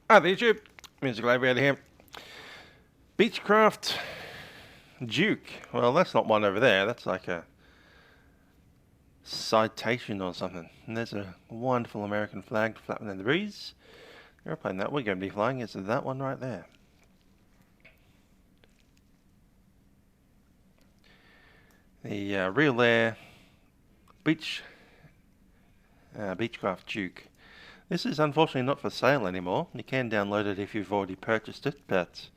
Hi there, YouTube. Music Livery here. Beechcraft Duke. Well, that's not one over there. That's like a citation or something. And there's a wonderful American flag flapping in the breeze. The airplane that we're going to be flying is that one right there. The Realair Beechcraft Duke. This is unfortunately not for sale anymore. You can download it if you've already purchased it, but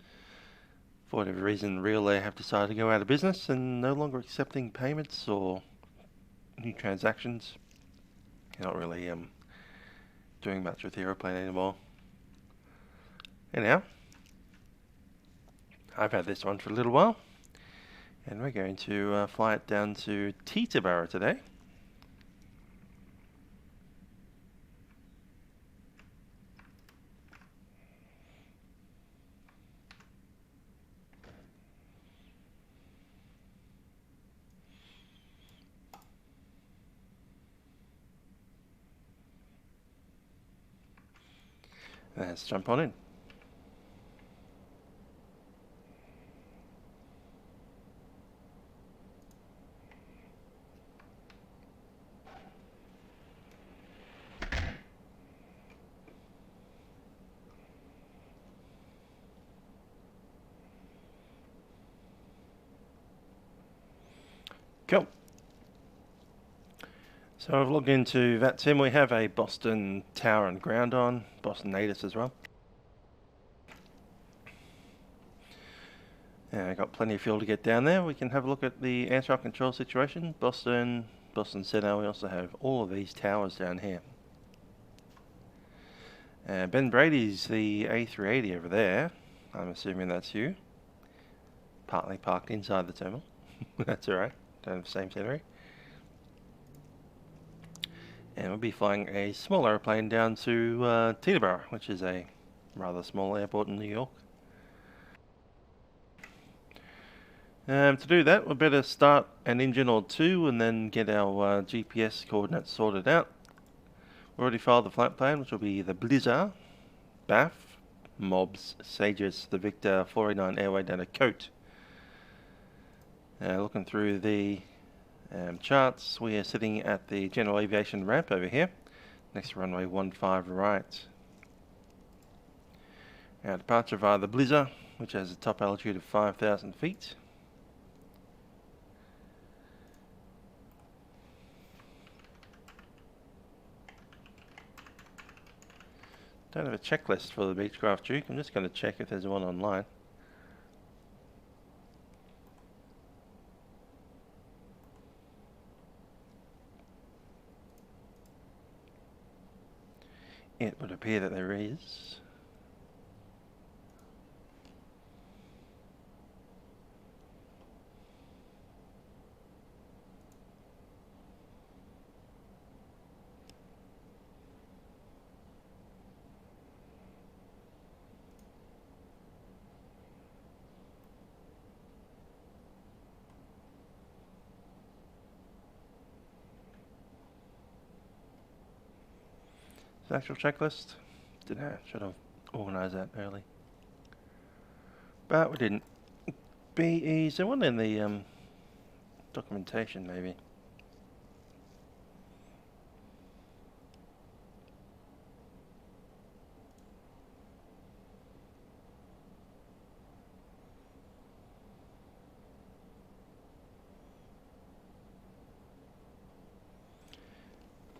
for whatever reason, Realair have decided to go out of business and no longer accepting payments or new transactions. You're not really doing much with the aeroplane anymore. Anyhow, I've had this one for a little while, and we're going to fly it down to Teterboro today. Let's jump on in. Cool. So I've logged into Vatsim. We have a Boston tower and ground on, Boston Natus as well. I got plenty of fuel to get down there. We can have a look at the air traffic control situation. Boston Center. We also have all of these towers down here. Ben Brady's the A380 over there. I'm assuming that's you. Partly parked inside the terminal. That's alright. Don't have the same scenery. And we'll be flying a small aeroplane down to Teterboro, which is a rather small airport in New York. To do that, we better start an engine or two and then get our GPS coordinates sorted out. We already filed the flight plan, which will be the Blizzard, BAF, MOBS, Sages, the Victor 489 airway down to Cote. Looking through the charts, we are sitting at the general aviation ramp over here, next to runway 15 right. Our departure via the Blizzard, which has a top altitude of 5,000 feet. Don't have a checklist for the Beechcraft Duke. I'm just going to check if there's one online. It would appear that there is. The actual checklist? Didn't I? Should have organised that early. But we didn't. BE, is there one in the documentation maybe?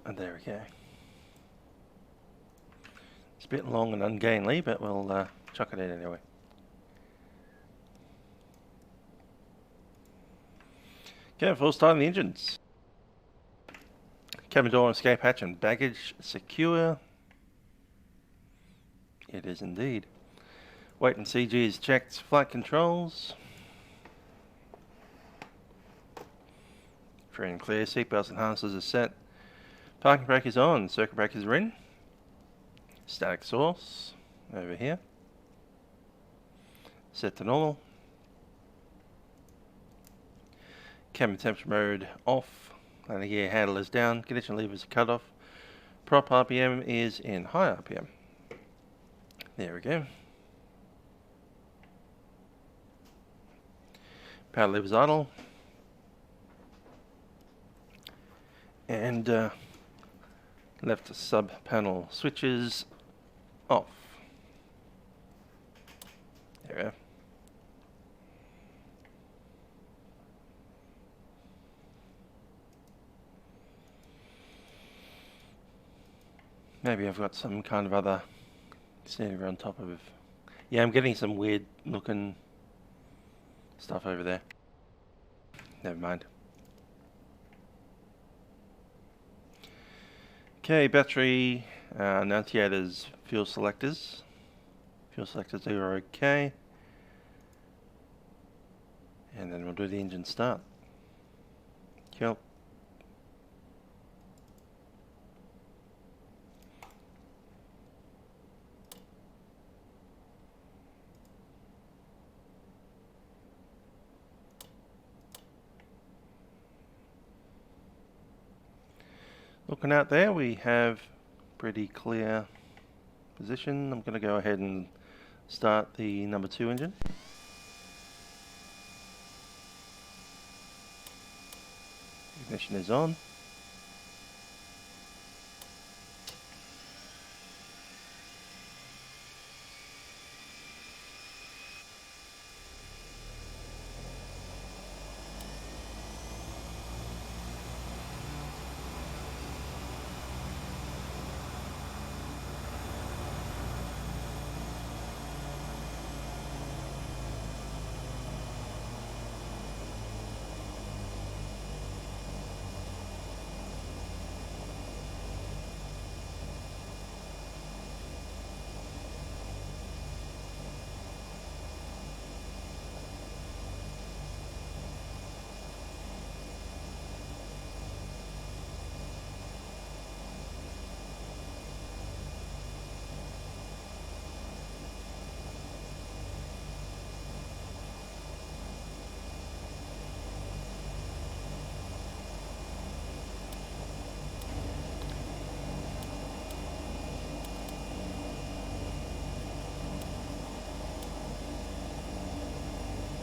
And there we go. It's a bit long and ungainly, but we'll chuck it in anyway. Okay, full starting the engines. Cabin door, escape hatch and baggage secure. It is indeed. Weight and CG is checked. Flight controls. Free and clear. Seatbelts and harnesses are set. Parking brake is on. Circuit breakers are in. Static source over here. Set to normal. Cabin temperature mode off. Landing gear handle is down. Condition levers are cut off. Prop RPM is in high RPM. There we go. Power levers idle. And left sub panel switches off. There we go. Maybe I've got some kind of other scenery on top of... Yeah, I'm getting some weird looking stuff over there. Never mind. Okay, battery, annunciators, fuel selectors. Fuel selectors are okay. And then we'll do the engine start. Cool. Looking out there, we have pretty clear position. I'm going to go ahead and start the number 2 engine. Ignition is on.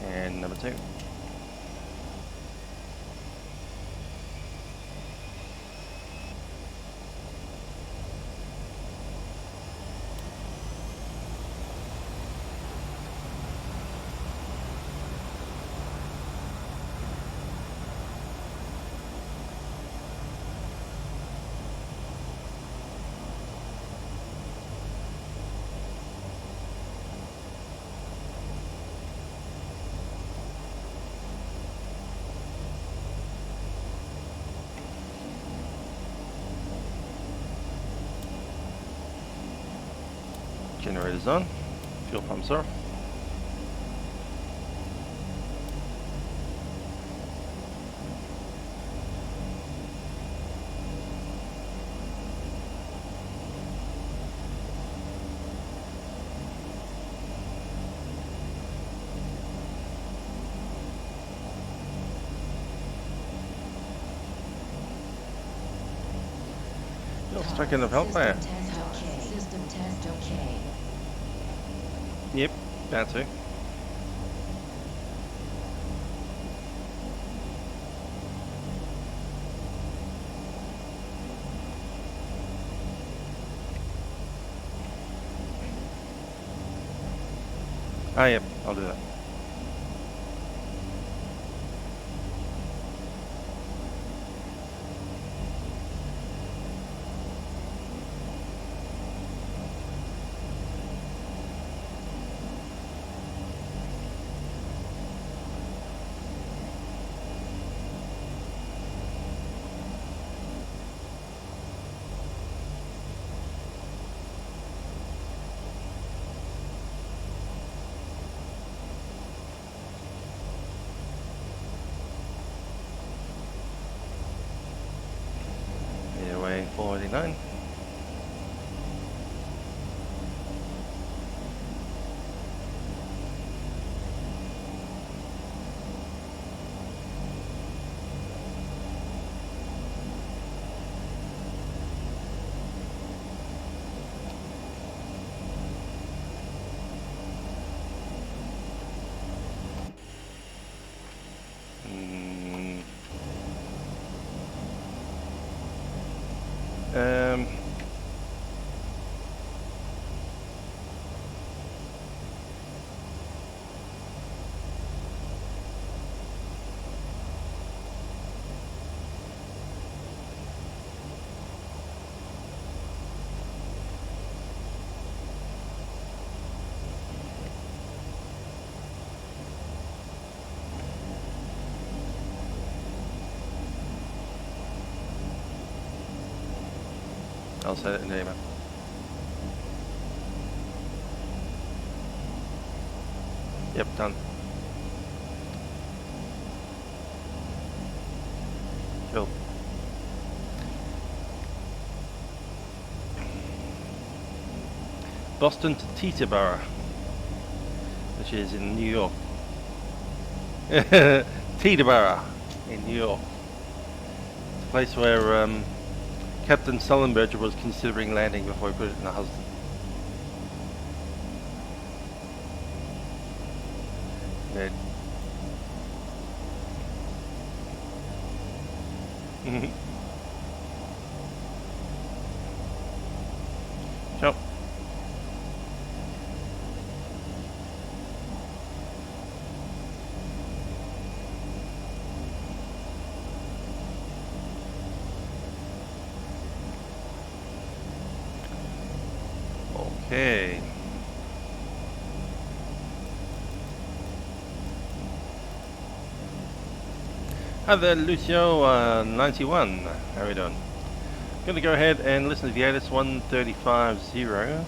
And number 2. Generator's on, fuel pumps off. Just checking the help there. System test okay. Yep, that's it. Ah, yep, I'll do that. Airway 489. I'll set it in the email. Yep, done. Cool. Boston to Teterboro, which is in New York. Teterboro in New York. It's a place where Captain Sullenberger was considering landing before he put it in the Hudson. Dead. Jump. Okay. Hi there, Lucio 91. How are we doing? Going to go ahead and listen to the ATIS 135.0.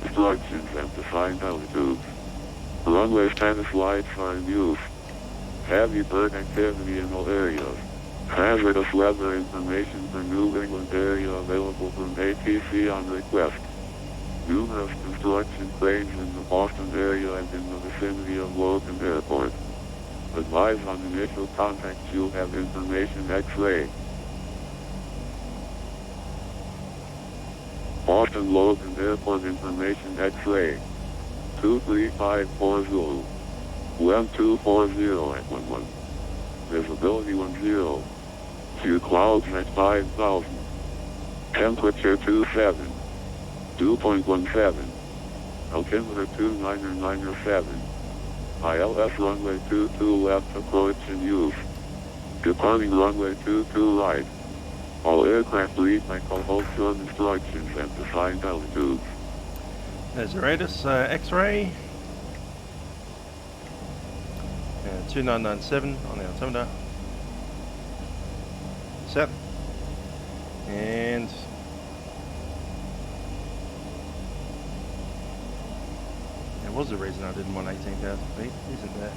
Instructions and defined altitudes. Runway status lights are in use. Heavy bird activity in all areas. Hazardous weather information for New England area available from ATC on request. Numerous construction cranes in the Boston area and in the vicinity of Logan Airport. Advise on initial contact you'll have information X-ray. Boston Logan Airport information X-ray. 23540. 1240 at 11. Visibility 10. Few clouds at 5,000. Temperature 27. 2.17. Altimeter 2997. ILS runway 22 left approach in use. Departing runway 22 right. All aircraft lead by compulsion instructions and defined altitudes. There's the ATIS X-ray. 2997 on the altimeter. Set. And there was a reason I didn't want 18,000 feet, isn't there?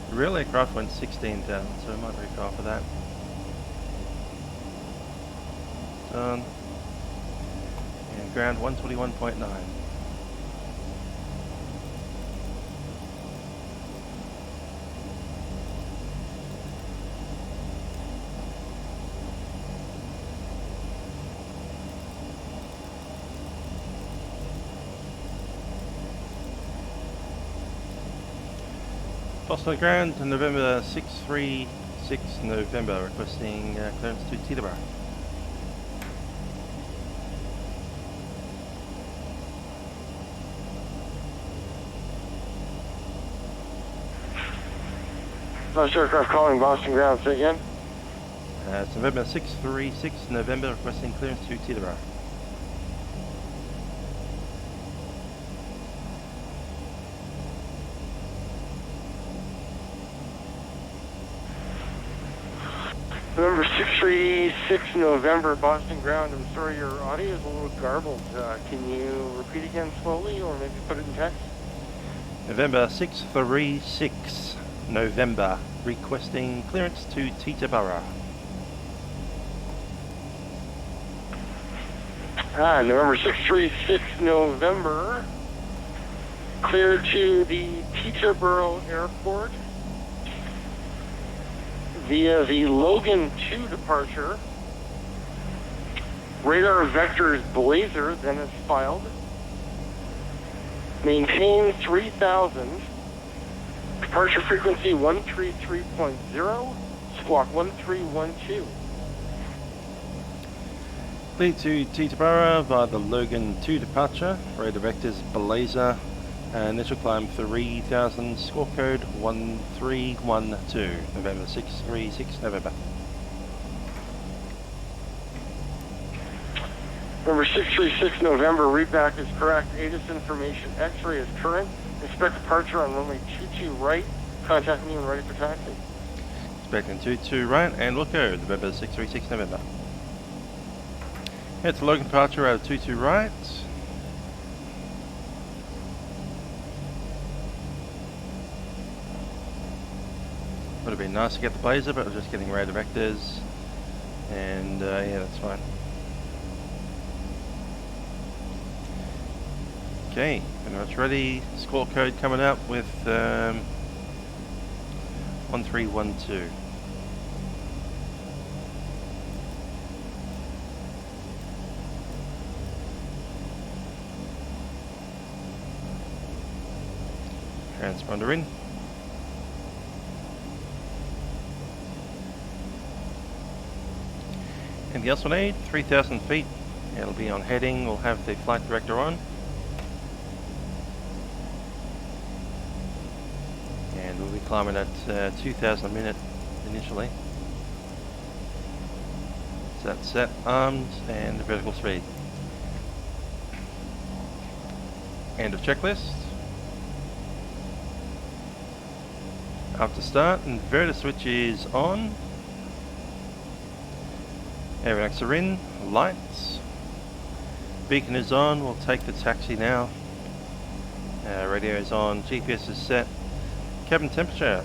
The real aircraft went 16,000, so I might recall for that. Done. And ground 121.9. Boston ground, November 636 November, requesting clearance to Teterboro. Flash aircraft calling Boston ground, say again. It's November 636 November, requesting clearance to Teterboro. November 636 November, Boston ground. I'm sorry, your audio is a little garbled. Can you repeat again slowly or maybe put it in text? November 636 November, requesting clearance to Teterboro. November 636 November, clear to the Teterboro Airport via the Logan 2 departure. Radar vectors blazer, then is filed. Maintain 3000. Departure frequency 133.0. Squawk 1312. Lead to Teterboro via the Logan 2 departure. Radar vectors blazer, Initial climb 3000, score code 1312, November 636 November. Number 636 November, readback is correct. ATIS information, X-ray is current. Expect departure on runway 22 right. Contact me when ready for taxi. Expecting 22 right and look code, November 636 November. Head to Logan departure out of 22 right. Would have been nice to get the blazer, but we're just getting radar vectors, and yeah, that's fine. Okay, and it's ready. Score code coming up with 1312. Transponder in. And the S18, 3,000 feet. It'll be on heading. We'll have the flight director on. And we'll be climbing at 2,000 a minute initially. So that's set, armed, and the vertical speed. End of checklist. After start, inverter switch is on. Avionics are in, lights. Beacon is on, we'll take the taxi now. Radio is on, GPS is set. Cabin temperature.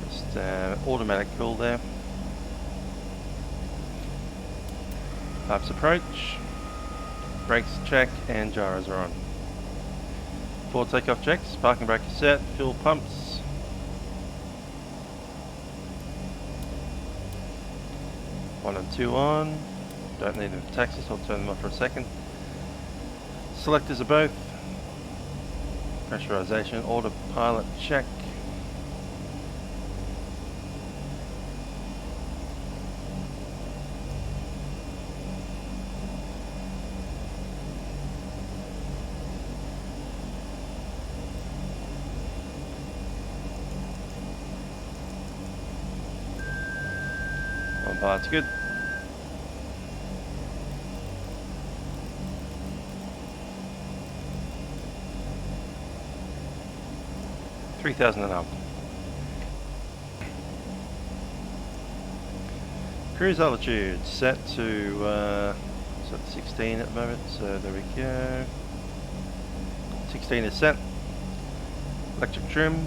Just automatic cool there. Flaps approach. Brakes check and gyros are on. Forward takeoff checks, parking brake is set, fuel pumps. One and two on. Don't need them for taxis, I'll turn them off for a second. Selectors are both. Pressurization, autopilot check. Pilot's good. $3,000 and up. Cruise altitude set to 16 at the moment, so there we go. 16 is set. Electric trim.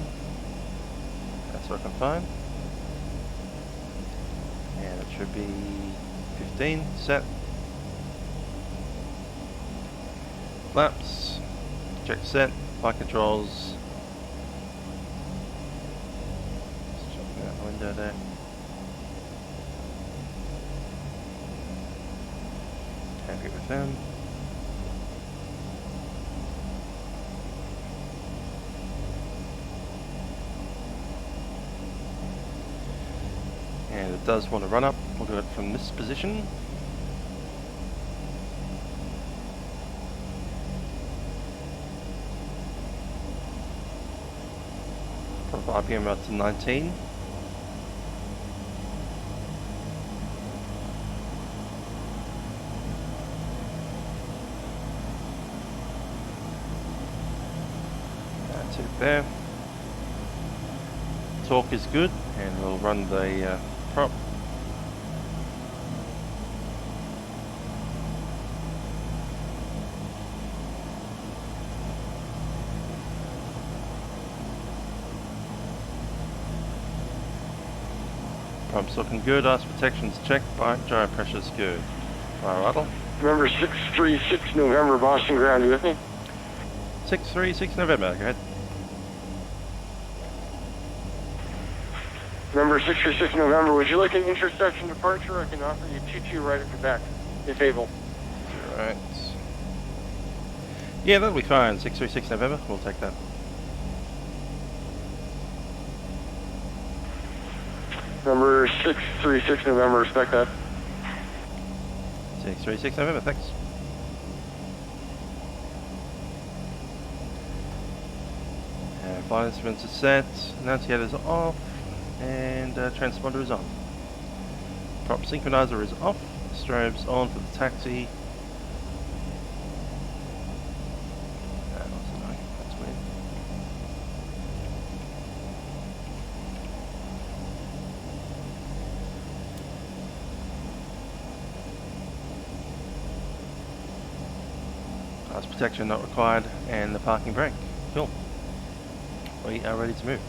That's working fine. And it should be 15 set. Flaps. Check set. Flight controls. Just checking out the window there. Happy with them. And it does want to run up. We'll do it from this position. Put RPM up to 19. That's it there. Torque is good, and we'll run the prop. Pump's looking good, ice protection's checked, bike gyro pressure's good. Fire idle. Remember 636 November, Boston ground, you with me? 636 November, go ahead. Remember 636 November, would you like an intersection departure? I can offer you 22 right at your back, if able. Right. Yeah, that'll be fine. 636 November, we'll take that. Number 636 November, respect that. 636 November, thanks. Flight instruments are set, annunciators are off, and transponder is on. Prop synchronizer is off, strobes on for the taxi. That's weird. Glass protection not required, and the parking brake. Cool. We are ready to move.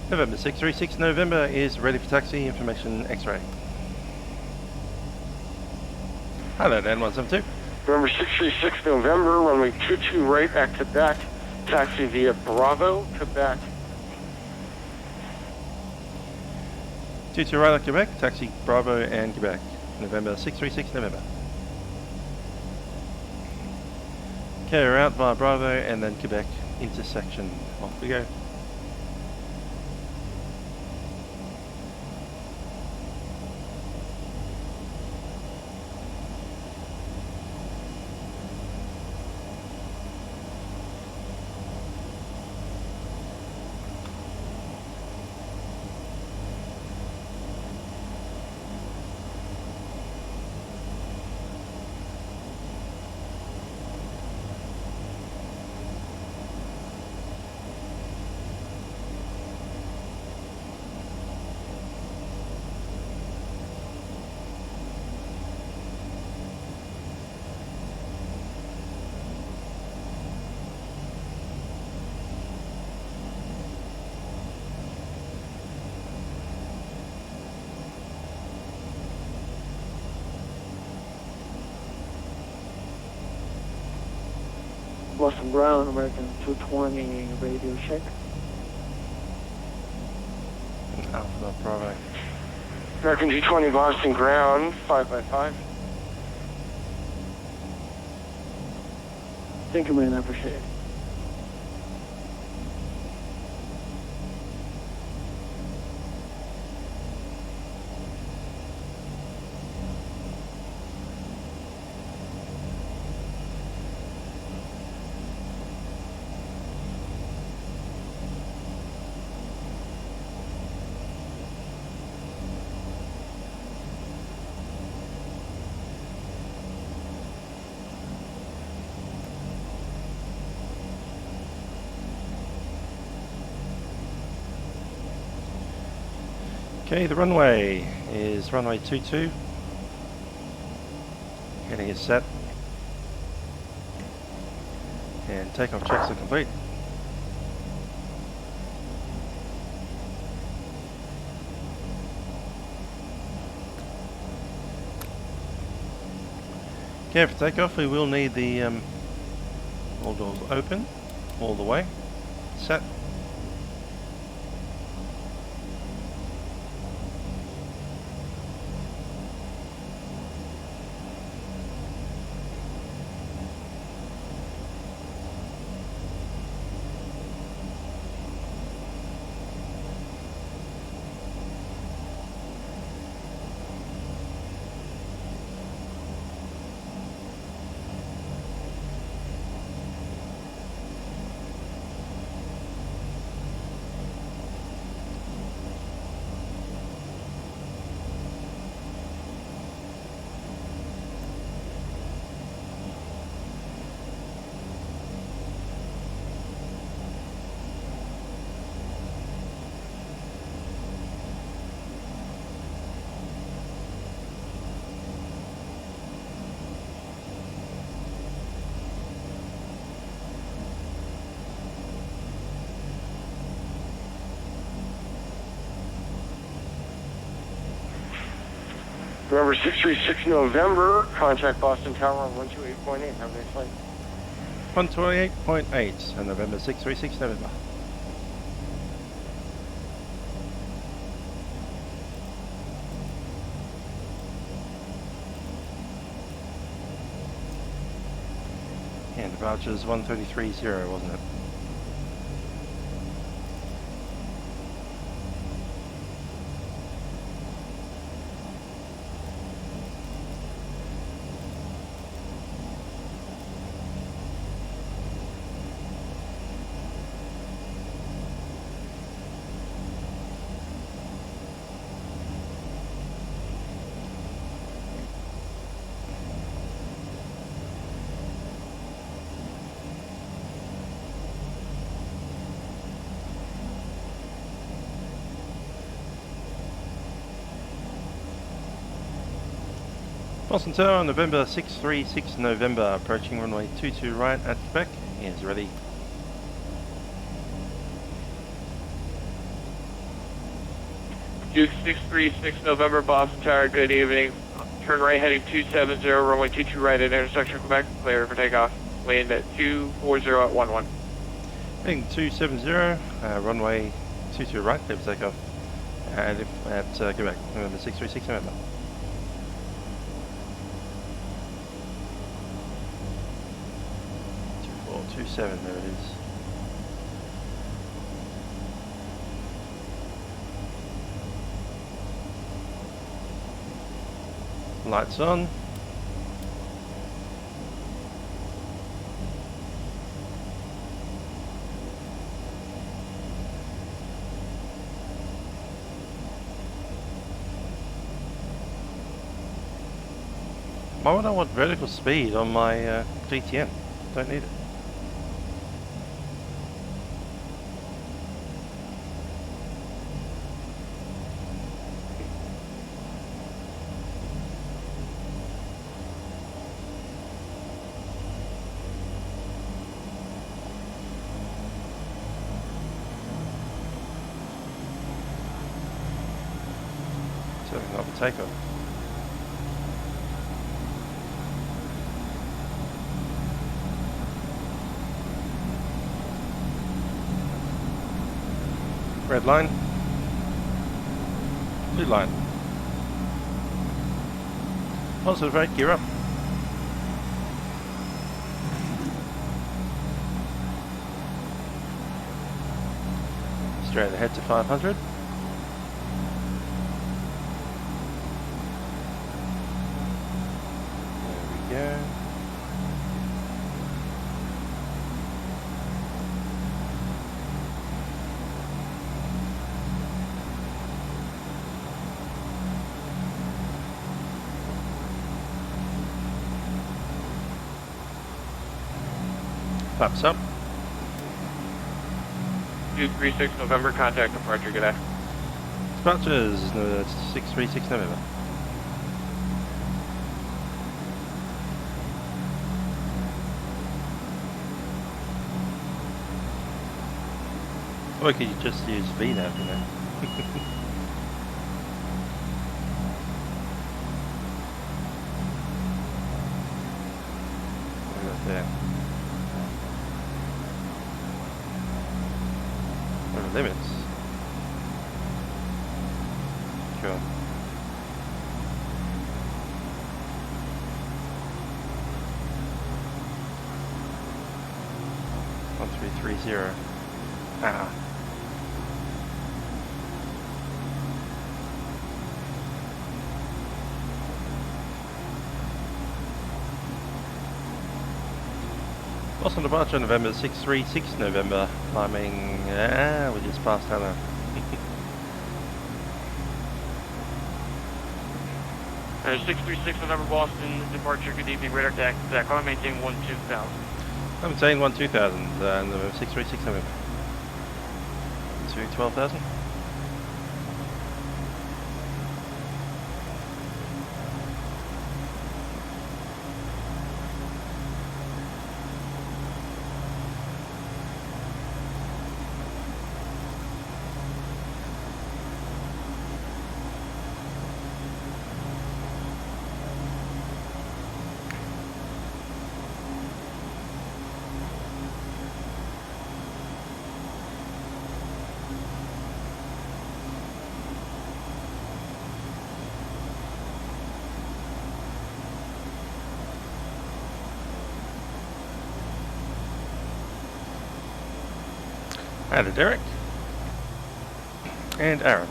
November 636 November is ready for taxi, information X-ray. Hello, Dan 172. November 636 November, runway 22 right at Quebec. Taxi via Bravo, Quebec. 22 right at Quebec, taxi Bravo and Quebec. November 636 November. Okay, we're out via Bravo and then Quebec intersection. Off we go. Boston Ground, American 220 radio check. Alpha Bravo. American 220 Boston Ground, 5x5. Thank you, man. I appreciate it. Okay, the runway is runway 22. Heading is set. And takeoff checks are complete. Okay, for takeoff we will need the all doors open all the way. Set. November 636 November, contact Boston Tower on 128.8. Have a nice flight. 128.8 and November 636 November. And departure is 133.0, wasn't it? Boston Tower, November 636 November, approaching runway 22 right at spec, is ready. Duke 636 November, Boston Tower, good evening. Turn right heading 270, runway 22 right at intersection Quebec, clear for takeoff. Wind at 240 at 11. Heading 270, runway 22 right, clear for takeoff. And at Quebec, November 636 November. 2427, there it is. Lights on. Why would I want vertical speed on my GTN? Don't need it. Setting up the takeoff. Red line, blue line. Positive rate, gear up. Straight ahead to 500. There we go. Flaps up. 236 November, contact departure, good day. Departures, 636 November. Or could you just use VNAV, you know? Right there. What are the limits? Cool. One, 330. Ah. Boston departure November 636 November, climbing, we just passed Hannah. And 636 November, Boston, departure, good evening, radar tax, climb maintain 12000. I'm saying 12000, November 636 November. To 12,000. Added Derek and Aaron.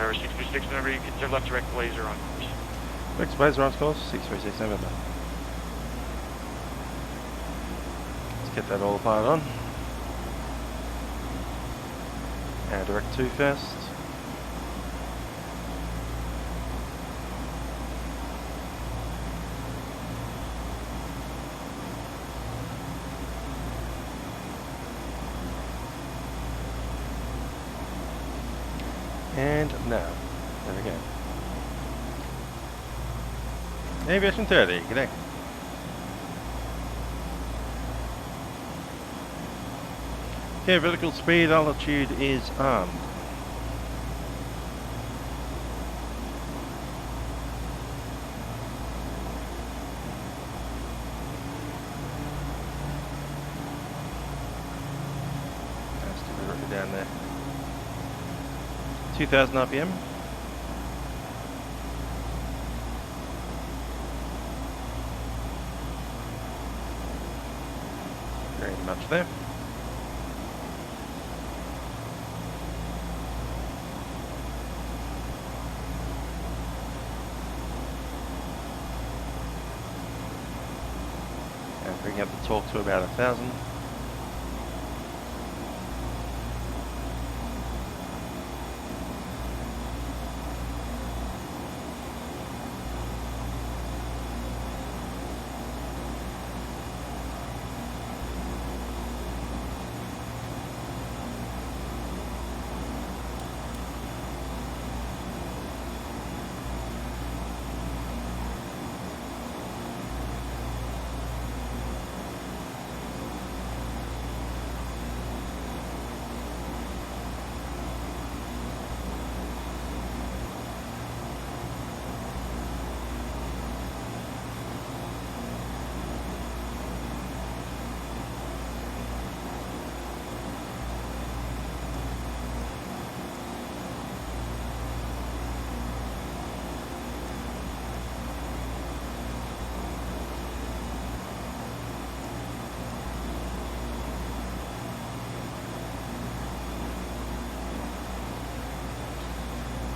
November 636 November, you can turn left direct laser on course. Next blazer on course, 636 November. Let's get that all fired on. Direct 2 first. And now, there we go. Aviation 30, g'day. Okay, vertical speed altitude is armed. That's deliberately down there. 2000 RPM. Very much there. And bring up the torque to about 1000.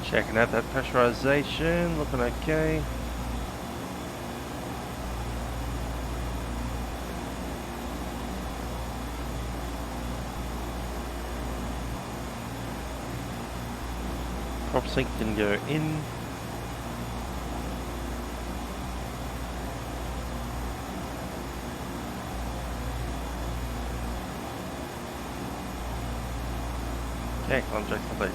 Checking out that pressurization, looking okay. Prop sync can go in. Okay, climb check complete.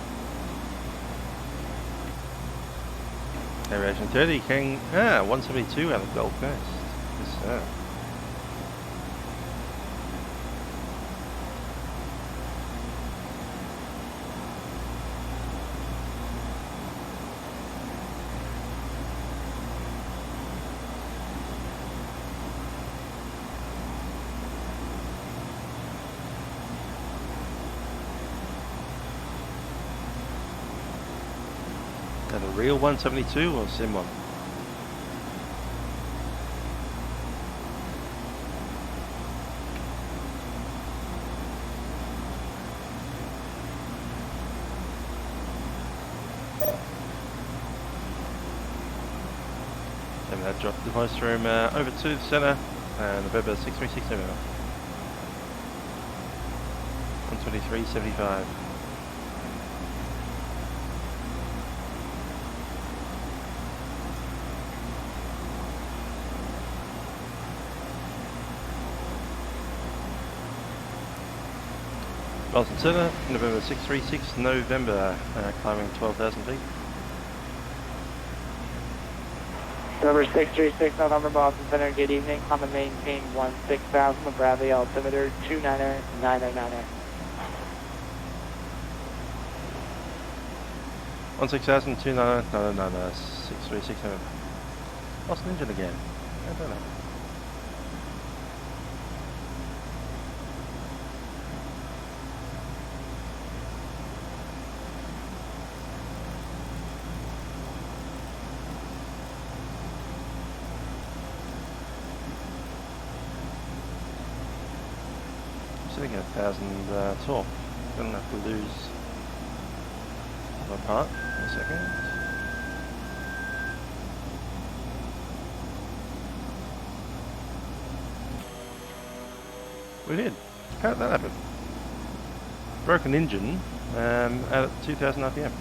Aviation 30, King, 172 out of Gold Coast. Yes, sir. Is that a real 172 or sim one? And that dropped the voice room over to the centre, November 636 November. 123.75. Boston Centre, November 636 November, climbing 12,000 feet. November 636 November Boston Center, good evening. I'm a maintain 16,000 with Bradley altimeter 2909090. 16,000, 299, 636 November. Lost an engine again. I don't know. Sitting at 1,000 torque. Don't have to lose my part. A second. We did. How did that happen? Broken engine at 2000 RPM.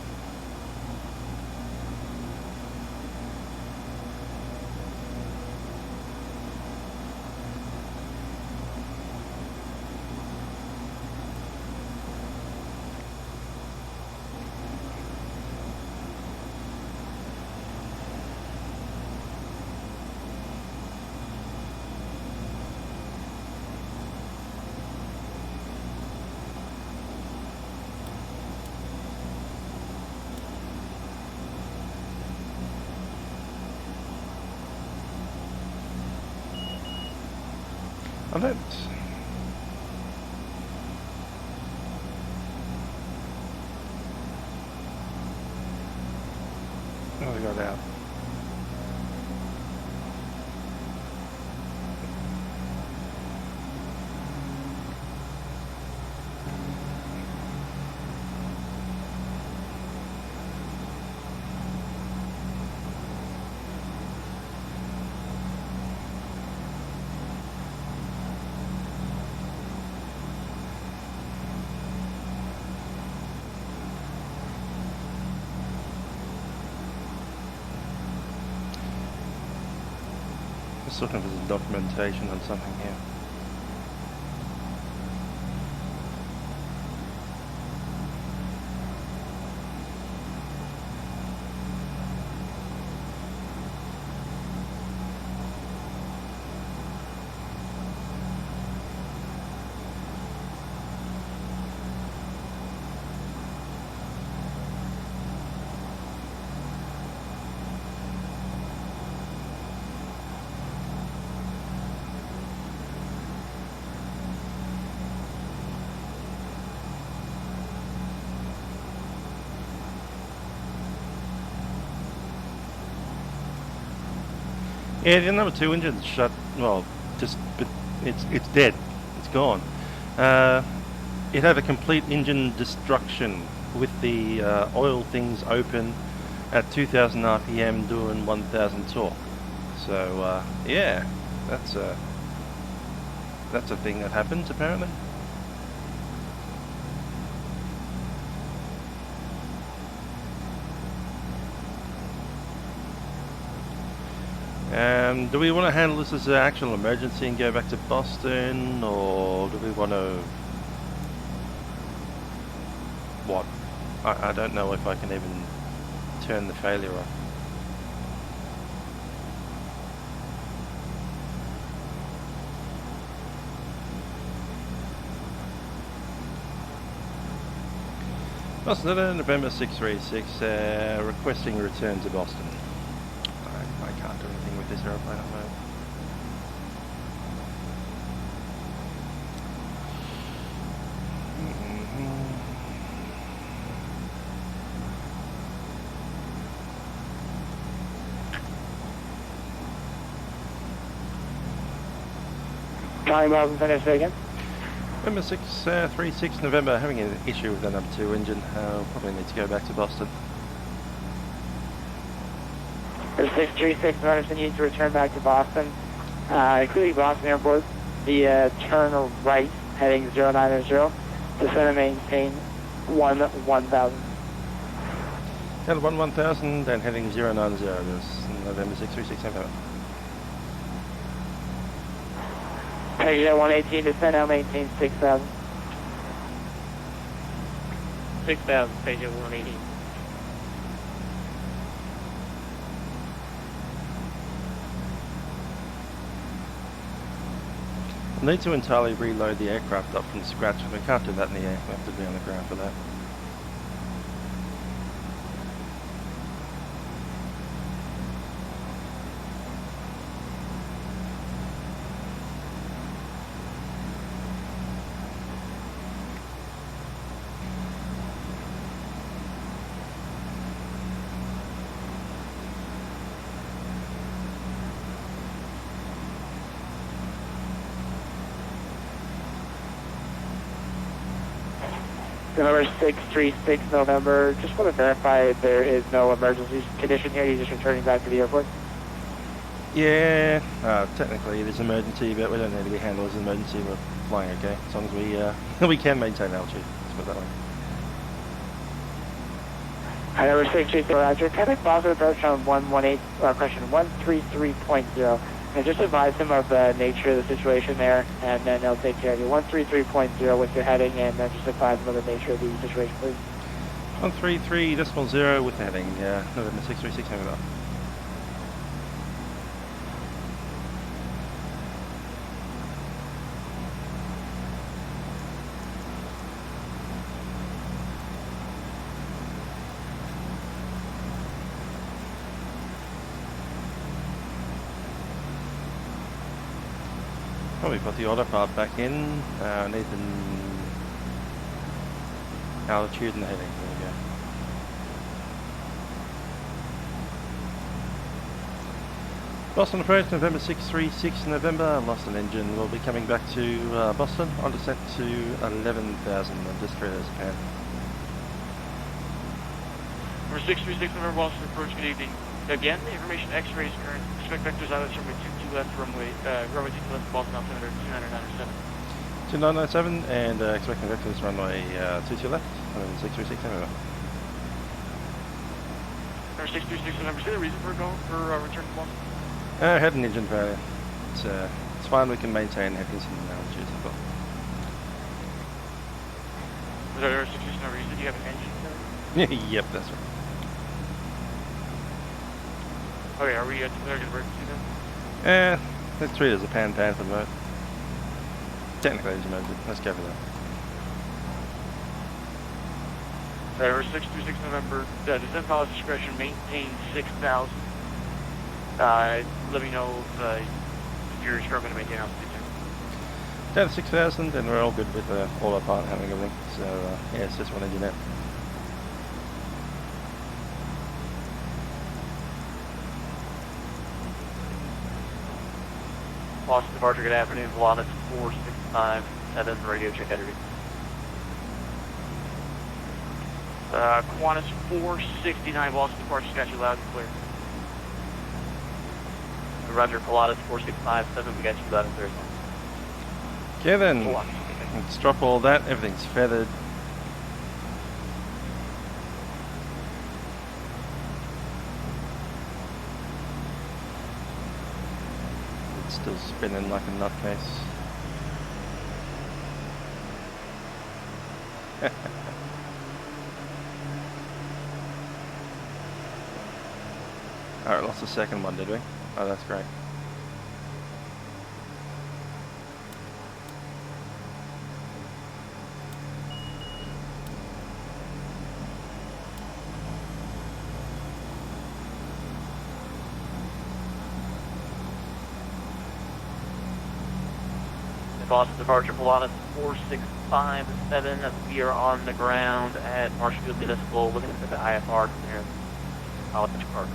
I don't. Oh, we got out. Just looking for some documentation on something here. Yeah, the number 2 engine's shut. Well, but it's dead. It's gone. It had a complete engine destruction with the oil things open at 2000 RPM doing 1000 torque. So yeah, that's a thing that happens apparently. Do we want to handle this as an actual emergency and go back to Boston, or do we want to... what? I don't know if I can even turn the failure off. Boston, November 636, requesting return to Boston. I can't do anything with this aeroplane at the moment. Time Boston, finish again. November 636 November, having an issue with the number 2 engine. Probably need to go back to Boston. 636 Anderson needs to return back to Boston. Including Boston Airport, the turn right heading 090, descend and maintain 1000. Down 1000 and heading 090, this November 636 November. Peggy 118, descend and maintain 6000. 6000, Peggy 118. I need to entirely reload the aircraft up from scratch. We can't do that in the air. We have to be on the ground for that. November 636 November. Just want to verify there is no emergency condition here. You're just returning back to the airport. Yeah, technically it is an emergency, but we don't need to be handled as an emergency. We're flying okay, as long as we we can maintain altitude. Let's put it that way. Hi, number 636 Roger. Traffic positive approach on 133.0. And just advise him of the nature of the situation there, and then they'll take care of you. 133.0 with your heading, and then just advise him of the nature of the situation, please. 133.0 with the heading, November 636 over. Probably put the autopilot back in, need the altitude and the heading, there we go. Boston approach, November 636 November, lost an engine, we'll be coming back to Boston, on descent to 11,000, and just treat it as a pan. Number 636 November Boston approach, good evening. Again, information X-rays current. Expect vectors out of runway 22 left, runway 22 left, Boston altimeter 2997. 2997, and expecting vectors runway 22 left, and 636 November. Number 636 November, see the reason for return to Boston? Head and engine failure. It's fine, we can maintain headings and altitudes as well. Was that number 636 November, you said you have an engine failure? Yep, that's right. Okay, are we declaring an emergency then? Let's treat it as a pan for the moment. Technically it's emergency, let's go for that. Number 636 November, descent pilot's discretion, maintain 6,000. Let me know if you're struggling to maintain altitude. Down to 6,000, and we're all good with autopilot having everything. So yeah, it's just one engine out. Boston departure, good afternoon. Pilatus 465, that's the radio check entry. Qantas 469, Boston departure, got you loud and clear. Roger, Pilatus 4657, we got you loud and clear. Okay then, let's drop all that, everything's feathered. Still spinning like a nutcase. Alright, lost the second one, did we? Oh, that's great. Boston departure, Pilatus 4657. We are on the ground at Marshfield Municipal, looking at the IFR there. College Park.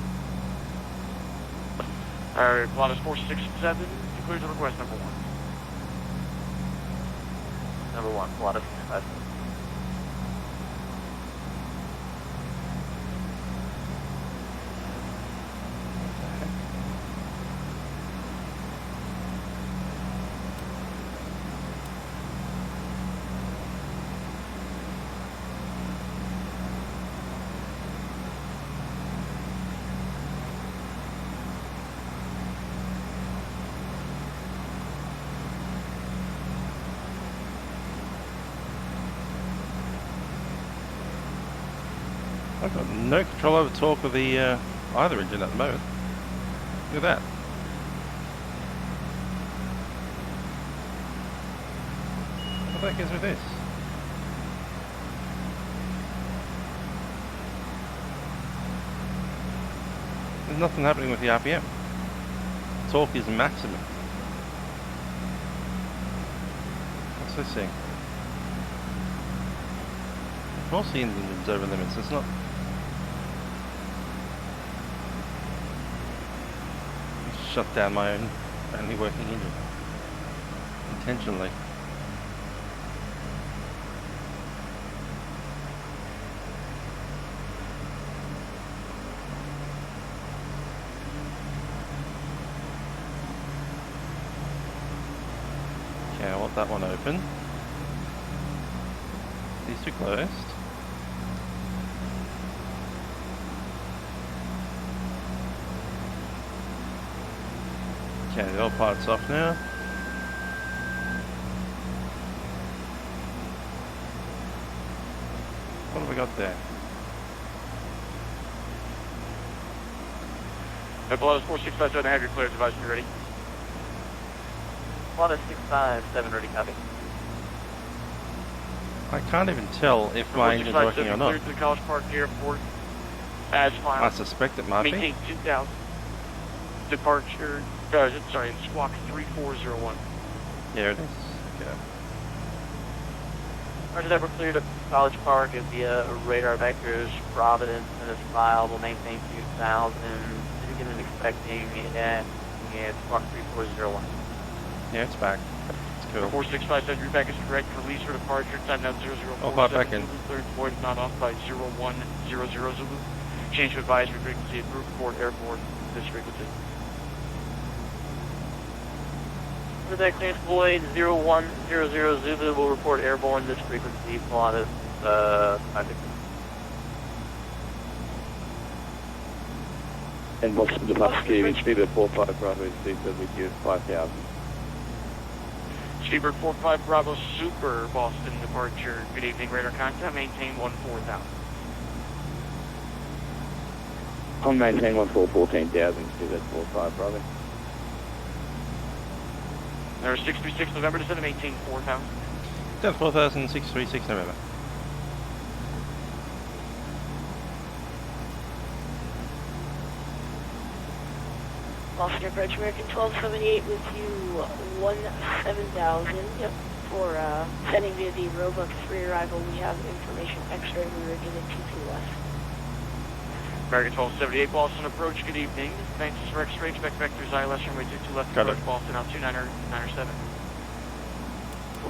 Alright, Pilatus 467, concludes the request number 1. Number 1, Pilatus 467. I've got no control over torque of the either engine at the moment. Look at that. What the heck is with this? There's nothing happening with the RPM. Torque is maximum. What's this thing? Of course the engine's over limits, it's not. Shut down my own only working engine. Intentionally. I want that one open. These two closed. Okay, the old part's off now. What have we got there? Below 4657, have your clearance advisory ready. Water 657 ready, copy. I can't even tell if my engine's working or not. Cleared to the College Park Airport as filed. I suspect it might be. Maintain 2000. Departure, sorry, squawk 3401. There it is. Okay. Roger that, we're cleared at College Park as the radar vectors, Providence, and it's filed. We'll maintain 2000. Begin expecting it at squawk 3401. Yeah, it's back. It's cool. 4657, your back is correct. Release for departure. Time now 0047. Oh, back in. Third void not off by 0100 Zulu. Change to advisory frequency at Rebooted Airport. This frequency. For that clearance void 0100 Zulu will report airborne this frequency. Pilatus 560. And Boston departure, speed at 45 Bravo, CWQ 5000. Speedbird 45 Bravo Super Boston departure. Good evening, radar contact. Maintain 14000. On maintain 14,000, speed at 45 Bravo. Number 636 November, descend to maintain 4000. Down 4,636 November. Boston approach American 1278 with you 17,000. Yep. For sending via the Roebuck 3 arrival, we have information extra and we were given 22 left. American 1278 Boston approach, good evening. Thanks for X-ray, expect vectors ILS runway 22 left Got approach it. Boston out 2997.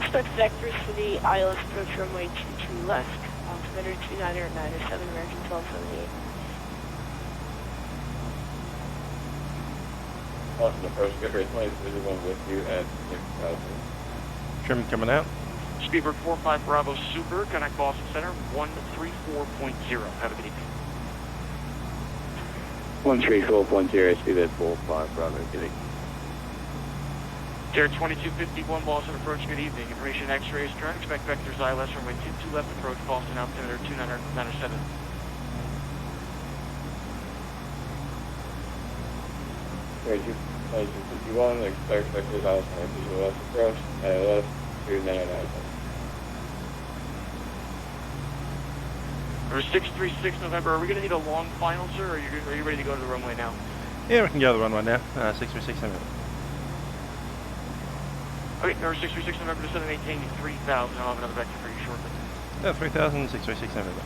Expect vectors for the ILS approach runway 22 left. Altimeter 2997, American 1278. Boston approach, good rate 2031 with you at 6,000. Trim coming out. Speedbird 45 Bravo Super, connect Boston Center 134.0. Have a good evening. 134.0, speed at 45 Bravo, good evening. Jared 2251 Boston approach, good evening. Information X-ray is current. Expect vectors ILS runway 22 left approach Boston altimeter 2997. Jared 2251, expect vectors ILS runway 22 left approach, ILS 2997. Number 636 November, are we going to need a long final, sir, or are you ready to go to the runway now? Yeah, we can go to the runway now. 636 November. Okay, number 636 November, descend and maintain 3000. I'll have another vector for you shortly. Yeah, 3,636 November.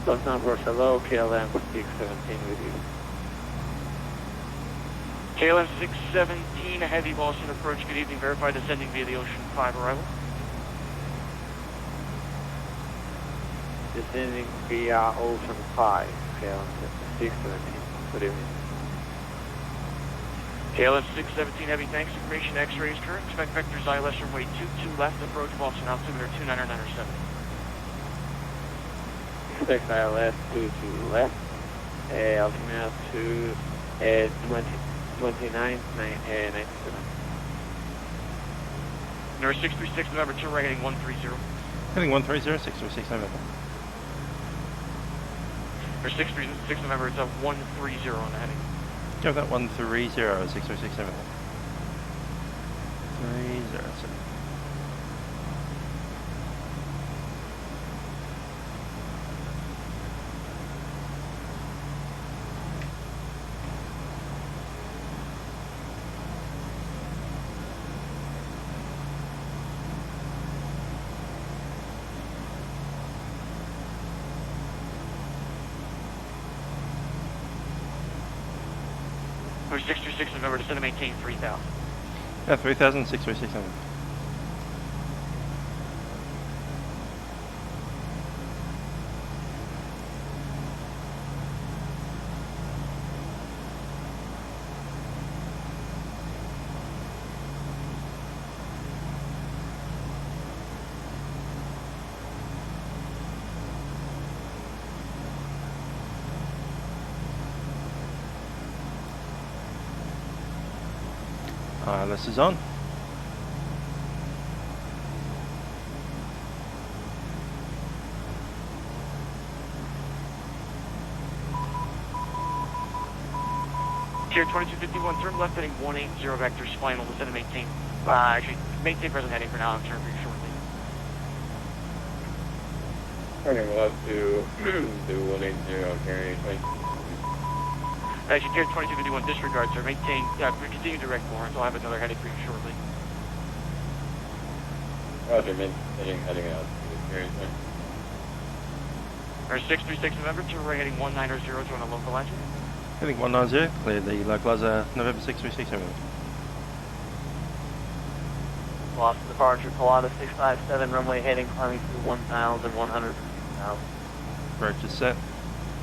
Los numbers, hello, KLM 617 with you. KLM 617, a heavy Boston approach, good evening. Verified descending via the Ocean 5 arrival. Descending via Ocean 5, KLM 617, good evening. KLM 617, heavy thanks. Information X-ray is current. Expect vectors ILS runway 22 left approach Boston altimeter 2997. Expect ILS 22 left, altimeter to 2997. Number 636 November, turn right heading 130. Heading 130, 636 November. Number 636 November, it's a 130 on the heading. Go that 130, 636 November. 307. Number 636 November, descend to maintain 3000. Yeah, 3,636 November. Wireless is on. Tier 2251, turn left heading 180 vector spinal, descend and maintain. Actually, maintain present heading for now, I'm turning for you shortly. Turning left to 180, carry 20. Actually, Tier 2251, disregard, sir. Maintain, continue direct Lawrence. I'll have another heading for you shortly. Roger, heading out. Carry 20. Our 636 November, turn right heading 190, join a localizer. Heading 190, clear the localizer, November 636 over. Lost departure, Pilata 657, runway heading climbing through 1,100. Approach is set.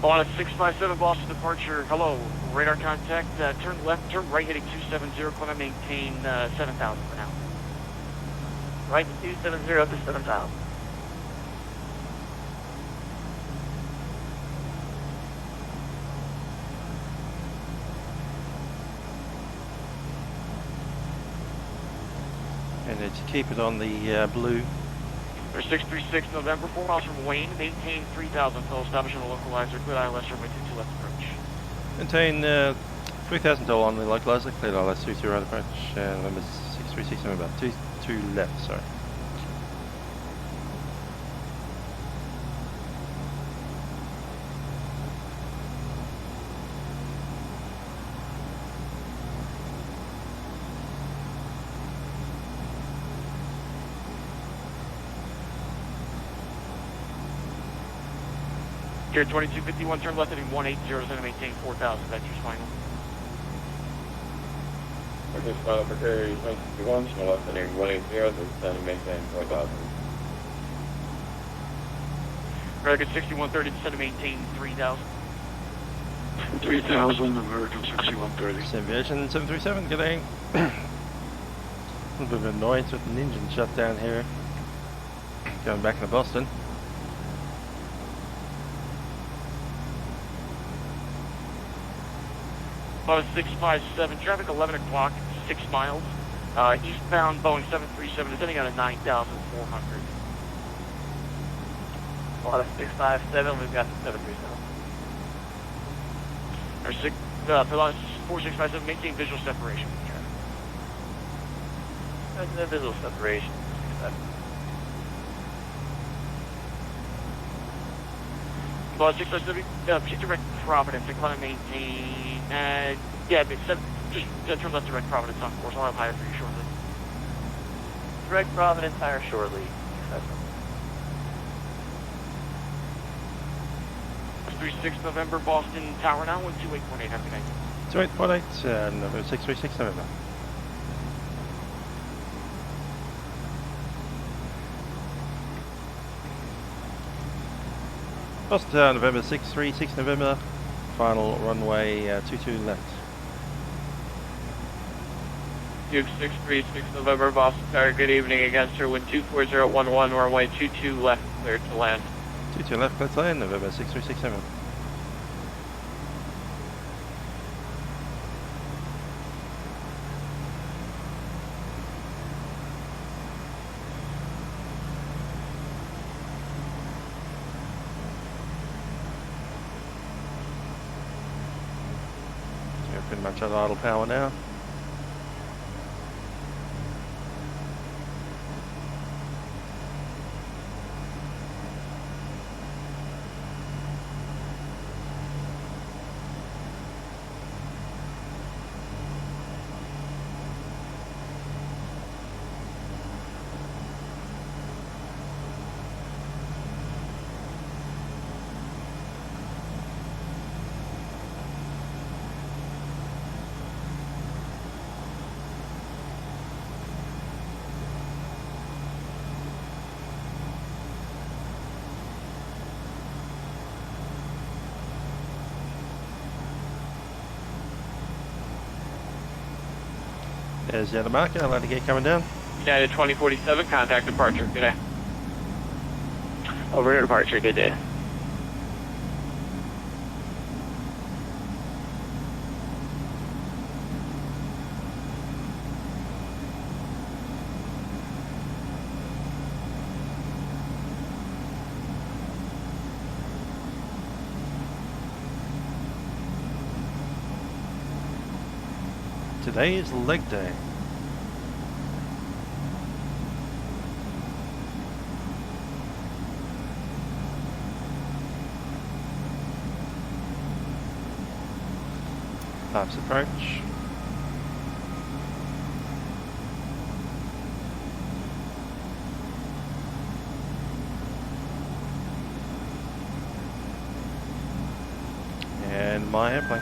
Pilata 657, Boston departure, hello, radar contact, turn left, turn right heading 270, climb and maintain 7,000 for now. Right to 270 to 7,000. And to keep it on the blue. There's 636 November, 4 miles from Wayne, maintain 3,000 till establishing a localizer, clear ILS runway 22 left approach. Maintain 3,000 toll on the localizer, clear ILS 22 right approach, November 636 November, 22 left, sorry. Tier 2251, turn left heading 180, and maintain 4,000, that's your final. Okay, final for carry 2051, turn left heading 180, then maintain 4,000. American 6130, descend to maintain 3,000. 3,000, American 6130. Aviation 737, good day. A little bit of annoyance with an engine shut down here. Going back to Boston. About 657, traffic 11 o'clock, 6 miles. Eastbound Boeing 737, descending out of 9,400. Pilata 657, we've got the 737. Our Pilata 4657, maintain visual separation with traffic. There's no visual separation. Pilata 657, proceed direct Providence, and climb and maintain, yeah, just turn left direct Providence on course. I'll have higher for you shortly. Direct Providence, higher shortly. 36 November, Boston Tower now, 12818, have a good night. 2818, November 636 November. Boston Tower, November 636 November, final runway 22 left. Duke 636 November, Boston Tower, good evening again, sir, wind 24011, runway 22 left, cleared to land. 22 left, clear to land, November 636 November. Pretty much at idle power now. There's the other marker, I'll let it get coming down. United 2047, contact departure, good day. Over here, departure, good day. today is leg day. Flaps approach. And my airplane.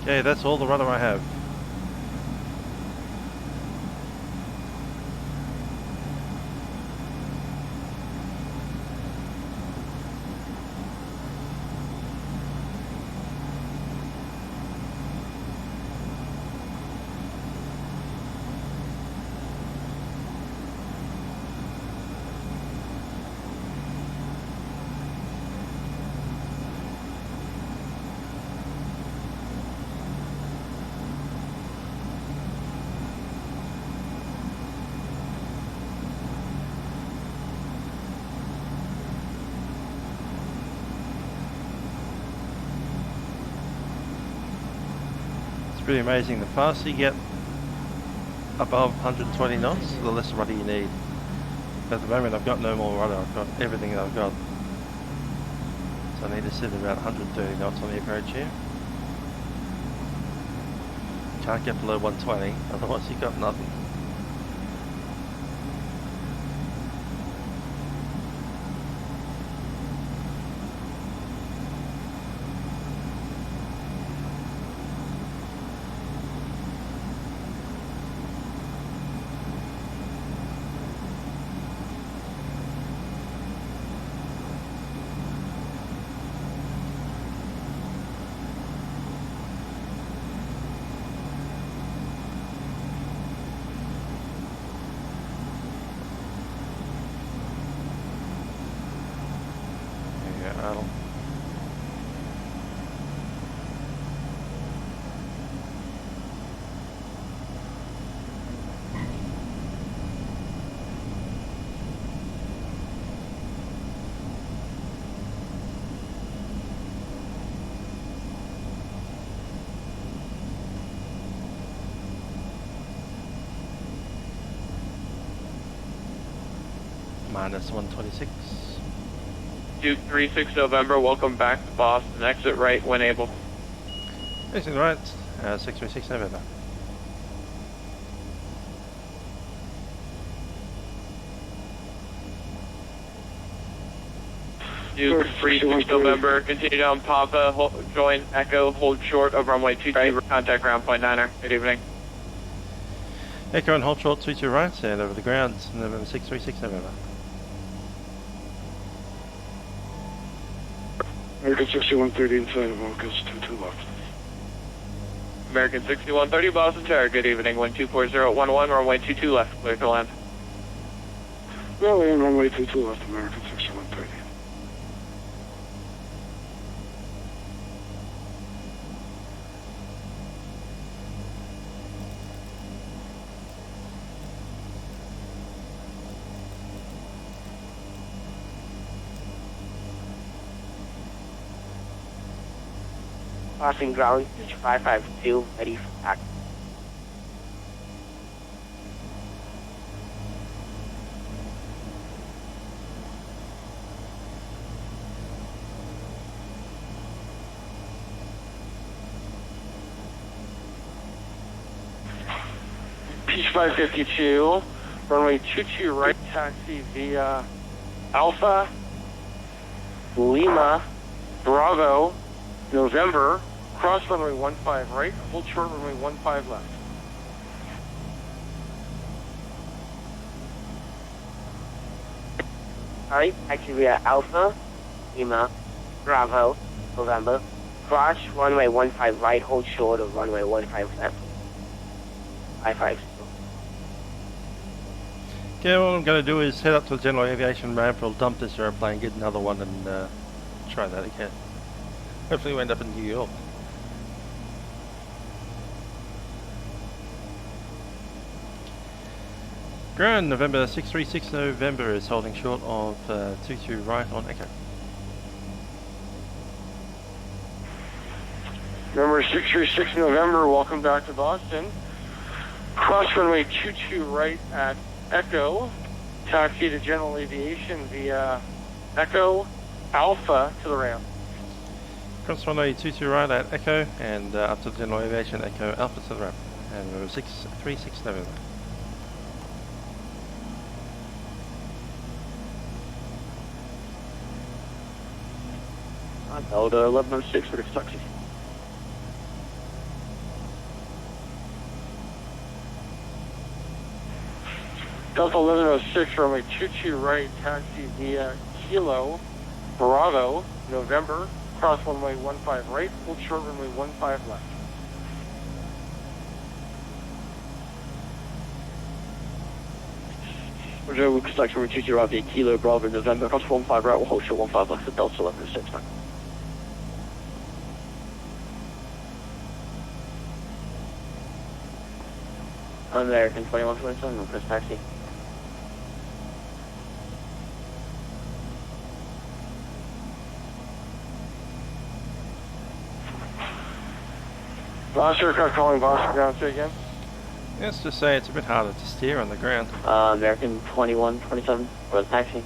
Okay, that's all the rudder I have. Pretty amazing. The faster you get above 120 knots, the less rudder you need. At the moment I've got no more rudder, I've got everything that I've got. So I need to sit about 130 knots on the approach here. Can't get below 120, otherwise you've got nothing. Minus 126. Duke 36 November, welcome back to Boston. Exit right when able. Exit right, 636 November. Duke 36 November, continue down Papa, join Echo, hold short of runway 22, contact ground point 9er. Good evening. Echo and hold short 22 right, and over the ground, November 636 November. American 6130 inside of August 22 left. American 6130 Boston Tower, good evening, 124011, runway 22 left, clear to land. Well, and runway 22 left, American 6130. Crossing ground, Beech 552, ready for act. Beech 552, runway 22 right, taxi via Alpha, Lima, Bravo, November, cross runway 15 right, hold short runway 15 left. Alright, taxi via Alpha, Lima, Bravo, November, cross runway 15 right, hold short of runway 15 left. 55. Okay, what I'm going to do is head up to the general aviation ramp, we'll dump this airplane, get another one and try that again. Hopefully we end up in New York. Ground, November 636 November is holding short of 22 right on Echo. November 636 November, welcome back to Boston. Cross runway 22 right at Echo. Taxi to general aviation via Echo Alpha to the ramp. Cross runway 22 right at Echo and up to the general aviation Echo Alpha to the ramp. And November 636 November. Delta 1106 for the taxi. Delta 1106, runway 22 right, taxi via Kilo, Bravo, November, cross runway 15 right, hold short runway 15 left. Roger, we'll select runway 22 right via Kilo, Bravo, November, cross 15 right, we'll hold short 15 left for Delta 1106. Now. American 2127, request taxi. Last aircraft calling Boston ground, say again. Let's just say it's a bit harder to steer on the ground. American 2127, request taxi.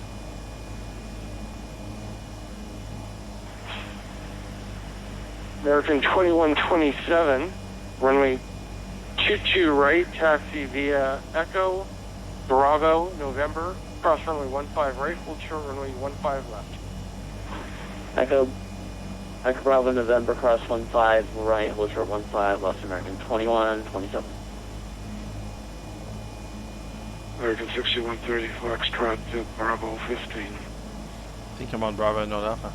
American 2127, runway 22 right, taxi via Echo, Bravo, November, cross runway 15 right, hold short runway 15 left. Echo Bravo, November, cross 15 right, hold short 15 left, American 2127. American 6130, Foxtrot to Bravo 15. I think I'm on Bravo, not Alpha. I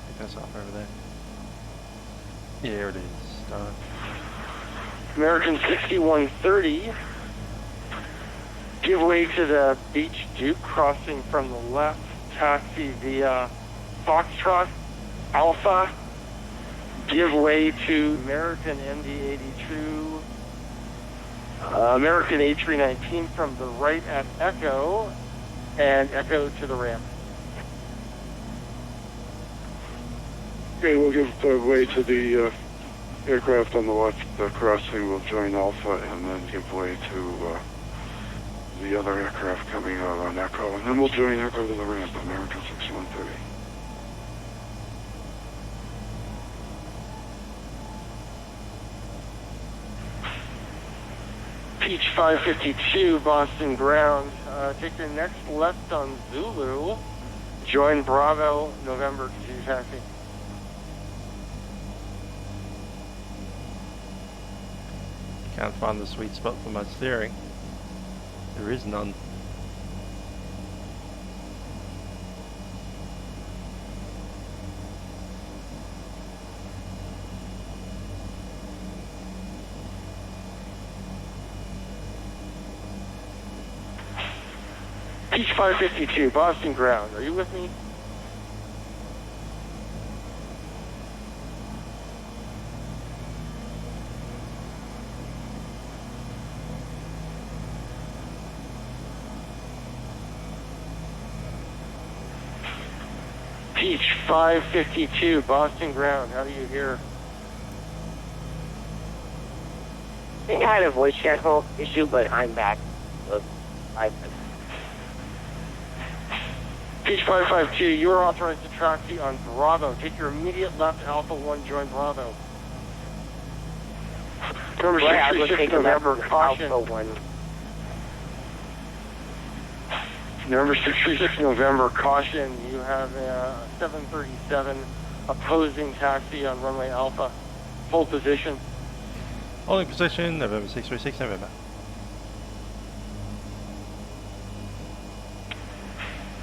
think that's Alpha over there. Yeah, here it is. Darn. American 6130, give way to the Beech Duke, crossing from the left, taxi via Foxtrot, Alpha, give way to American MD-82, American A319 from the right at Echo, and Echo to the ramp. Okay, we'll give way to the aircraft on the left crossing. We'll join Alpha and then give way to the other aircraft coming out on Echo. And then we'll join Echo to the ramp, American 6130. Beech 552, Boston ground. Take your next left on Zulu. Join Bravo, November, continue taxi. Can't find the sweet spot for my steering. There is none. Beech 552, Boston ground. Are you with me? Beech 552, Boston ground. How do you hear? They had a voice channel issue, but I'm back. Beech 552, you are authorized to taxi on Bravo. Take your immediate left, Alpha 1, join Bravo. Number 636, November, caution. November 636, November, caution. You have a 737 opposing taxi on runway Alpha. Full position. Holding position, November 636 November.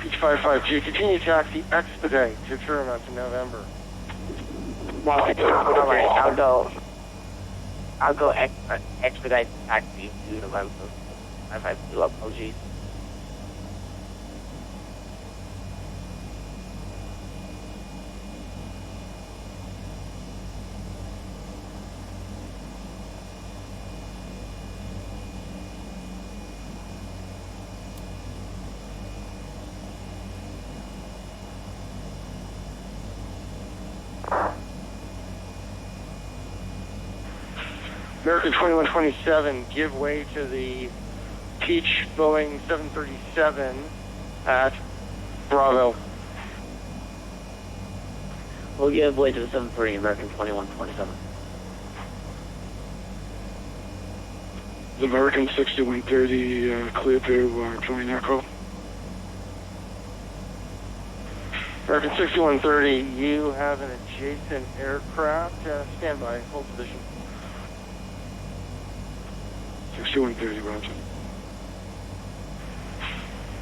Beech 552, continue taxi, expedite to Turbine to November. Alright, I'll go expedite the taxi to November. 552, apologies. American 2127, give way to the Beech Boeing 737 at Bravo. We'll give way to the 73, American 2127. The American 6130, clear to join Echo. American 6130, you have an adjacent aircraft. Stand by, hold position. 6130, roger.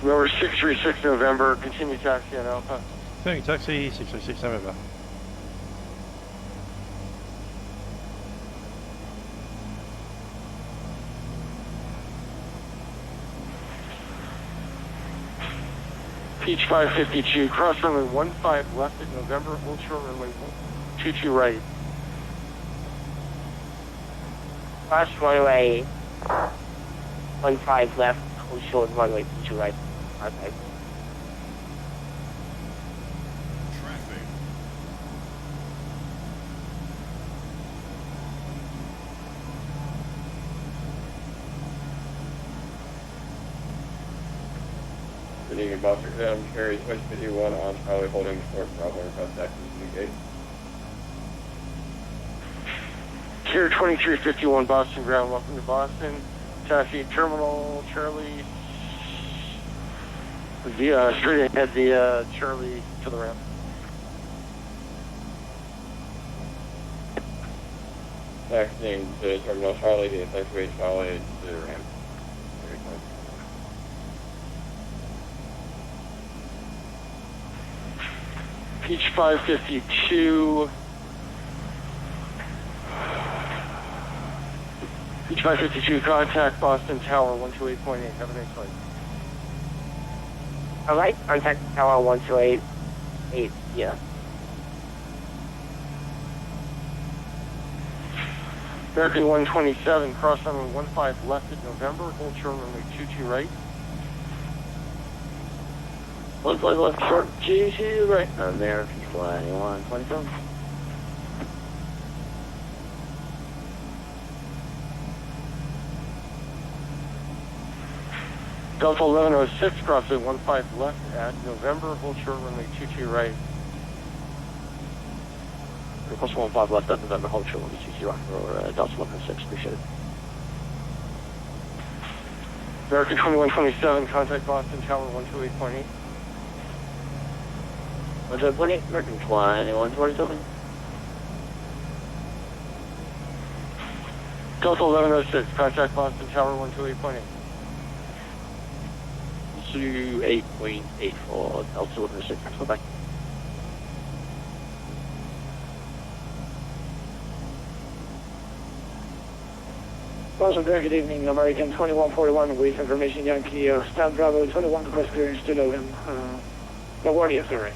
Rover 636 November, continue taxi at Alpha. Turning taxi, 606 November. Beech 552, cross runway 15 left at November, hold short runway 22 right. Cross runway 15 left, hold short runway 22 right. Okay. Good evening, Buster. Carry switch to 1 on Charlie holding short Bravo across Texas Gate. Tier 2351 Boston ground, welcome to Boston. Taxi terminal, Charlie. Straight ahead the Charlie to the ramp. Taxiing to terminal Charlie, the effectuate Charlie to the ramp. Beech 552. Beech 552, contact Boston Tower 128.8. Have a nice flight. Alright, contact Tower 128.8, yeah. American 127, cross runway 15 left at November, hold short runway 22 right. 15 left short, 22 right. American 2127. Delta 1106, crossing 15 left at November, hold short runway 22 right. Plus 15 left at November, hold short runway 22 right for Delta 1106, appreciate it. American 2127, contact Boston Tower 128.8. 128, American 2127. Delta 1106, contact Boston Tower 128.8. 8.8 for Delta 1106, go back. Boston, good evening, American 2141, with information Yankee, Stan Bravo 21, request clearance to Logan. LaGuardia, sorry.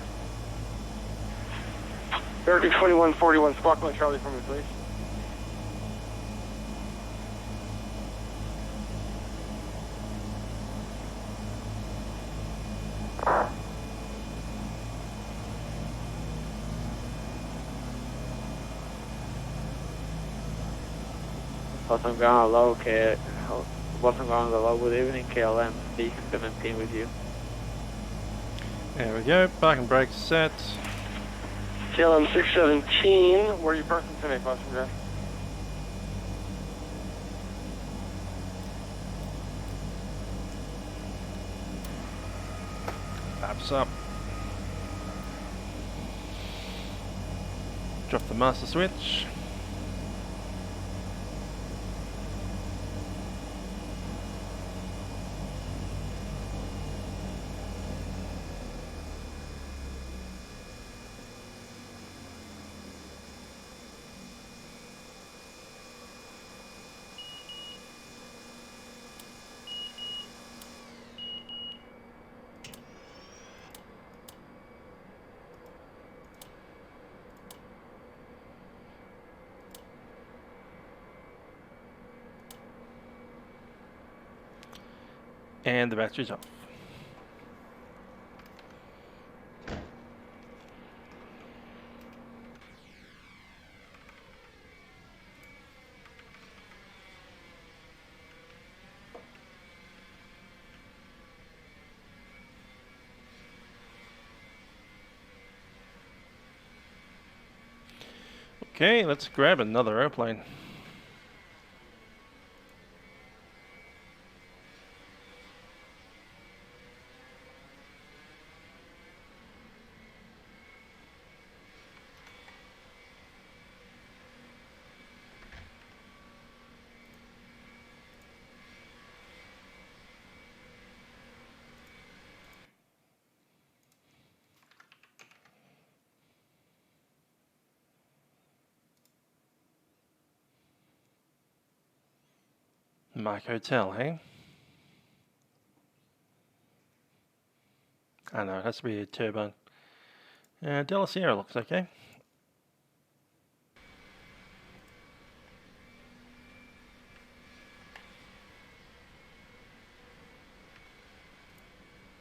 American 2141, squawk one Charlie for me, please. Boston ground low, Boston ground low, good evening, KLM, B17 with you. There we go, parking brakes set. KLM 617, where are you parking tonight, Boston ground? Flaps up. Drop the master switch. And the battery's off. Okay, let's grab another airplane. Mike Hotel, hey? I know, it has to be a turbine. De La Sierra looks okay.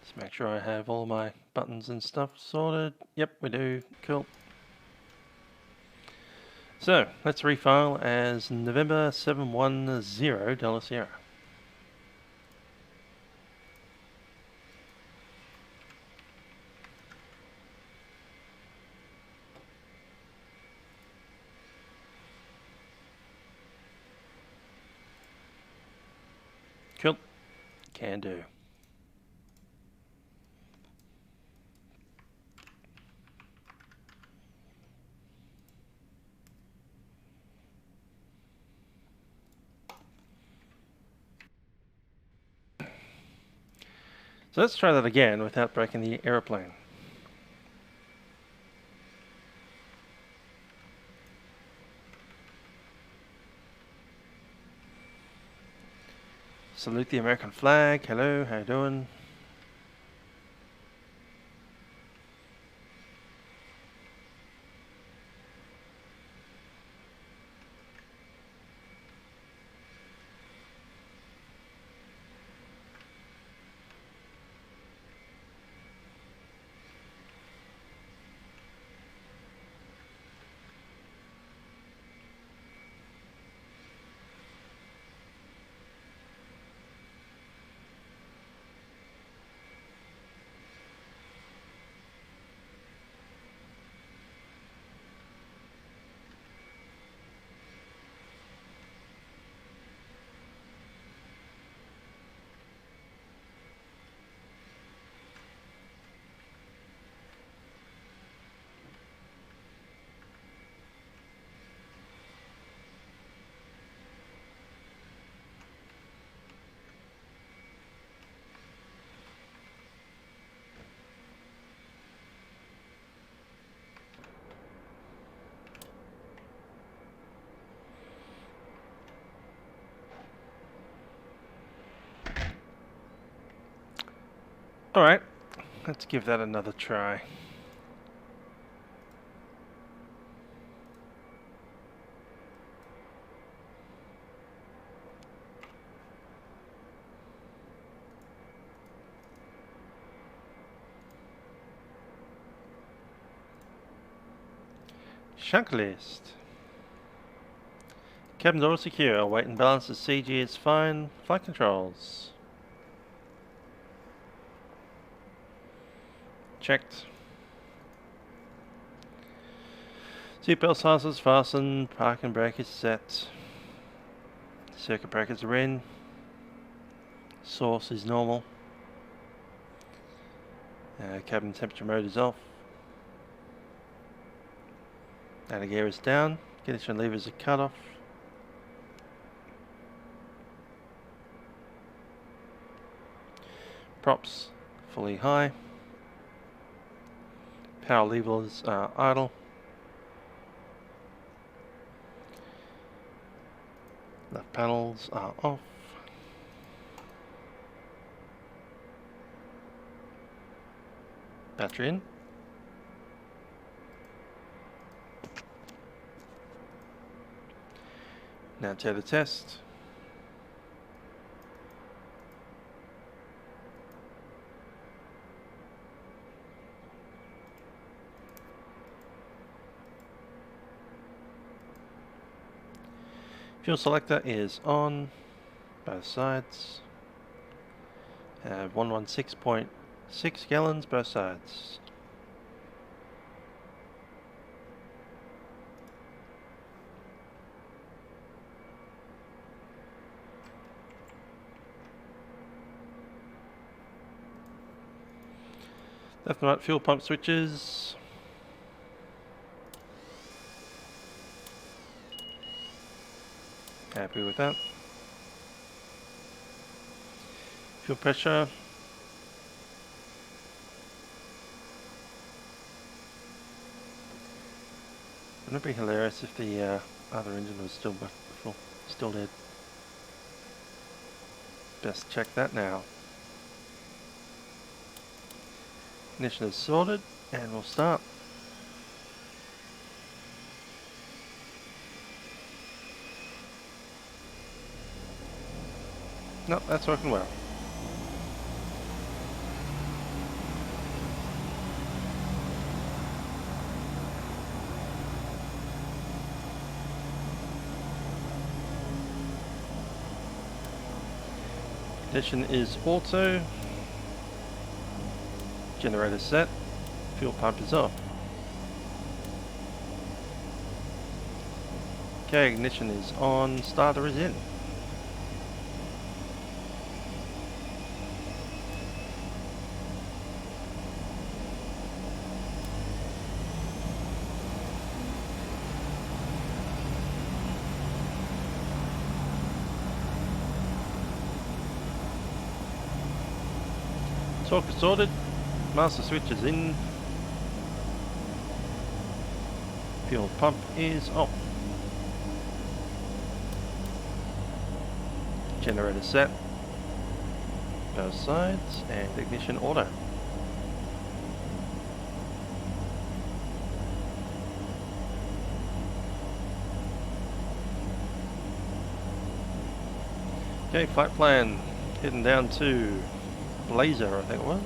Just make sure I have all my buttons and stuff sorted. Yep, we do. Cool. So, let's refile as November 710 De La Sierra. Cool. Can do. So let's try that again without breaking the aeroplane. Salute the American flag. Hello, how you doing? Alright, let's give that another try. Chunk list. Cabin door secure. Weight and balance of CG is fine. Flight controls. Checked. Seatbelt sizes fastened. Parking brake is set. Circuit breakers are in. Source is normal. Cabin temperature mode is off. Landing gear is down. Ignition levers are cut off. Props fully high. Power levers are idle. Left panels are off. Battery in. Now to the test. Fuel selector is on both sides. Have 116.6 gallons both sides. Left and right fuel pump switches. Happy with that. Fuel pressure. Wouldn't it be hilarious if the other engine was still dead? Best check that now. Ignition is sorted, and we'll start. Nope, that's working well. Ignition is auto. Generator set. Fuel pump is off. Okay, ignition is on. Starter is in. Torque is sorted. Master switch is in. Fuel pump is off. Generator set. Both sides, and ignition auto. Okay, flight plan heading down to Blazer, I think it was.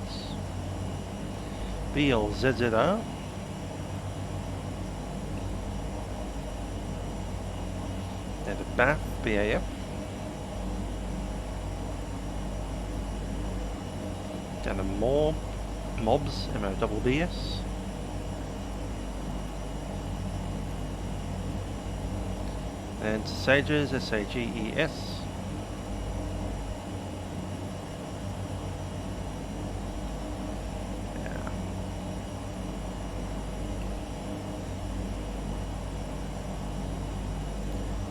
BLZZR. And a BAF, BAF. Down to more Mobs, MOBBS. And to Sages, SAGES.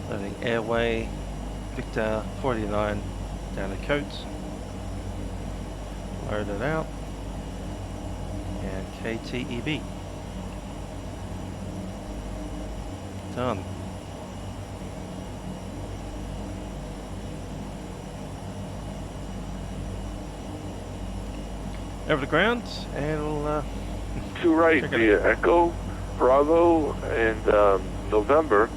Loading Airway, Victor 49 down to Coat. Load it out. And KTEB. Done. Over the ground, and we'll to right via Echo, Bravo, and November.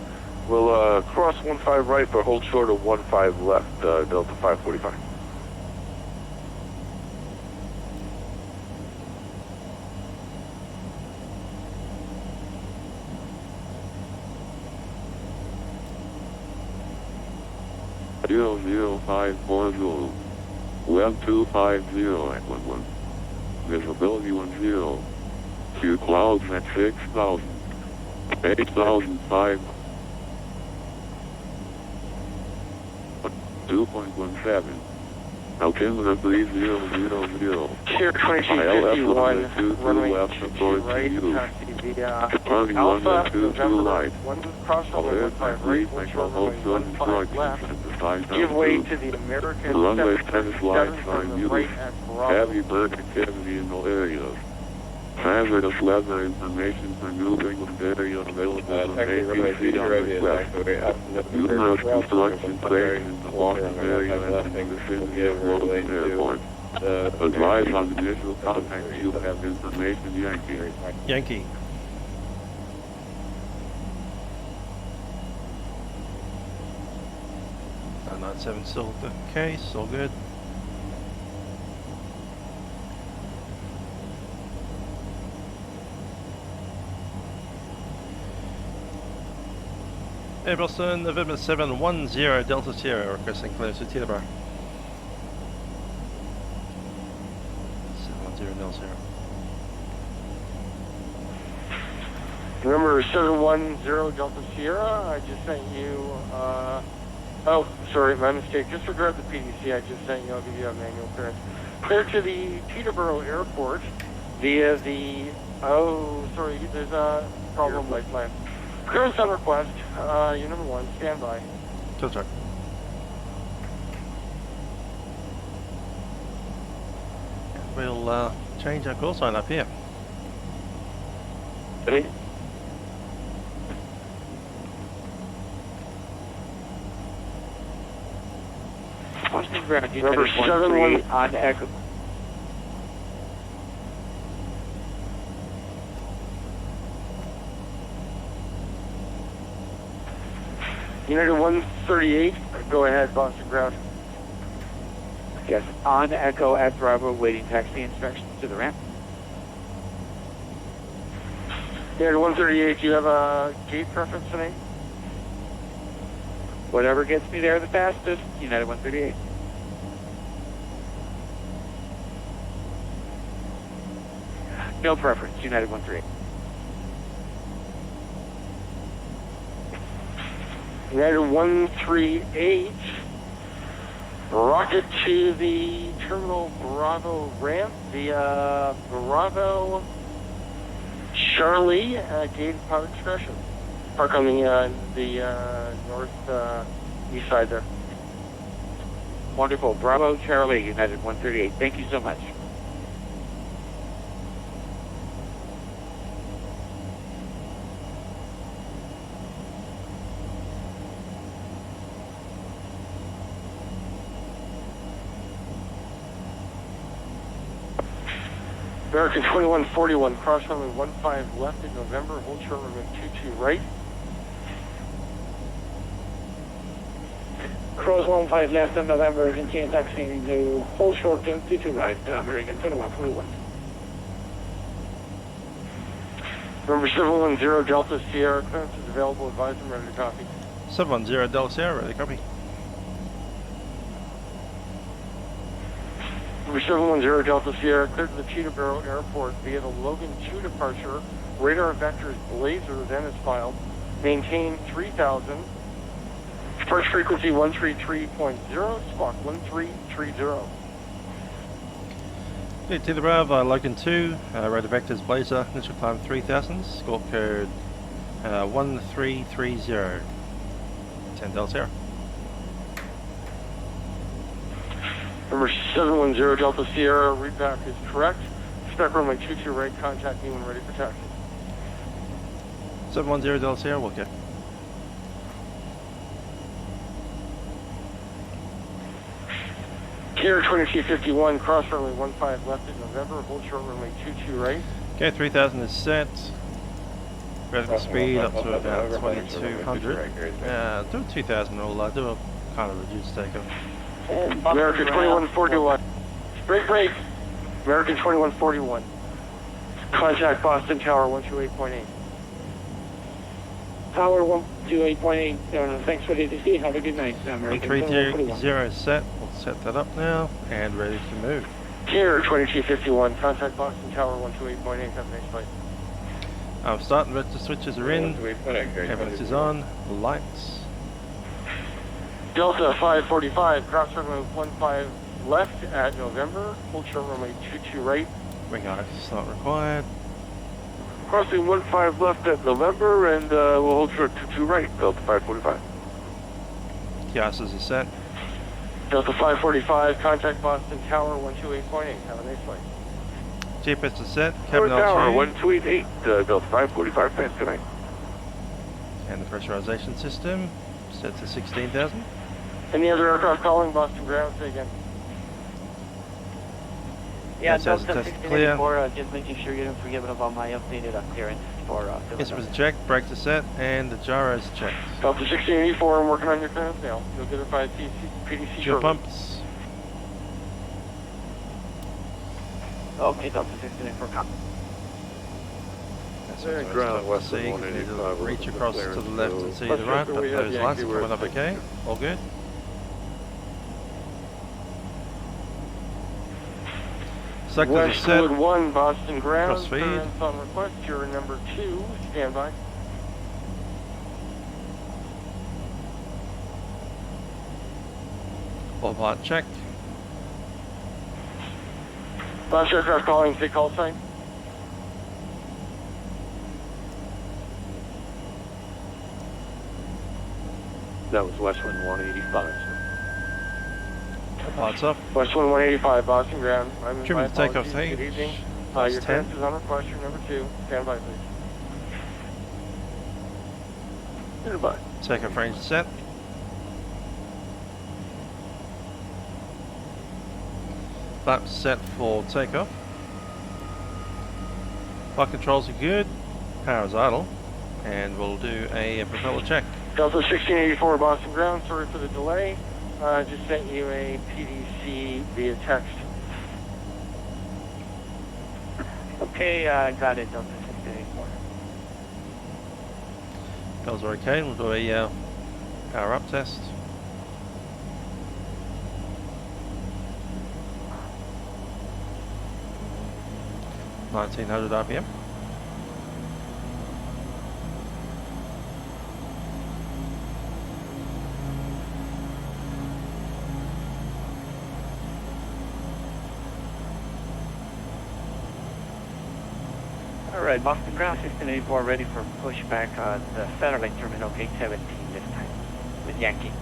We'll cross 15 right, but hold short of 15 left, Delta 545. Zero 0540. Web 250 at 11. Visibility 10. Few clouds at 6,000. 8,005. 2.17. Altimeter 3000. Tier 2251, runway 22 right, Departing Alpha, 122 light. one cross runway 15 right, control runway 15 left, give way to the American Runway 10 737 flight from sign the used. right at Bravo. Heavy bird activity in all areas. Hazardous weather information for New England area available on ActiveSky on request. Numerous construction sites in the Boston area and in the vicinity of Logan Airport. Advise on initial contact you have information Yankee. Yankee. Oh, 97 still the case, all good. Air Boston, November 710 Delta Sierra, requesting clearance to Teterboro. 710 Delta Sierra. Number 710 Delta Sierra, I just sent you, oh, sorry, my mistake. Disregard the PDC, I just sent you, I'll give you a manual clearance. Clear to the Teterboro Airport, via the, oh, sorry, there's a problem with my clearance on request, you're number 1, stand by. Sure. We'll change our call sign up here. Ready? Boston ground, Number 7-1 on Echo. United 138, go ahead, Boston ground. Yes, on Echo at Bravo, waiting taxi instructions to the ramp. United 138, do you have a gate preference for me? Whatever gets me there the fastest, United 138. No preference, United 138. United 138, rocket to the Terminal Bravo ramp via Bravo Charlie, gated power discretion. Park on the north east side there. Wonderful. Bravo, Charlie, United 138. Thank you so much. American 2141, cross runway 15 left in November, hold short runway 22 right. Cross 15 left in November, continue taxiing to hold short 22 right, American 2141. Number 710 Delta Sierra, clearance is available, advise them, ready to copy. 710 Delta Sierra, ready to copy. Number 710 Delta Sierra, cleared to the Teterboro Airport via the Logan 2 departure. Radar vectors blazer then is filed. Maintain 3000. Departure frequency 133.0, squawk 1330. Okay, to the Bravo, Logan 2, radar vectors blazer, initial climb 3000, score code 1330. 10 Delta Sierra. Number 710 Delta Sierra, readback is correct. Spec runway 22 right, contact me when ready for taxi. 710 Delta Sierra, we'll get. Carrier 2251, cross runway 15 left in November, hold short runway 22 right. Okay, 3000 is set. Vertical speed up to about 2200. Do 2000, we'll do a kind of reduced takeoff. American 2141. Break. American 2141. Contact Boston Tower 128.8. Tower 128.8, thanks for the ATC, have a good night. American 330 set, we'll set that up now, and ready to move. Carrier 2251, contact Boston Tower 128.8, have a nice flight. Starting vector switches are in, evidence is on, lights. Delta 545, cross runway 15 left at November, hold short runway 22 right. Wing ice not required. Crossing 15 left at November, and we'll hold short 22 right, Delta 545. Kiosks are set. Delta 545, contact Boston Tower 128.8, have a nice flight. GPS is set, cabin Tower altitude. 128, Delta 545, fast tonight. And the pressurization system set to 16,000. Any other aircraft calling Boston ground? Say again. Yeah, That says Delta test clear. 1684, just making sure you didn't forget about my updated clearance for Instruments are checked, brakes are set, and the gyros are checked. Delta 1684, I'm working on your clearance now. You'll get it by PDC Fuel shortly. pumps. Okay, Delta 1684, copy. That's Yeah, what ground it's west to of see. 185 Reach with across clearance to the left and see to- the right, but we have those Yankee lights are coming up West. okay. All good. Sectors are set. Westwood 1, Boston ground. Crossfeed. Clearance on request. You're number 2. Stand by. All part check. Last aircraft calling, say call sign. That was Westwind 185, sir. Lights off. Westwind 185, Boston ground. I'm Trim my the takeoff apologies. stage. Good evening. Plus Your 10. clearance is on request. Your number 2. Stand by, please. Goodbye. Takeoff range set. Flaps set for takeoff. Flight controls are good. Power is idle. And we'll do a propeller check. Delta 1684, Boston ground. Sorry for the delay. Just sent you a PDC via text. Okay, got it, Delta 1684. Bells are okay. We'll do a power up test. (1900 RPM). Alright, Boston ground 1684 ready for pushback at the satellite terminal gate 17 this time with Yankee.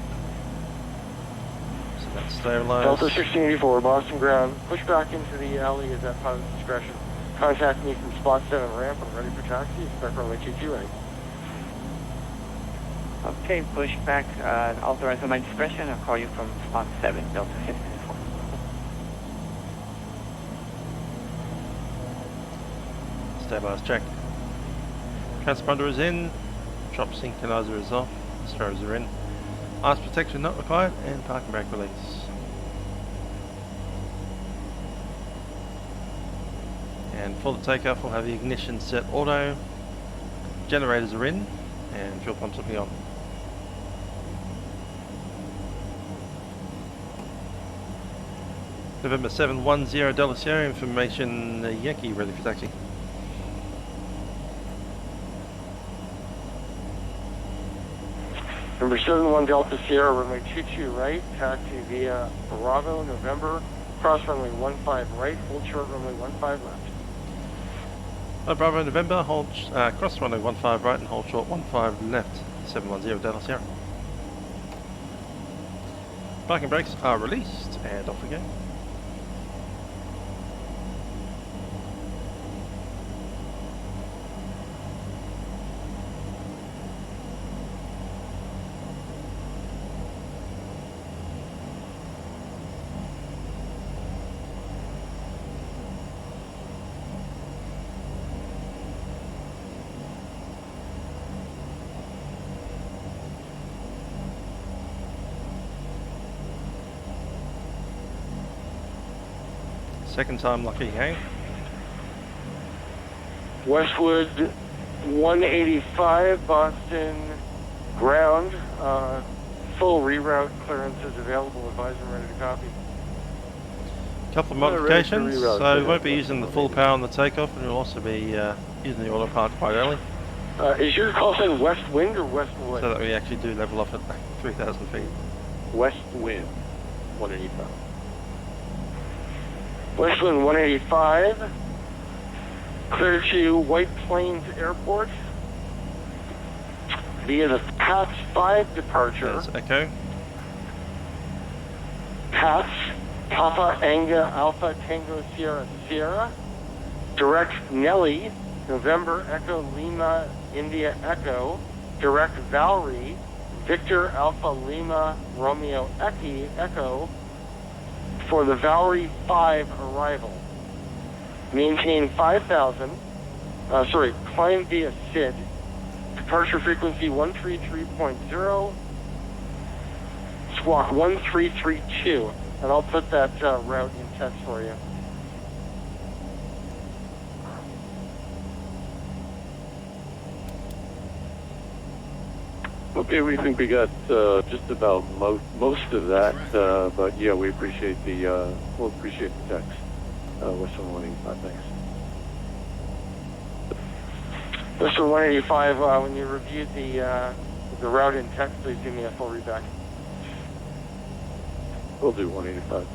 So that's stabilized. Delta 1684, Boston ground. Push back into the alley is at pilot's discretion. Contact me from spot 7 ramp. I'm ready for taxi. Expect runway 22 ready. Okay, pushback authorized on my discretion. I'll call you from spot 7, Delta 1684. Stabilize check. Transponder is in. Drop synchronizer is off. Strobes are in. Ice protection not required, and parking brake release. And for the takeoff, we'll have the ignition set auto. Generators are in, and fuel pumps will be on. November 710 Delta Sierra, information Yankee ready for taxi. Number 71 Delta Sierra, runway 22 right, taxi via Bravo, November, cross runway 15 right, hold short runway 15 left. Bravo November, hold cross runway 15 right and hold short 15 left, 710 Delta Sierra. Parking brakes are released and off we go. Second time lucky, hey? Westwood 185, Boston ground. Full reroute clearance is available. Advise I'm ready to copy. Couple of modifications, so we won't be using the full power on the takeoff, and we'll also be using the autopilot quite early. Is your call sign west wind or west wood? So that we actually do level off at 3,000 feet. West wind 185. Westwind 185, clear to White Plains Airport via the PATS 5 departure. There's Echo. PATS, Papa Anga Alpha Tango Sierra Sierra, direct Nelly, November Echo Lima India Echo, direct Valerie, Victor Alpha Lima Romeo Echo, for the Valerie 5 arrival. Maintain 5,000, climb via SID, departure frequency 133.0, squawk 1332, and I'll put that route in text for you. Okay, we think we got just about most of that, but yeah, we appreciate we'll appreciate the text. Western 185, thanks. Western 185, when you review the route in text, please give me a full readback. We'll do 185.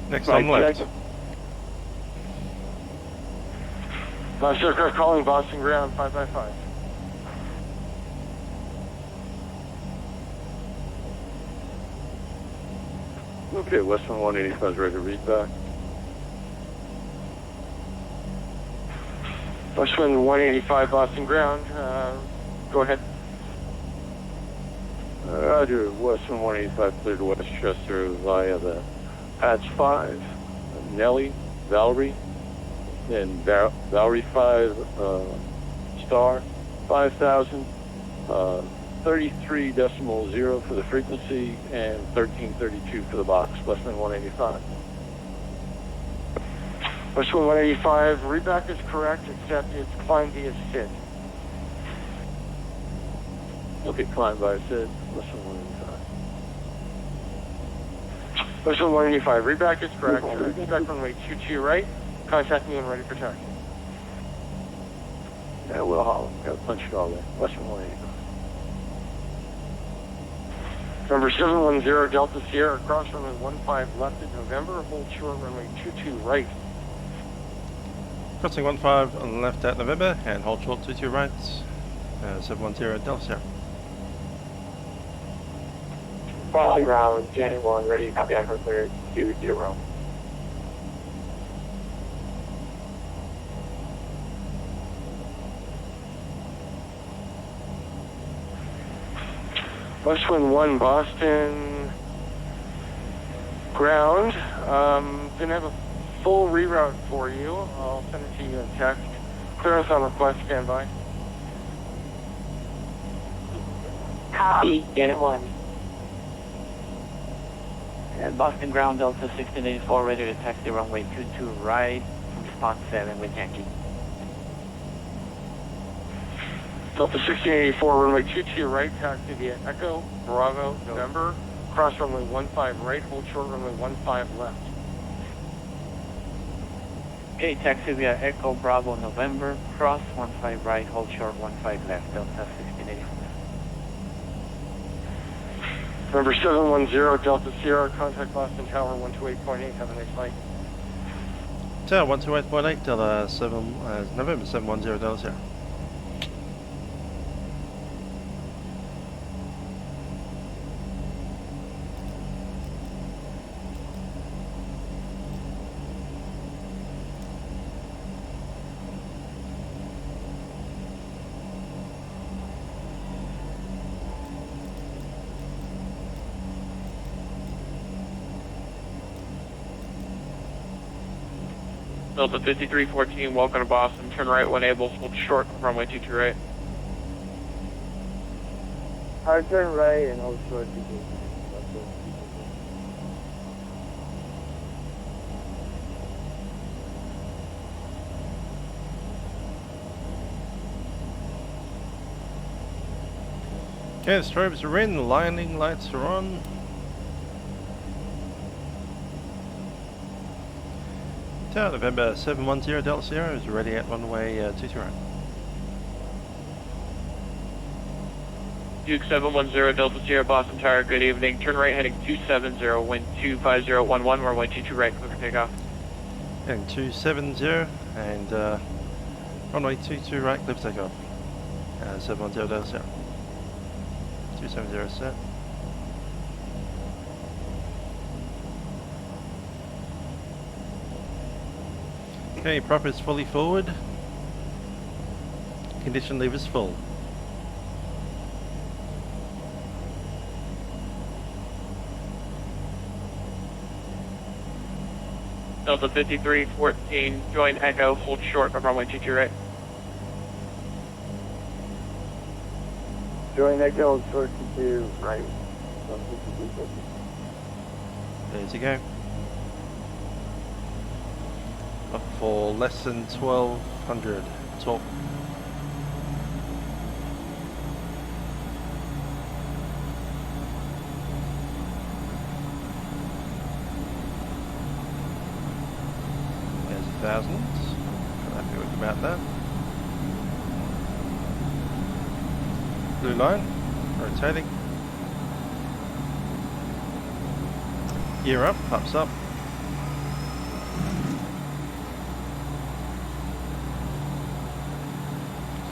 Next on left. Last aircraft calling Boston ground 555. Okay, Western 185 is ready to read back. Westwind 185 Boston ground. Go ahead. Roger, Western 185 cleared to Westchester via the Patch 5, Nelly, Valerie, then Valerie 5 star, 5,000, 33.0 for the frequency, and 1332 for the box, Westwind 185. Westwind 185, readback is correct, except it's climb via SID. Okay, climb by SID, Westwind 185. Westwind 185, readback is correct, expect runway 22 right, contact me when ready for taxi. Yeah, we'll haul. Got to punch it all in. Westwind 185. Number 710 Delta Sierra, cross runway 15 left in November, hold short runway 22 right. Crossing 15 on the left at November and hold short 22 right. 710 Delta Sierra. Boston ground, January 1, ready, copy, I heard clear, 20. Westwind 1 Boston ground. Didn't have a full reroute for you. I'll send it to you in text. Clearance on request, standby. Copy, Janet 1. And Boston ground, Delta 1684, ready to taxi runway 22 right from spot 7 with Yankee. Delta 1684, runway 22 right, taxi via Echo, Bravo, November, cross runway 15 right, hold short runway 15 left. Okay, taxi via Echo, Bravo, November, cross 15 right, hold short 15 left, Delta 1684. Number 710 Delta Sierra, contact Boston Tower 128.8, have a nice flight. Tower 128.8 Delta November 710 Delta Sierra. Delta 5314, welcome to Boston. Turn right when able, hold short, runway 22 right. Hard turn right and hold short. Okay, the strobes are in, the landing lights are on. Tower November 710 Delta Sierra is ready at runway 22 right. Duke 710 Delta Sierra, Boston Tower, good evening. Turn right heading 270, wind 25011, runway 22 right, clear for takeoff. Heading 270 and runway 22 right, clear for takeoff. 710 Delta Sierra. 270 set. Okay, prop is fully forward. Condition lever is full. Delta 5314, join Echo, hold short of runway 22 right. Join Echo, short to right. There you go. Up for less than 1200 torque. There's 1,000. Happy with about that. Blue line, rotating. Gear up, pups up.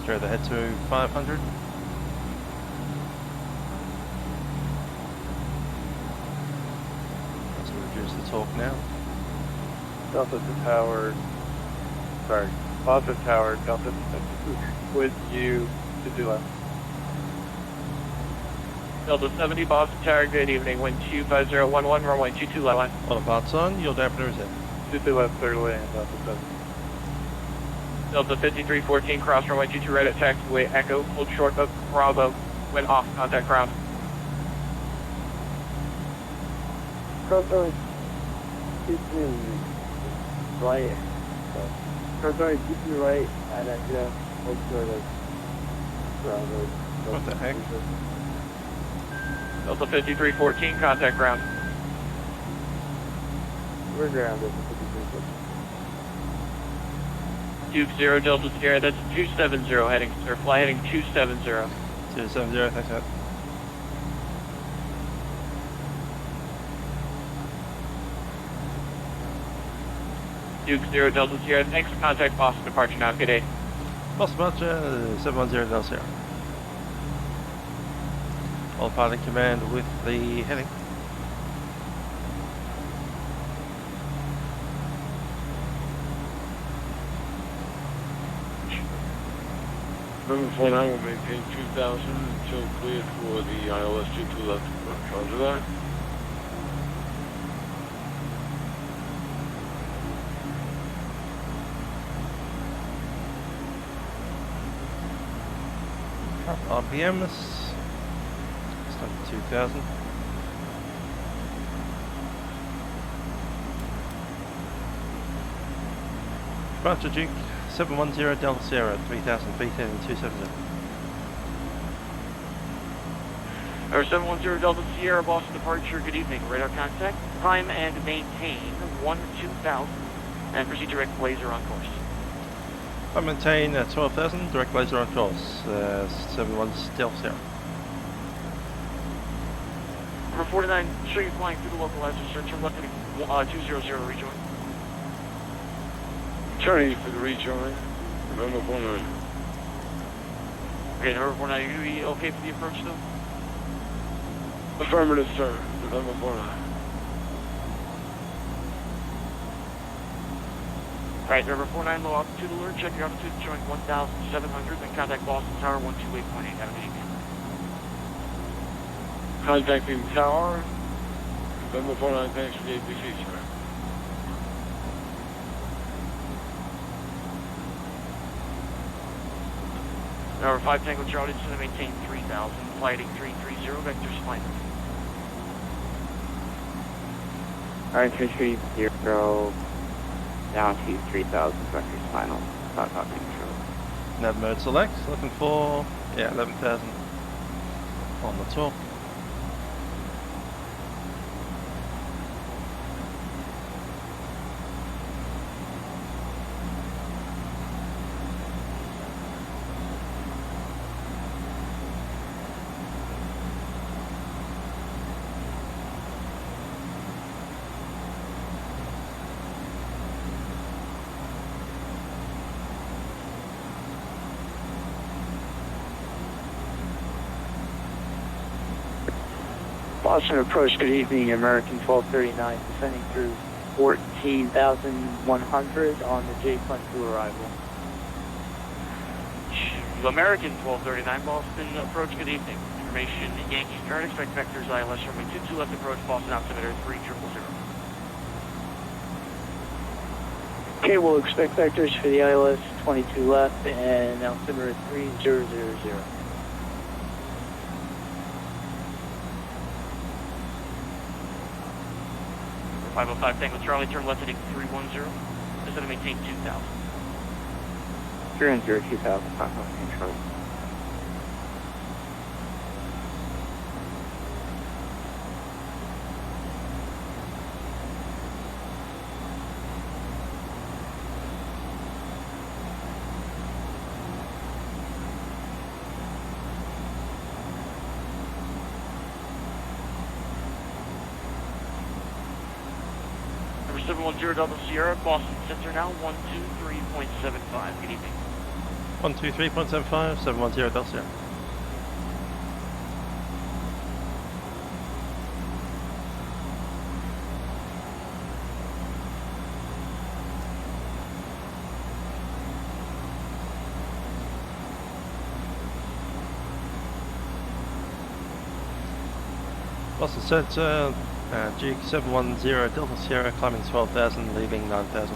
Straight ahead to 500. Let's reduce the torque now. Delta to tower, sorry, Delta tower, Delta with you to do left. Delta 70, Boston Tower, good evening, wind 25011, runway 22 left line. All the parts on, yield dampener is in. 22 left, third lane, Delta 7. Delta 5314, cross runway 22 right at taxiway, Echo, hold short of Bravo, wind off, contact ground. Cross runway 22 right. Cross runway 22 right, and then hold short of Bravo. What the heck? Delta 5314, contact ground. We're grounded. 5314. Duke 0, Delta Sierra, that's 270 heading, sir. Fly heading 270. 270, thanks, Matt. Duke 0, Delta Sierra, thanks for contact Boston departure now, good day. Boston departure, 710 Delta Sierra. All pilot command with the heading. November 49 will maintain 2000 until cleared for the ILS 22 left. Roger that. RPMs. Start at 2000. Departure Duke 710 Delta Sierra, 3000 feet heading 270. Or 710 Delta Sierra, Boston departure, good evening. Radar contact, climb and maintain 12000 and proceed direct laser on course. I maintain 12,000, direct laser on course, 71 Delta Sierra. Number 49, show you flying through the localizer, sir, turn left heading 200, rejoin. Turning for the rejoin. November 49. Okay, November 49, are you going to be okay for the approach though? Affirmative, sir. November 49. Alright, November 49, low altitude alert, check your altitude, showing 1,700, then contact Boston Tower 128.8, have an evening. Contacting tower. November 49, thanks for the APC, sir. Number 5, Tango Charlie, just going to maintain 3,000, flighting 330, vectors flight. Alright, 330, down to 3,000, vectors final, not control. Nav mode select, looking for, 11,000 on the top. Boston approach, good evening, American 1239, descending through 14,100 on the J-Front to arrival. American 1239, Boston approach, good evening. Information, Yankee Start, expect vectors ILS runway 22 left approach, Boston altimeter 3000. Okay, we'll expect vectors for the ILS 22 left and altimeter 3000. 505 Tango Charlie, turn left heading 310. Just going to maintain 2,000. 310, 2,000, control. Number 710 Delta Sierra, Boston Center now, 123.75. Good evening. 123.75, 710 Delta. Lost the sensor, Duke 710 Delta Sierra, climbing 12,000, leaving 9,000.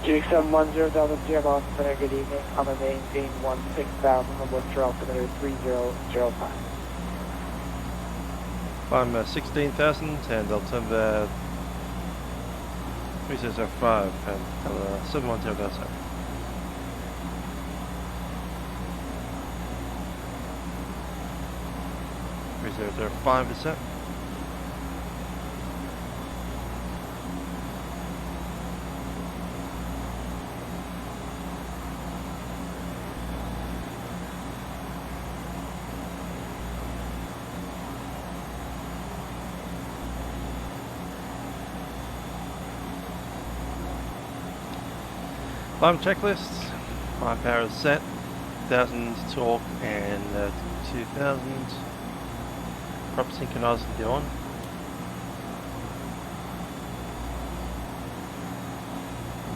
Duke 710 Delta Sierra, Boston Center, good evening. On the maintain 16,000, the Worcester altimeter 3005. Climb 16,000 and altimeter 3005 and 710 Delta. Reserves 5%. Climb checklists. Climb power is set. 1000 torque and 2000. Prop synchronized and go on.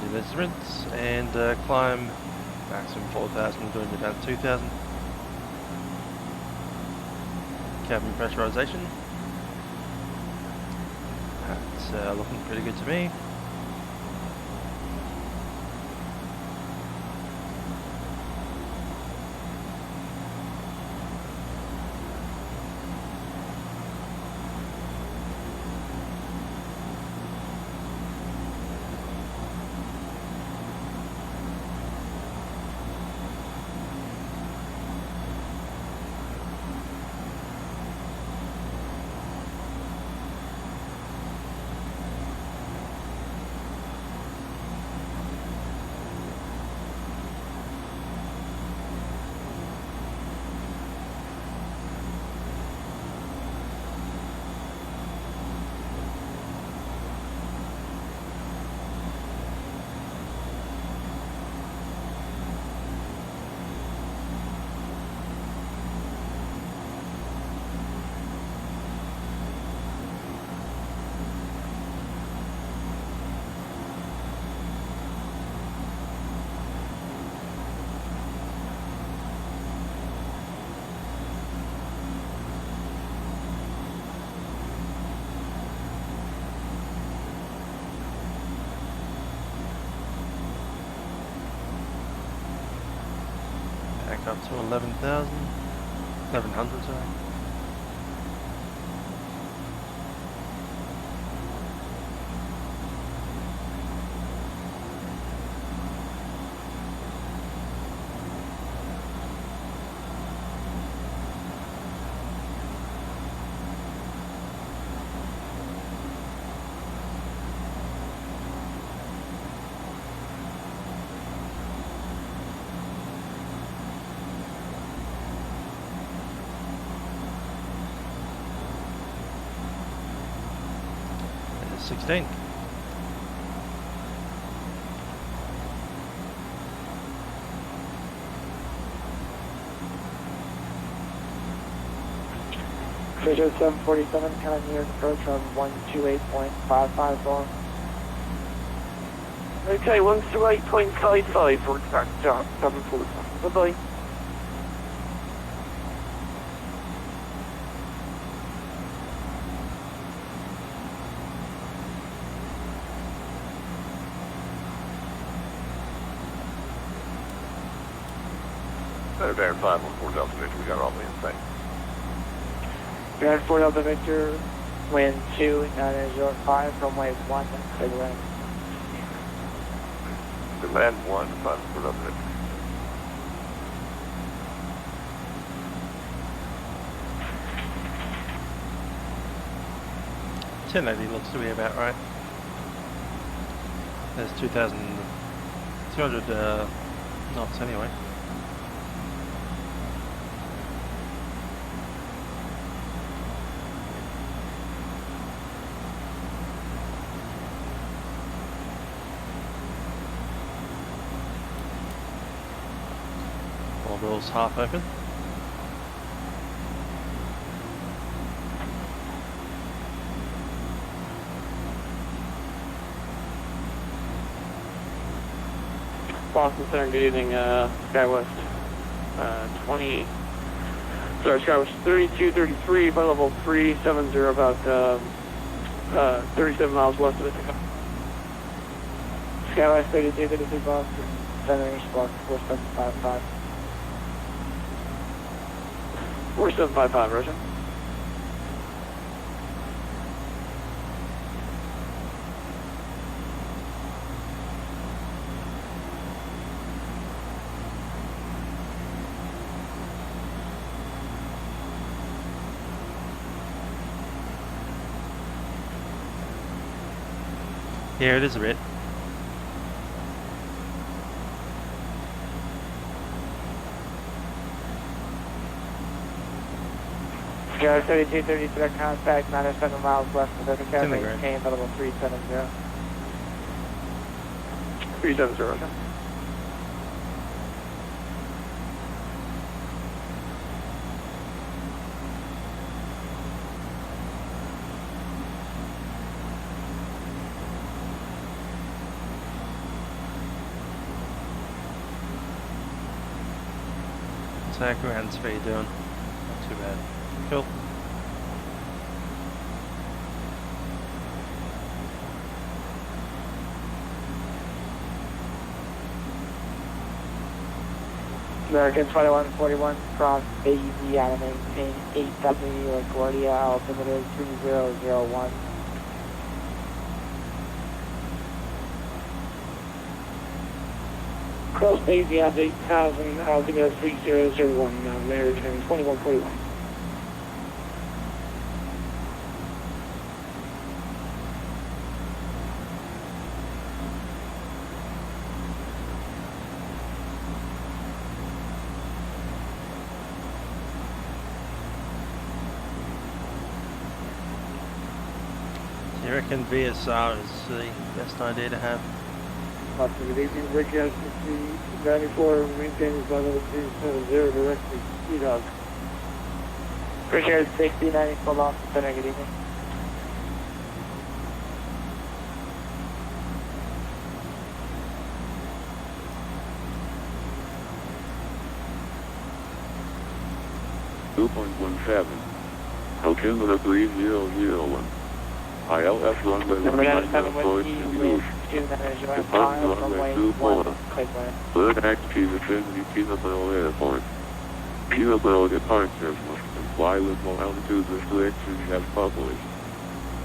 Do measurements and climb maximum 4000, doing about 2000. Cabin pressurization. That's looking pretty good to me. Up to 11,000, 1100, sorry. And it's 16. Fisher 747, kind of near approach on 128.55 long. Okay, 128.55 for exact job, 747. Bye-bye. Better verify 14 Delta Victor, we got all the insane. Grand 4 Delta Victor, wind 2905, runway 1, clear land. Land 1, 5 for Delta Victor. $1080 looks to be about right. There's 2,200 knots anyway. doors half open. Boston Center, good evening, SkyWest 3233, flight level 370, about 37 miles west of Ithaca. SkyWest 3233 Boston Center, Spark 4755. 4755, Roger. Here it is a bit. SkyWest 3233 contact 97 miles west of Ithaca, in the ground. maintain level 370. 370, Roger. So ground speed doing? Not too bad. Cool. American 2141 cross AZ out of maintain 8W LaGuardia, altimeter 3001. Cross AZ out 8000, altimeter 3001, American 2141. Do you reckon VSR is the best idea to have? Boston, good evening, Breakout 94, maintain level 370, directly, T-Dog. Breakout 60, 94, Boston Center, good evening. Altimeter 3001. ILS runway 19 approach and use. Depart runway 24. Bird active vicinity Peterborough Airport. Peterborough departures must comply with all altitude restrictions as published.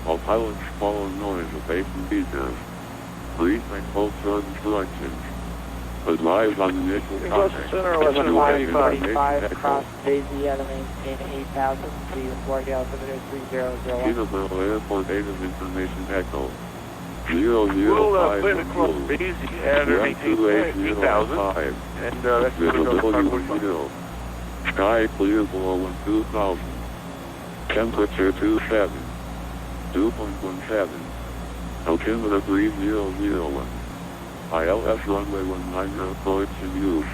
All pilots follow noise abatement features. Please make full turn instructions. Advise on initial contact. 1145 cross Daisy out of maintain 8000, to LaGuardia, altimeter 3001. Peterborough Airport date of information echo. 005 We'll plane across Daisy at 8,000, and that's Visibility 0. Sky clear below 2000. Temperature 27. 2.17. Altimeter 3001. ILS runway 19 approach and use.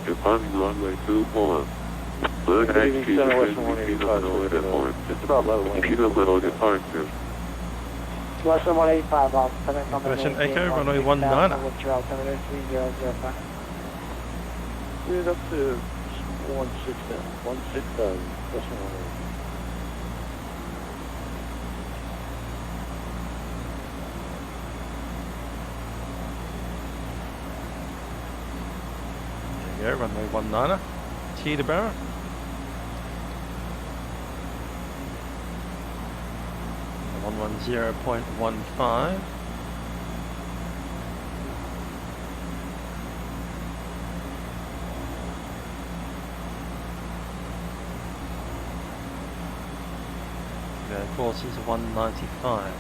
Departing runway 24. Bird active Peterborough Airport. just about level 1. Peterborough departure. Less than 185, Boston Center, Question Echo, runway 19. What's your altimeter 3005? We're up to 160,000, plus 1. There you go, runway 19er. Teterborough. On 110.15. The course is 195.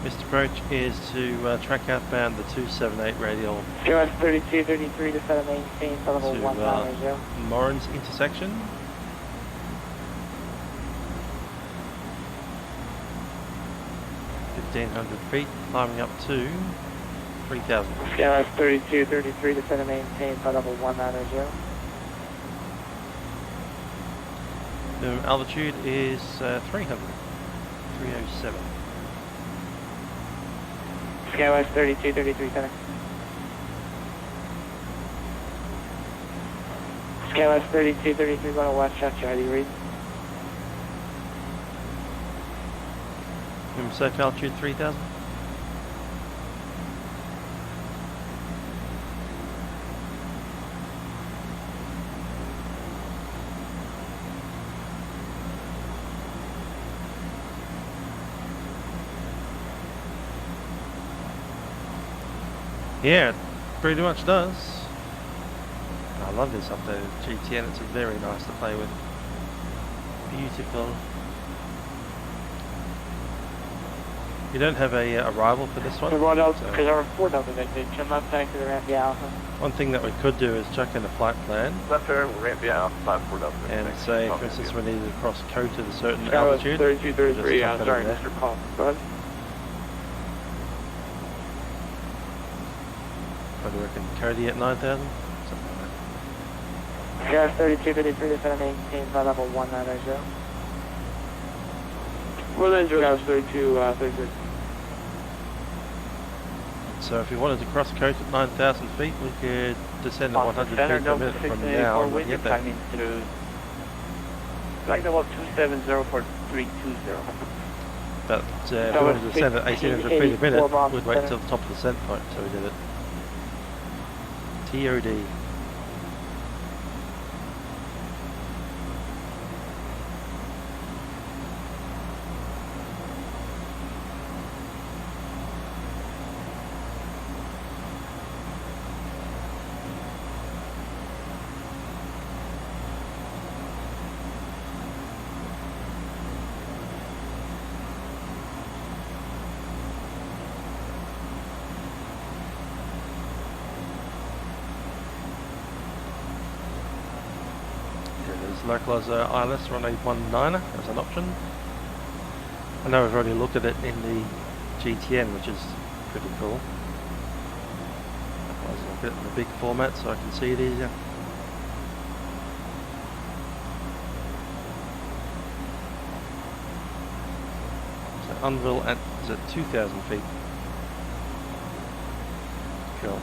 Missed approach is to track outbound the 278 radial QS 3233 to set a maintain for level to 190. Moran's intersection. 1,500 feet, climbing up to 3,000. KLS 3233, descend and maintain flight level 190. The altitude is 307. KLS 3233, center. KLS 3233, going to west, check your ID read. Safe altitude 3,000. Yeah, it pretty much does. I love this updated GTN, it's very nice to play with. Beautiful. You don't have a rival for this one? Everyone else, because our 4 Delta they jump up back to the ramp, yeah. One thing that we could do is chuck in a flight plan. Left turn, ramp, yeah, 5-4 Delta. And say, for instance, we needed to cross Cote at a certain KLS altitude. 3233, yeah, sorry, Mr. Paul. Go ahead. What do you reckon? Cote at 9,000? Something like that. KLS 3233, descend and maintain flight level 190. Well then, KLS 3233. So if you wanted to cross Cote at 9,000 feet, we could descend at 100 feet per minute from now and get there. Through flight level 270 for 320. But if we wanted to descend at 1,800 feet a minute, we'd wait till the top of the descent point, so we did it. TOD. Localizer ILS runway 19er as an option. I know we've already looked at it in the GTN, which is pretty cool. I'll look at it in the big format so I can see it easier. So Unville is at 2,000 feet. Cool.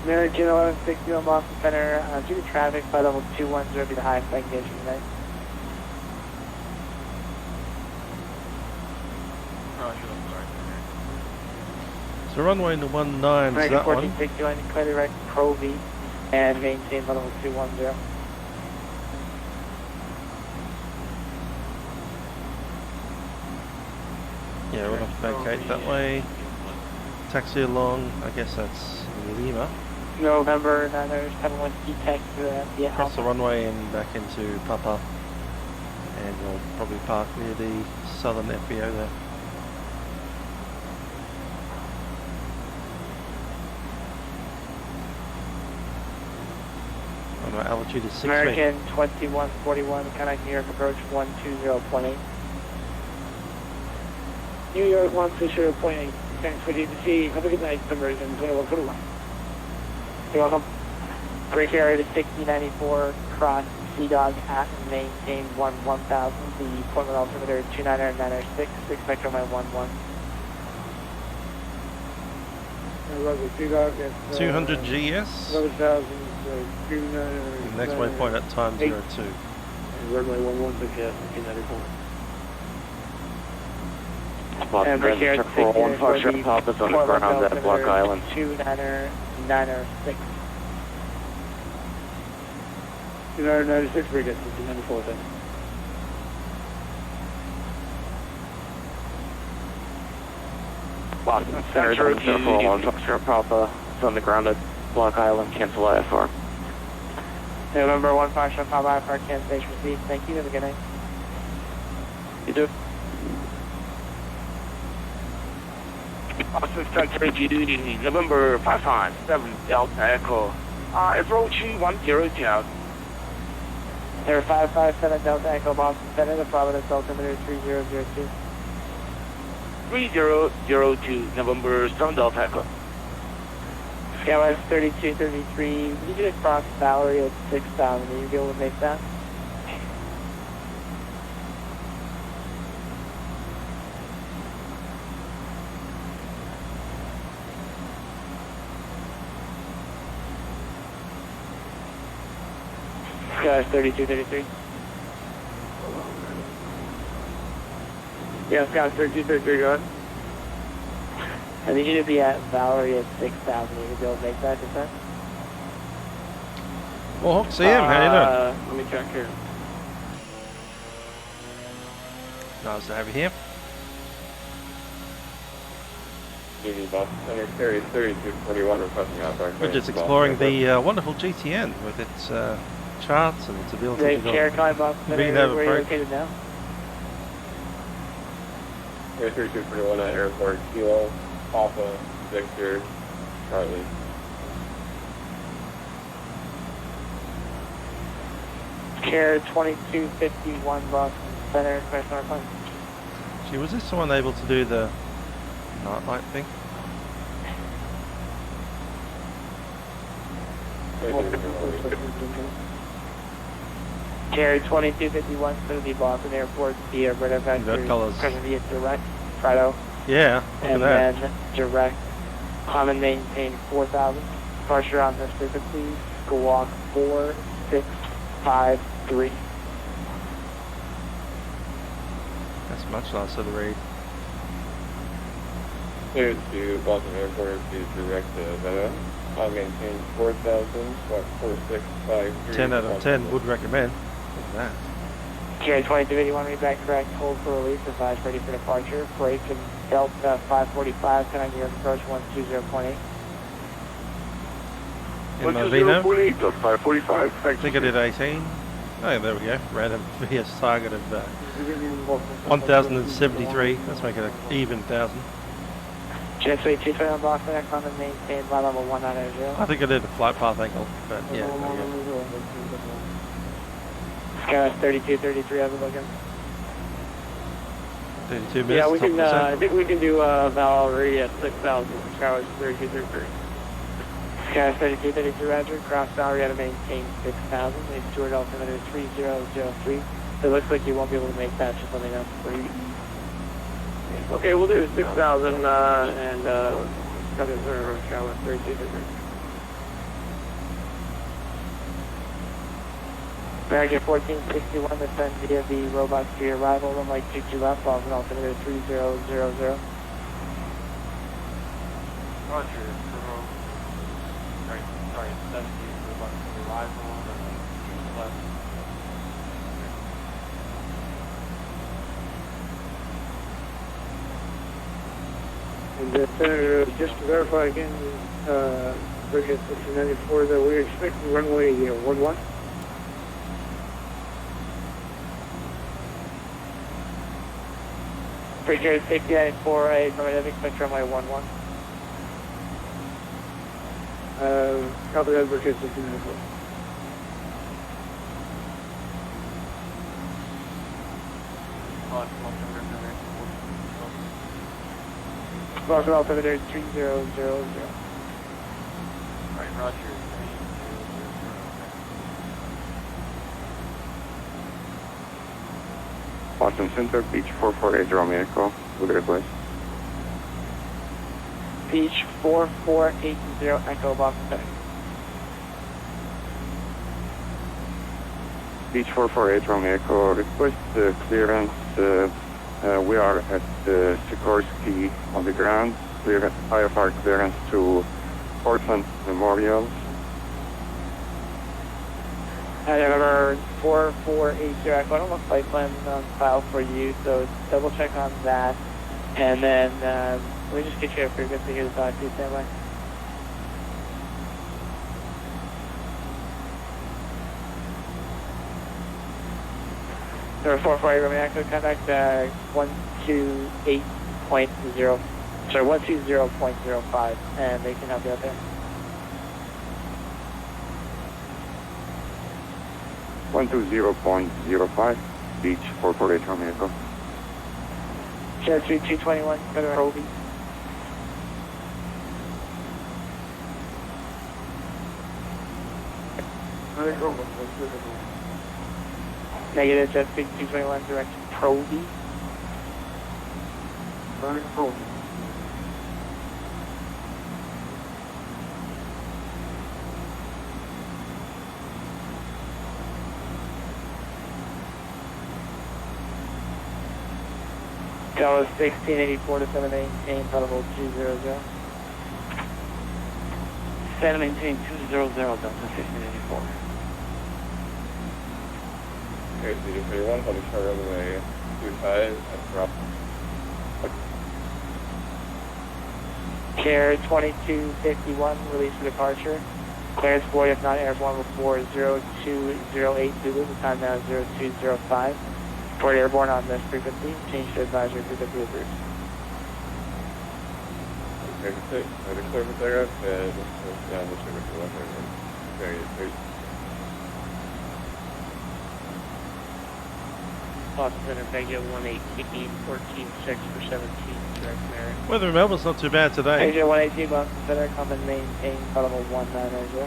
American 1160 on Boston Center, due to traffic, flight level 210 will be the highest I can get you tonight. So runway in the 19 is American that one. 1460 landing clear direct Pro V and maintain flight level 210. Yeah, we'll have to vacate that way. Taxi along, I guess that's Lima. November 971 T-Tech to the Across the runway and back into Papa. And we'll probably park near the southern FBO there. And our altitude is 6 feet. American 2141, connect New York approach 120.8. New York 120.8. Thanks for DTC. Have a good night, conversion 2141. You're welcome. Break area to 6094, cross Sea-Dog at and maintain 1000. The appointment altimeter 29906, expect on my 11. 200 GS. 11,000, Next waypoint at time 02. Runway 11, big gas, 1994. And break area to 6094, Papa's on the ground at Block Island. 29906. 296, big gas, 1994, thanks. Boston Center, Central on Foxtrot Papa. It's on the ground at Block Island, cancel IFR. November 15 Foxtrot Papa, IFR cancellation received. Thank you, have a good night. You do. Boston Center Duty, November 557 Delta Echo. Approach 102. Air 557 Delta Echo Boston Center, the Providence altimeter 3002. 3002, November 7 Delta Echo. Skywise 3233, you get across Valerie at 6,000, are you be able to make that? Skywise 3233. Yeah, Skywise 3233, go ahead. I need you to be at Valerie at 6,000. You be able to make that descent? Well, CM, how you doing? Let me check here. Nice to have you here. We're just exploring the wonderful GTN with its charts and its ability Dave to Chair, calling Boston Center, where are you located now? Air 3241 at Airport, Kilo, Alpha, Victor, Charlie. Chair 2251 Boston Center, Question Northland. Gee, was this someone able to do the nightlight thing? Chair 2251, City Boston Airport, via Red Factory, present via direct, Prado. Yeah, look and at that. then direct, climb and maintain 4,000. Departure on this frequency, squawk 4653. That's much nicer to read. Clear to Boston Airport to direct to Veta. I maintain 4,000, 4653. 10 out of 10 would recommend. Look at that. Chair 2281, read back correct, hold for release, advise ready for departure. Break and Delta 545, 10 on your approach 120.8. In my Vino, 545. I think I did 18. Oh, there we go. Random VS target of 1,073. Let's make it an even 1,000. Chair 2220 on Boston, climb and maintain flight level 190. I think I did a flight path angle, but yeah. There we go. Skywise 3233, how's it looking? 32 minutes. Yeah, we top can, percent. I think we can do Valerie at 6,000. Skywise 3233. Skywise 3233, Roger. Cross Valerie, to maintain 6,000. Lead Stewart altimeter 3003. It looks like you won't be able to make that, just let me know. Okay, we'll do 6,000 and Skywise 3233. American 1461, descend via the robots to your arrival, runway 22 left, off an altimeter 3000. Roger, sorry, 70, robots to your arrival, runway 22 left. And Senator, just to verify again, Bridget 1694, that we're expecting runway 11. Bridget 6948, from an expect runway 11. Copy that, Bridget 1694. Boston altimeter 3000. Right, Roger. Boston Center, Beech 448 Romeo Echo, with request. Beech 4480 Echo Boston Center. Beech 448 Romeo Echo, request clearance. We are at Sikorsky on the ground. Clear IFR clearance to Portland Memorial. Number 4480 Echo. I don't have flight plan on file for you, so double check on that. And then let me just get you a frequency here to talk to you, standby. Number 448 Romeo Echo, contact 128.0 Sorry, 120.05, and they can help you out there. 120.05, Beech 448 Romeo Echo. Jet 3221, better Kobe. Negative, Jet 3221, direction Proby. Dallas 1684 to 7 maintain, Parallel 200. 7 maintain 200, Delta 1684. Here's CD31, public chart runway 25 at drop. Care 2251, release for departure. Clearance for if not airborne before 0208 Zulu, the time now is 0205. Report airborne on this frequency, change to advisory frequency of route. Okay, service aircraft, down the sugar to 1 very. Boston Center, Vega 118, 14.6 for 17, direct merit. Weather in Melbourne's not too bad today. Asia 118, Boston Center, come and maintain level 190.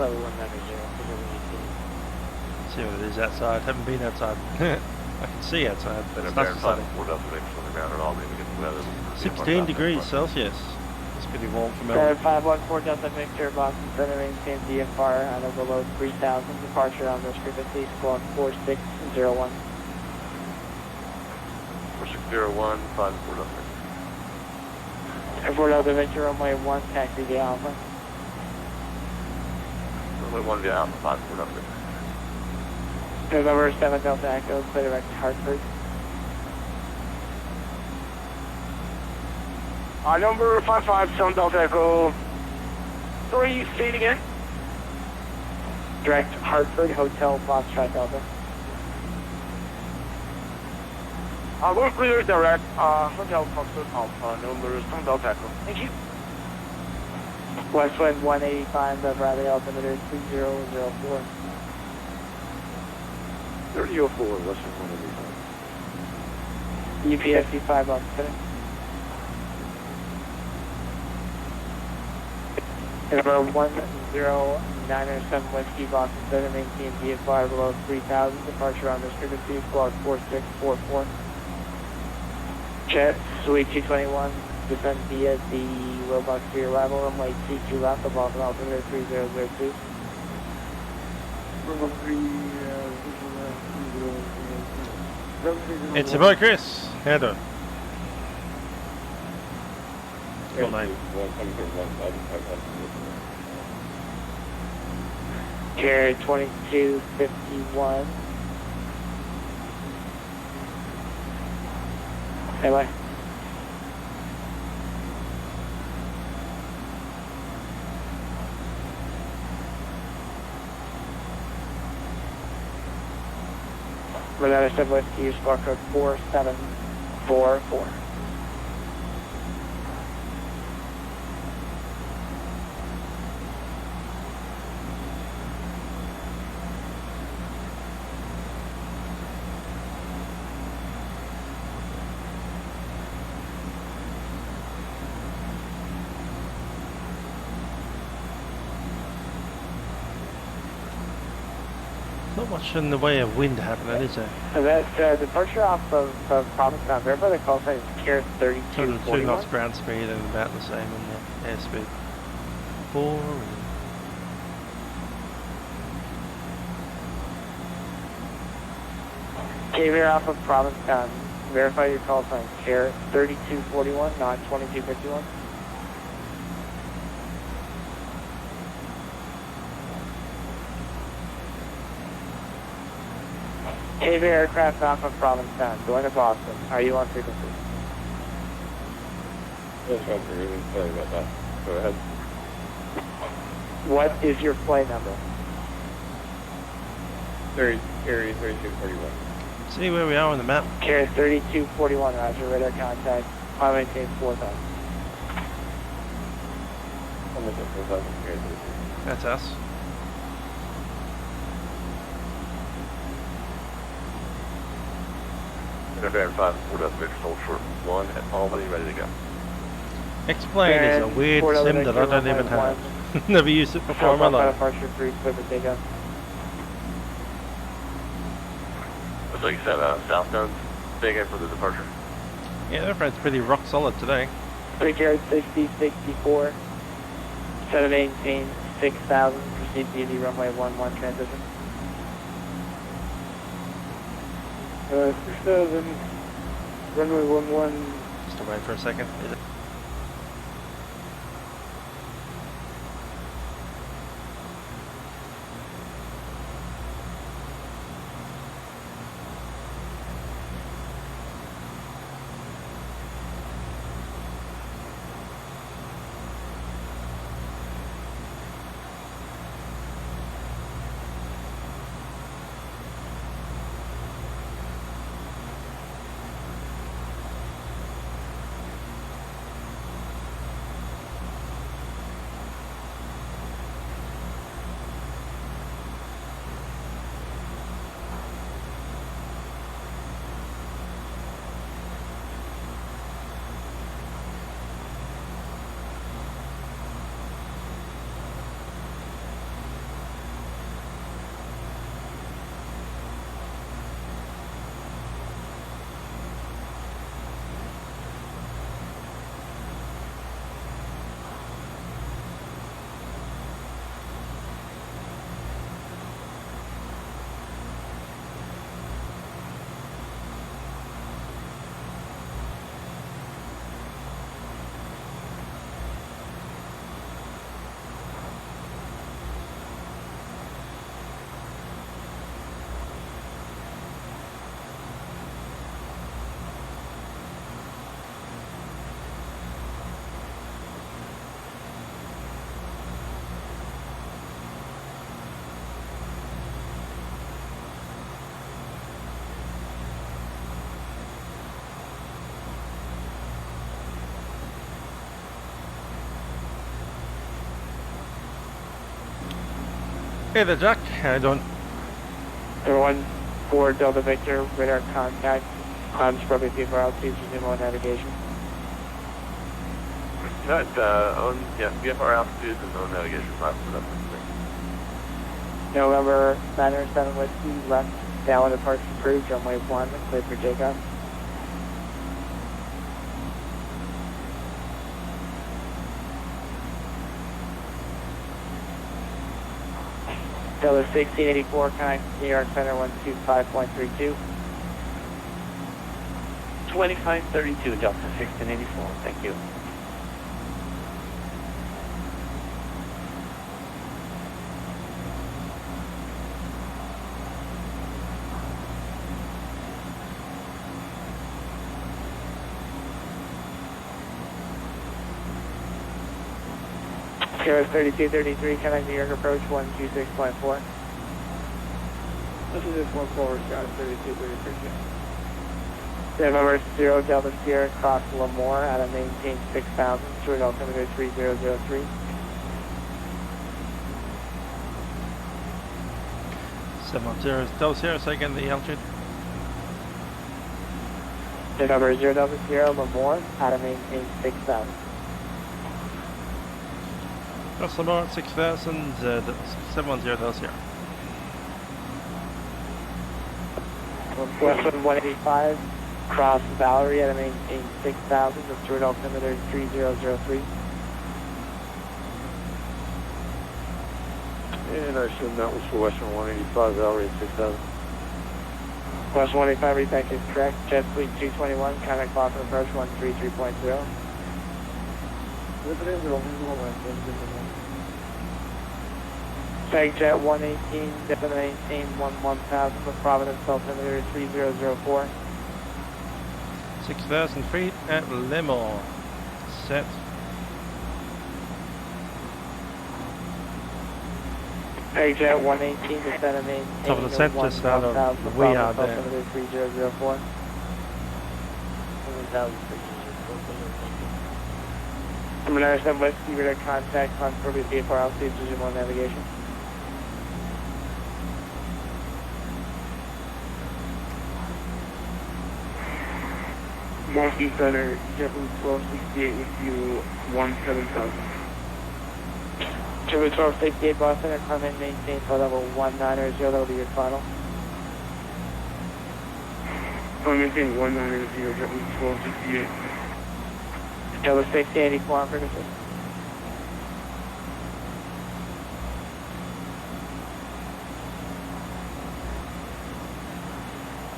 Level 190, Vega 118. See what it is outside. Haven't been outside. I can see outside, but it's not sunny. 16 degrees Celsius. It's pretty warm for Melbourne. 514 Delta Victor, Boston Center, maintain DFR out of below 3000. Departure on this frequency, squawk 4601. 4601, 54 Delta. Airport Delta Victor, runway 1, taxi to Alpha. Runway 1 via Alpha, 54 Delta. November 7 Delta Echo, clear direct to Hartford. Number 557 Delta Echo. Sorry, say it again. Direct Hartford, Hotel Foxtrot Delta. We're clear direct, Hotel Foxtrot Alpha, number 7 Delta Echo. Thank you. West wind 185, the Bradley altimeter 3004. 3004, less than 185. UPSC 5 on Center. Number 1097 Whiskey, Boston Center, maintain DFR below 3000. Departure on this frequency, squawk 4644. Jet, Suite 221, descend via the Robux to your arrival, runway 22 left, of Boston altimeter 3002. It's about Chris. How do? Cool name. Carrier 2251. Anyway. Renata said Whiskey, squawk code 4744. Not much in the way of wind happening, is there? So that's departure off of Provincetown. Verify the call sign is Care 2 3241. knots ground speed and about the same in the airspeed. Boring. Caviar off of Provincetown. Verify your call sign Care 3241, not 2251. Caviar aircraft off of Provincetown, going to Boston. Are you on frequency? Yes, Roger. Sorry about that. Go ahead. What is your flight number? 3241. See where we are on the map. Carrier 3241, roger, radar contact. Climb maintain 4000. That's us. Verify 4.1 at Albany, ready to go. X-Plane is a weird sim that I don't even have. Never used it before in my life. Departure 3, clear for takeoff. So you said southbound, staying in for the departure. Yeah, that friend's pretty rock solid today. 3 Carrier 60, 64. Set of maintain 6000. Proceed to the runway 11 transition. 6000, runway 11. Just wait for a second. Is it? Hey there, Jack. How you doing? 014 Delta Victor, radar contact. Climbs probably for altitude, resume on navigation. Right, VFR altitude and on navigation 5 for that. November 907 Whiskey, left, down departure approved, runway 1, clear for takeoff. Delta 1684, connect New York Center 125.32. 2532, Delta 1684, thank you. Sierra 3233, connect New York approach 126.4. This is just 1 forward, Scott, 3233. November 0 Delta Sierra, cross Lemoore at a maintain 6000, short altimeter 3003. 710 Delta Sierra, say again the altitude. November 0 Delta Sierra, Lemoore at a maintain 6000. Cross Lemoore at 6000, 710 Delta Sierra. Westland 185, cross Valerie at a maintain 6000, the short altimeter 3003. And I assume that was for Western 185, Valerie at 6,000. Western 185, repack is correct. Jet Fleet 221, contact Boston approach 133.0. Sag Jet 118, descend maintain 11,000, with Providence altimeter 3004. 6,000 feet at Lemoore. Set. Exit 118 to center main. Top of the set, just out of the wee yard there. 3004. 1000 I'm going to send West Seaver to contact on Kirby VFR altitude to 1 navigation. Boston Center, Jeffrey 1268 with you, 17000. Jeffrey 1268 Boston, come in, maintain for level 190, that'll be your final. I'm maintain 190, Jeffrey 1268. Jeffrey 6084 on frequency.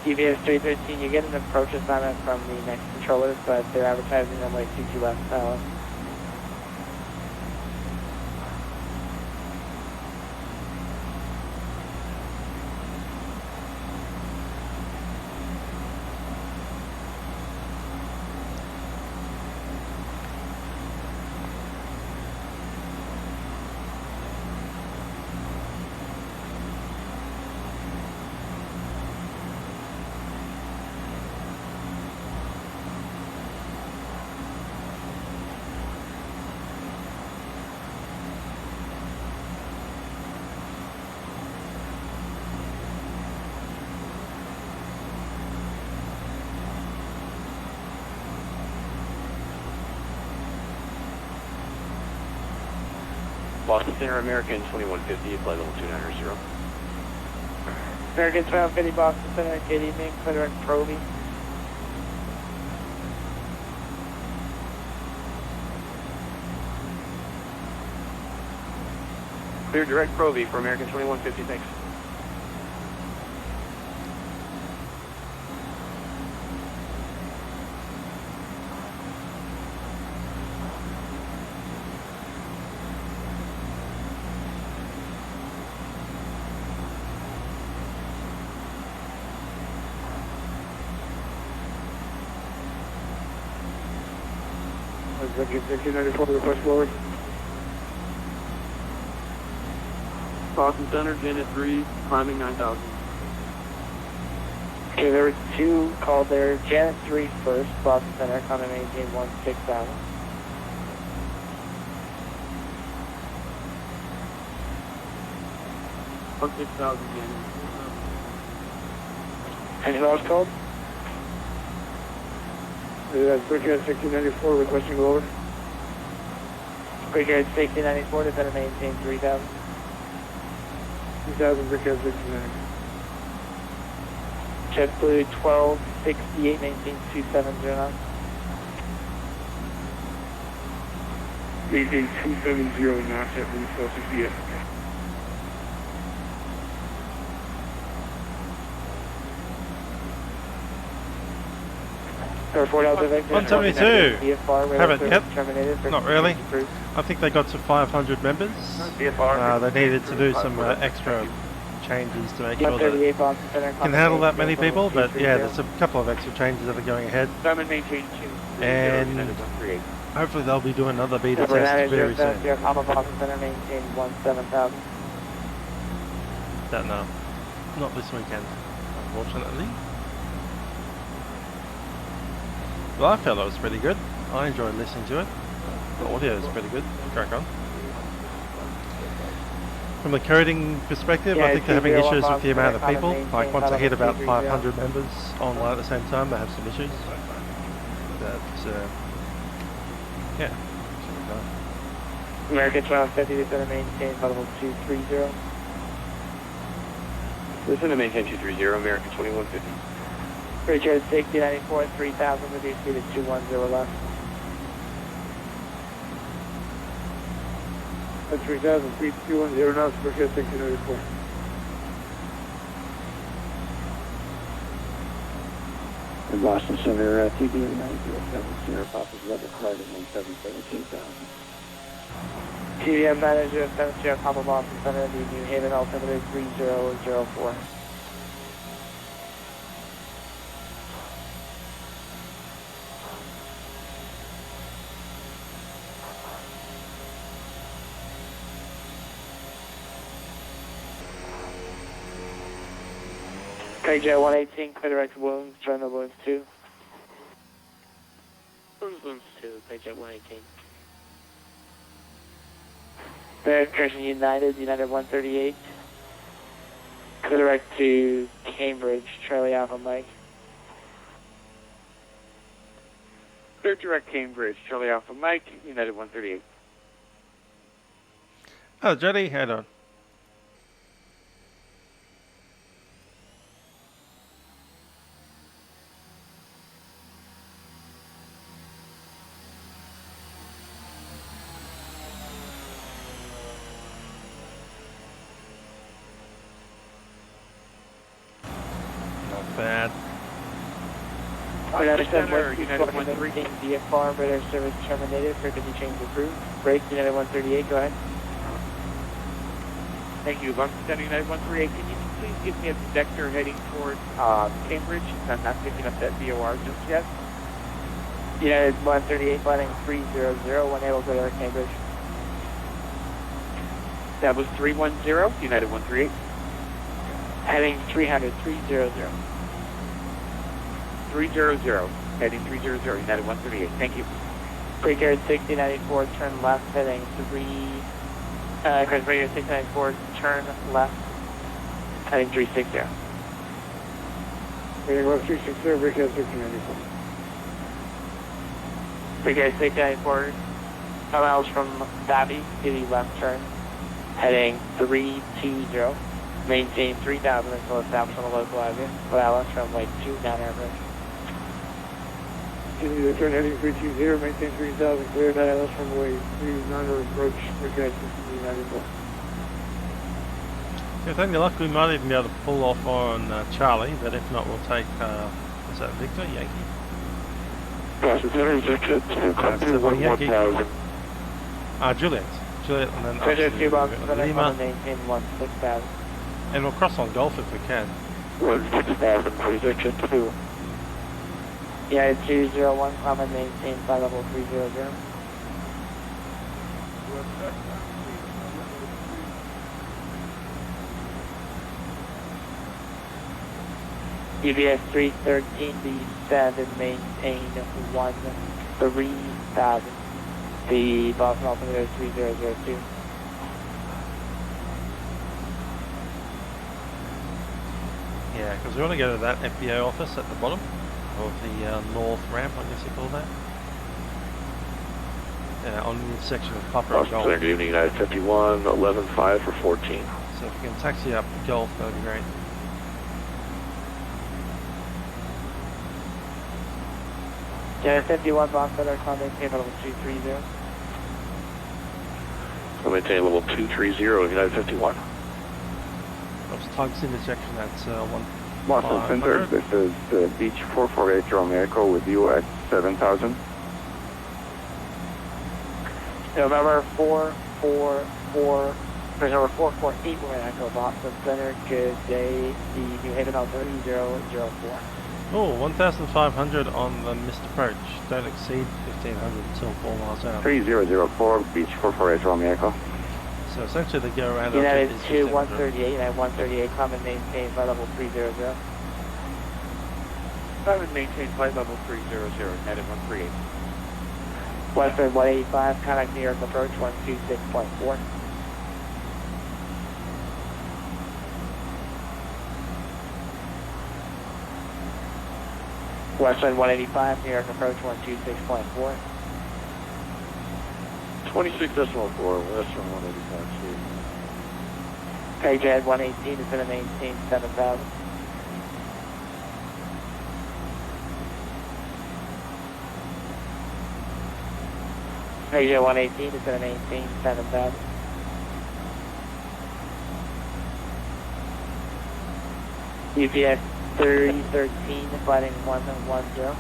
TVS 313, you get an approach assignment from the next controllers, but they're advertising them like 22 left hour. Boston Center, American 2150, flight level 290. American 1250 Boston Center, good evening, clear direct Proby. Clear direct Proby for American 2150, thanks. Executive 1694, request forward. Boston Center, Janet 3, climbing 9000. Okay, there were two called there. Janet 3 first, Boston Center, coming maintain 16,000. On 6000 Janet. Anything else called? Brigade 1694, requesting lower. Brigade 1694 to better maintain 3,000. 3000, Brigade 1694. JetBlue 1268, maintain 2709. Maintain 270 knots at route 1268. Report out the vector. 172. Haven't yet. Terminated. Not really. I think they got to 500 members. They needed to do some extra changes to make sure that can handle that many people, but yeah, there's a couple of extra changes that are going ahead. And hopefully they'll be doing another beta test very soon. Don't know. Not this weekend, unfortunately. Well, I felt it was pretty good. I enjoyed listening to it. The audio is pretty good. Crack on. From the coding perspective, I think they're having issues with the amount of people. Like once they hit about 500 members online at the same time, they have some issues. But yeah. American 1250 to center maintain level 230. Listen to maintain 230, American 2150. Richard 1694 3000 with your speed at 210 left. That's 3000, speed 210 knots, Brigade 1694. In Boston Center, TBA 9070, Papa's level flight at 1717,000. TBM 9070, Papa Boston Center, the New Haven altimeter 3004. Jet 118, clear direct wounds, join the wounds 2. Wounds 2, Jet 118. American United, United 138. Clear direct to Cambridge, Charlie Alpha Mike. Clear direct Cambridge, Charlie Alpha Mike, United 138. Oh, Jody, head on. Not bad. United Center, United 138. DFR, radar service terminated, frequency change approved. Break, United 138, go ahead. Thank you, London Center, United 138. Can you please give me a vector heading towards Cambridge? I'm not picking up that VOR just yet. United 138, flying 300, when able to go to Cambridge. That was 310, United 138. Heading 300, 300. 300, heading 300, United 138. Thank you. Breaker 6094, turn left, heading 3. 694, turn left, heading 360. Heading left 360, breaker 6094. Breaker 694, 5 miles from Davi, to the left turn, heading 320. Maintain 3000 until established on the local avenue. Dallas runway 29 airport. Continue the turn heading 320, maintain 3000, clear Dallas runway 39 or approach, breaker 6094. With any luck, we might even be able to pull off on Charlie, but if not, we'll take, is that Victor? Yankee? Yankee. Juliet. Juliet, and then Treasure 2 box, Lima. maintain 16,000. And we'll cross on Golf if we can. 16,000, Treasure 2. Yeah, 201, common maintain flight level 300. UBS 313, B7, maintain 13,000. The Boston altimeter 3002. Yeah, because we want to go to that FBO office at the bottom of the north ramp, I guess you call that. On the section of Papa and Golf. Good evening, United 51, 11-5 for 14. So if we can taxi up Golf, that would be great. Yeah, 51 box letter, maintain level 230. So maintain level 230, United 51. Oops, tugs intersection, that's 1. Boston Center, this is Beech 448 Romeo Echo with you at 7,000. November 444, November 448, we're at Echo Boston Center. Good day, the New Haven altimeter 3004. Oh, 1,500 on the missed approach. Don't exceed 1,500 until 4 miles out. 3004, Beech 448 Romeo Echo. So essentially they go around. United 2 138, United 138, common maintain flight level 300. Common maintain flight level 300, United 138. Western 185, contact New York approach 126.4. Western 185, New York approach 126.4. 26.4, Western 185, Steve. KJ 118 is going to maintain 7,000. KJ 118 is going to maintain 7,000. UPS 3013, flighting 110.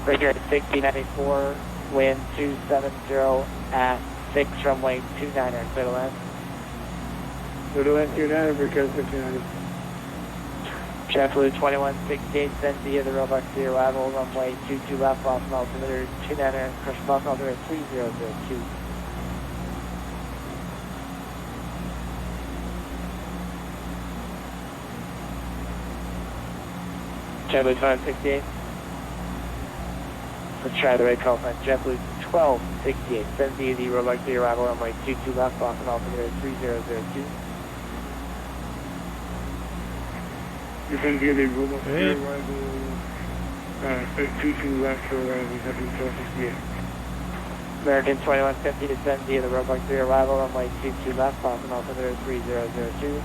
Breaker at 6094, wind 270 at 6 runway 29er, clear to land. Clear to land 29er, breaker 59er. JetBlue 2168, send via the Robux to arrival, runway 22 left, Boston altimeter 29er, crush Boston altimeter 3002. JetBlue 1268. Let's try the right call sign. JetBlue 1268. 70 the roadblock clear arrival runway 22 left, Boston altimeter 3002. Defend via the roadblock clear arrival 22 left for arrival 1268. American 2150 to 70 the roadblock clear arrival runway 22 left, Boston altimeter 3002.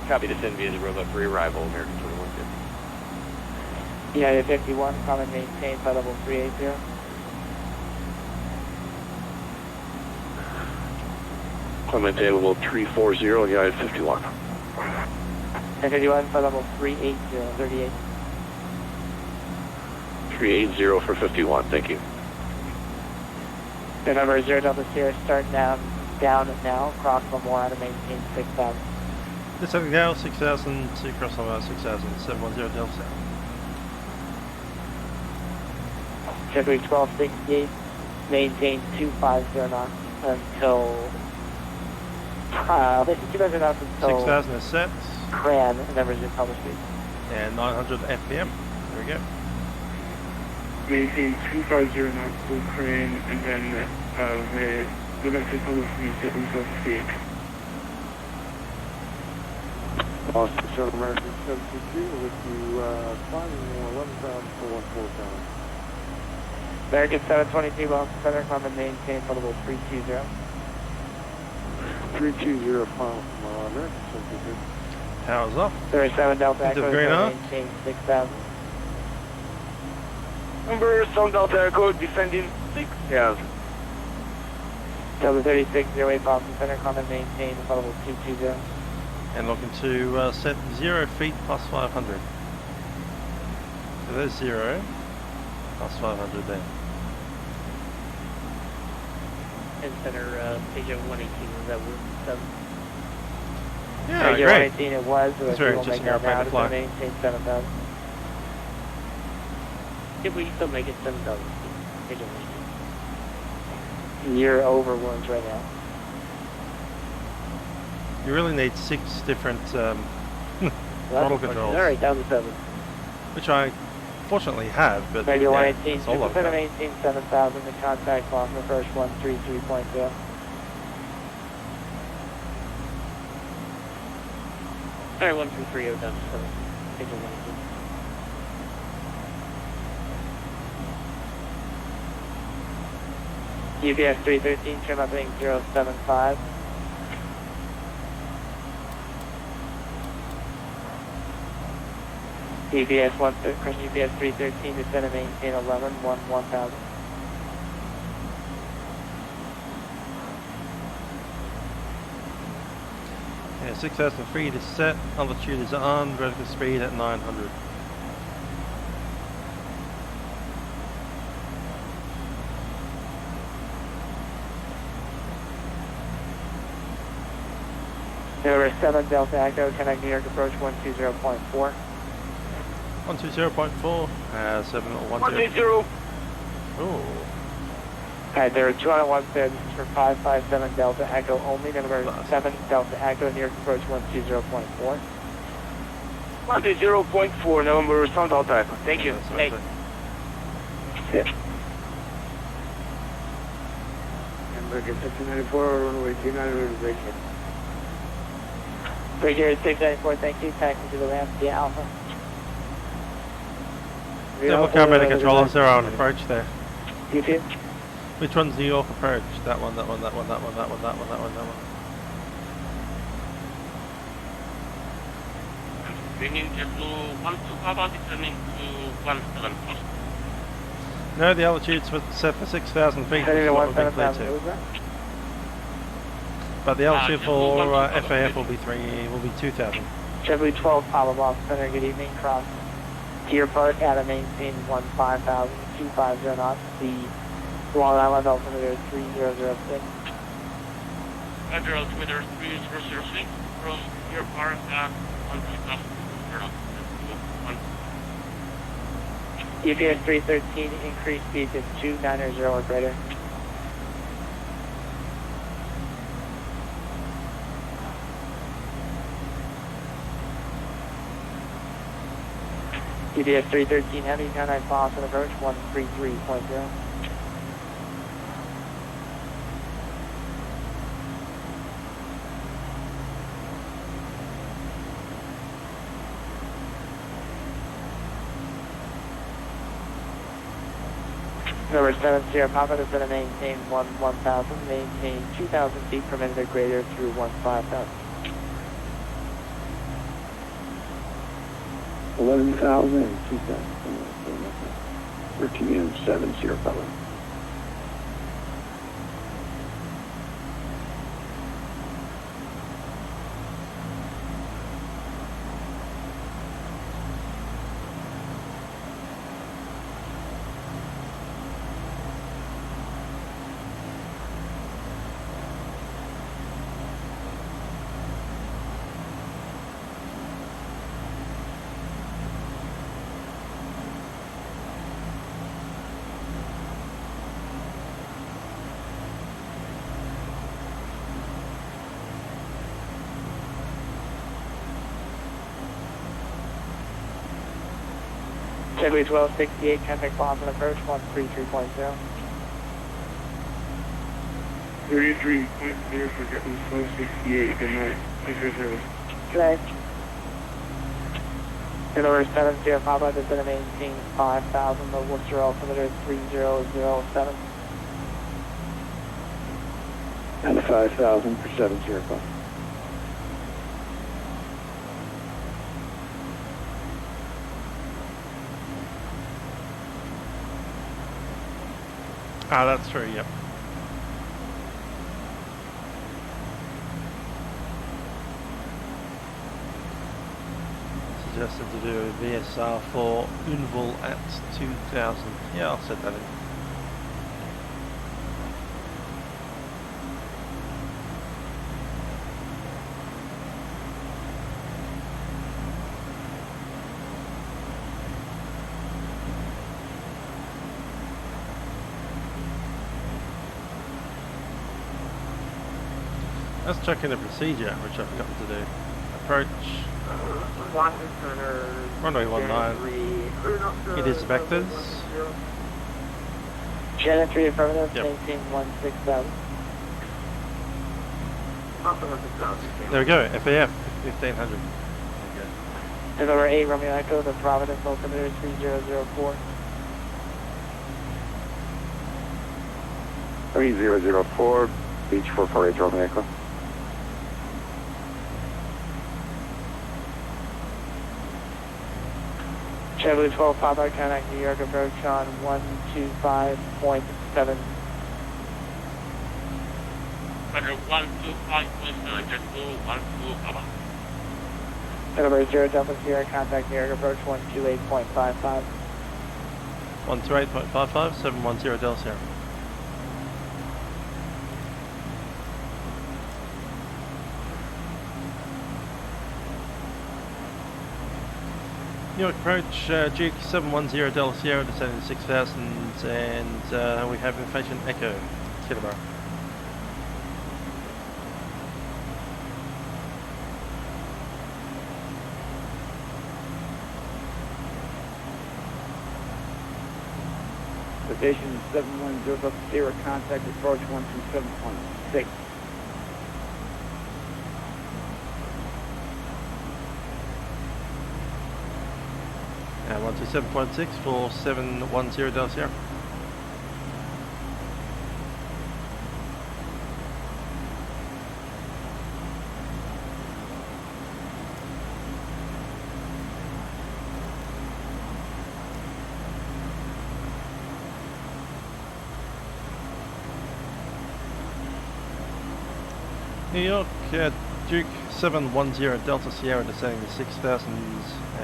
Copy to send via the robot for arrival, American 2150. United 51, common maintain flight level 380. Climb maintain level 340, United 51. 1051, flight level 380, 38. 380 for 51, thank you. The number 0 Delta Sierra, start down now, cross one more out of maintain 6000. Descending now, 6000 to cross over 6000, 710 Delta. JetBlue 1268, maintain 250 knots until, this is 250 knots until 6000 is set. CRAN, and then resume public speed. And 900 FPM. There we go. Maintain 250 knots to crane, and then the next public speed JetBlue 1268. Boston South American 723 with you climbing 11,414 American 722, Boston Center, common maintain flight level 320. 320 final from American 723. Power's off. 37 Delta Into Echo, green, huh? maintain 6000. Number 7 Delta Echo, descending 6,000. Delta 3608, Boston Center, common maintain flight level 220. And looking to set 0 feet plus 500. So there's 0 plus 500 there. And center, page 118, was that with 7? Yeah, Page great. 118 it was, so That's if very you will make interesting that airplane now to to fly. maintain 7000. If we still make it 7,000, page 118. You're over ones right now. You really need 6 different throttle controls. Alright, down to 7. Which I fortunately have, but Maybe yeah, 118, it's all like center that. maintain 7000, the contact Boston approach 133.0. Alright, 1330 down to 7, page 118. UPS 313, trim up heading 075. UPS 313, descend and maintain 1000. Yeah, 6000 feet is set, altitude is on, vertical speed at 900. Number 7 Delta Echo, connect New York approach 120.4. 120.4, 710. 180. Oh. Alright, there are 201 there. This is for 557 Delta Echo only. Number 7 Delta Echo, New York approach 120.4. 180.4, November 7 Delta Echo. Thank you. That's what I Hey. said. American 694, runway 29, reservation. Brigadier 694, thank you. Taxi to the ramp via Alpha. Double camera controllers are on approach there. UPS? Which one's New York approach? That one, that one, that one, that one, that one, that one, that one, that one. Bringing JetBlue 12 Papa, descending to 17. No, the altitude's set for 6,000 feet. Heading to What we've been cleared 17,000, to. what was that? But the altitude for FAF will be 2,000. JetBlue 12 Papa Boston Center, good evening. Cross Tier Park at a maintain 250 knots. The Long Island altimeter 3006. Roger, altimeter 3006, cross your park at 1,000. UPS 313, increased speed to 290 or greater. UDS 313 Heavy, 99 Boston approach, 133.0. Number 70 Papa is going to maintain 1,000, maintain 2,000 feet per minute or greater through 15,000. 11,000 and 2,000. 13 and 70 Papa. Chevy 1268, contact Boston approach, 133.0. 33.0 for Jetman 1268, good night. Thanks for your service. Good night. Number 70 Papa is going to maintain 5,000, the Worcester altimeter 3007. And 5,000 for 70 Papa. Ah, that's true, yep. Suggested to do a VSR for Unval at 2000. Yeah, I'll set that in. Let's check in the procedure, which I've forgotten to do. Approach. Runway 19. It is vectors. Janet 3 affirmative, Yep. maintain 16,000. There we go, FAF 1500. And number 8 Romeo Echo, the Providence altimeter 3004. 3004, Beech 448 Romeo Echo. Chevrolet 12 Papa, contact New York approach on 125.7. 125.9, just go 12 Papa. Number 0 Delta Sierra, contact New York approach 128.55. 128.55, 710 Del Sierra. New York approach, Duke 710 Del Sierra, descending to 6,000, and we have information Echo, Killaborough. Station 710 Delta Sierra, contact approach 127.6. And 127.6 for 710 Del Sierra. New York, Duke 710 Delta Sierra, descending to 6,000,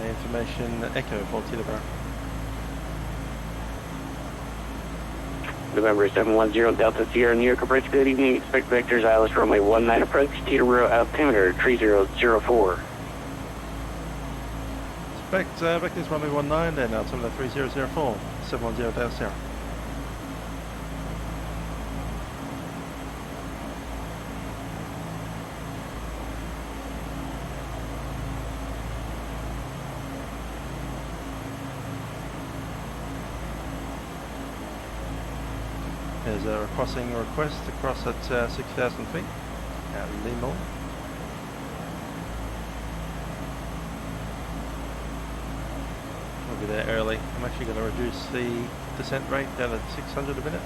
information Echo for Teterborough. November 710 Delta Sierra, New York approach, good evening, expect vectors ILS runway 19 approach, Teterborough altimeter 3004. Expect vectors runway 19 and altimeter 3004, 710 Delta Sierra. There's a crossing request to cross at 6,000 feet at Limo. We'll be there early. I'm actually going to reduce the descent rate down to 600 a minute.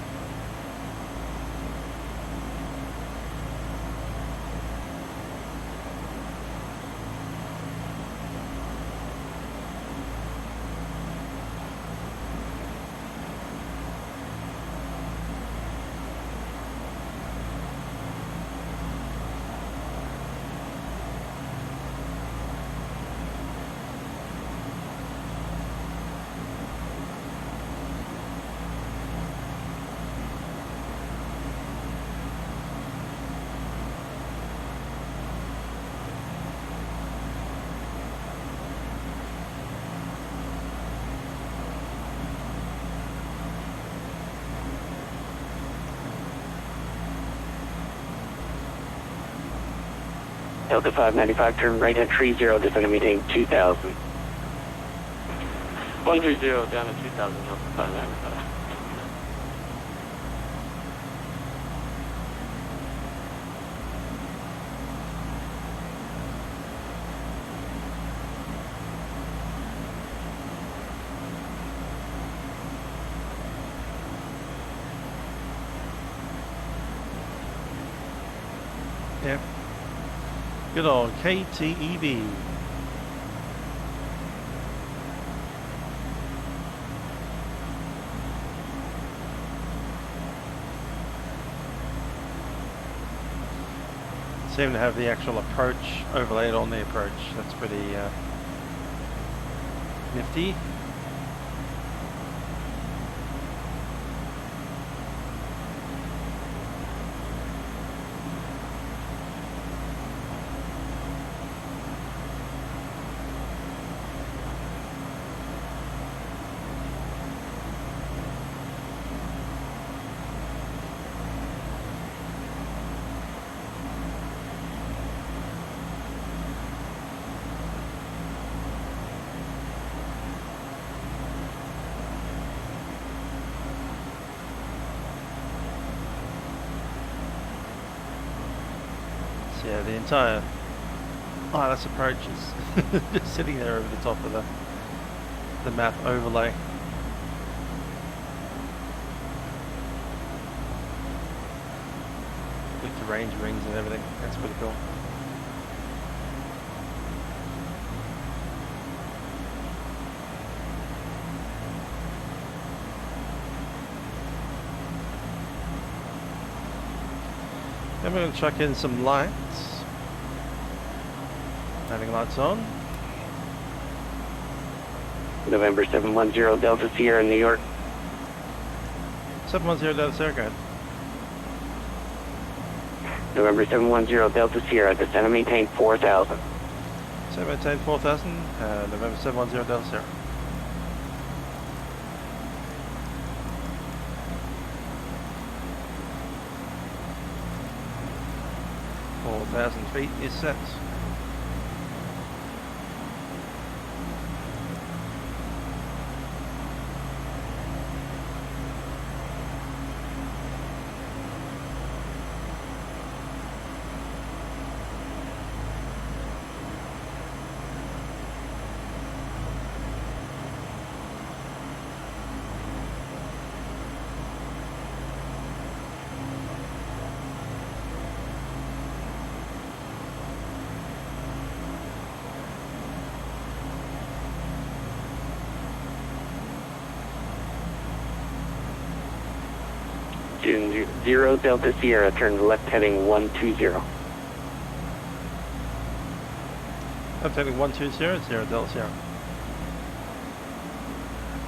Delta 595, turn right at 30, descending maintain 2000. 130 down to 2000, Delta 595. Yeah. Good old KTEV. Seem to have the actual approach overlaid on the approach. That's pretty nifty. Yeah, the entire ILS approach is just sitting there over the top of the map overlay. With the range rings and everything. That's pretty cool. Then we're going to chuck in some lights. Having lights on. November 710 Delta Sierra, New York. 710 Delta Sierra, go ahead. November 710 Delta Sierra, descend and maintain 4000. 710 4000, November 710 Delta Sierra. Feet is set. June 0 Delta Sierra, turn left heading 120. Left heading 120, 0 Delta Sierra.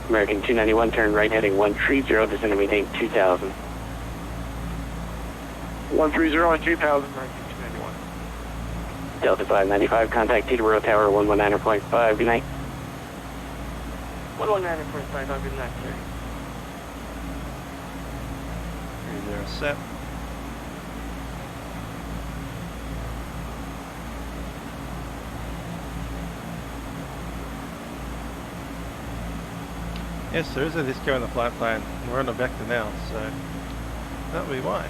American 291, turn right heading 130, descend and maintain 2000. 130 and 2000, American 291. Delta 595, contact Teterboro Tower 119.5, good night. 119.5, good night, sir. 30 set. Yes, there is a disco on the flight plan. We're on a vector now, so That would be why.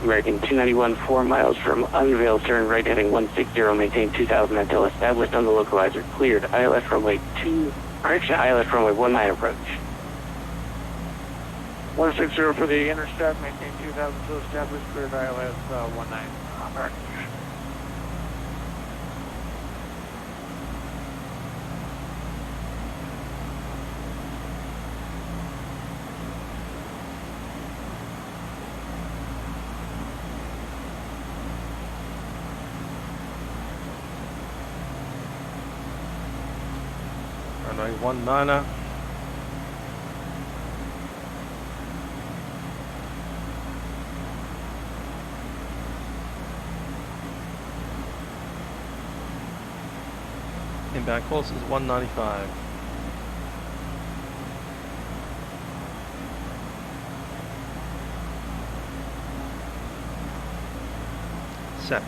American 291, 4 miles from unveiled turn right heading 160, maintain 2000 until established on the localizer. Cleared. ILS runway 19 approach. 160 for the intercept, maintain 2000 until established, cleared ILS 19. Alright. Runway 19er. Inbound course is 195. Set.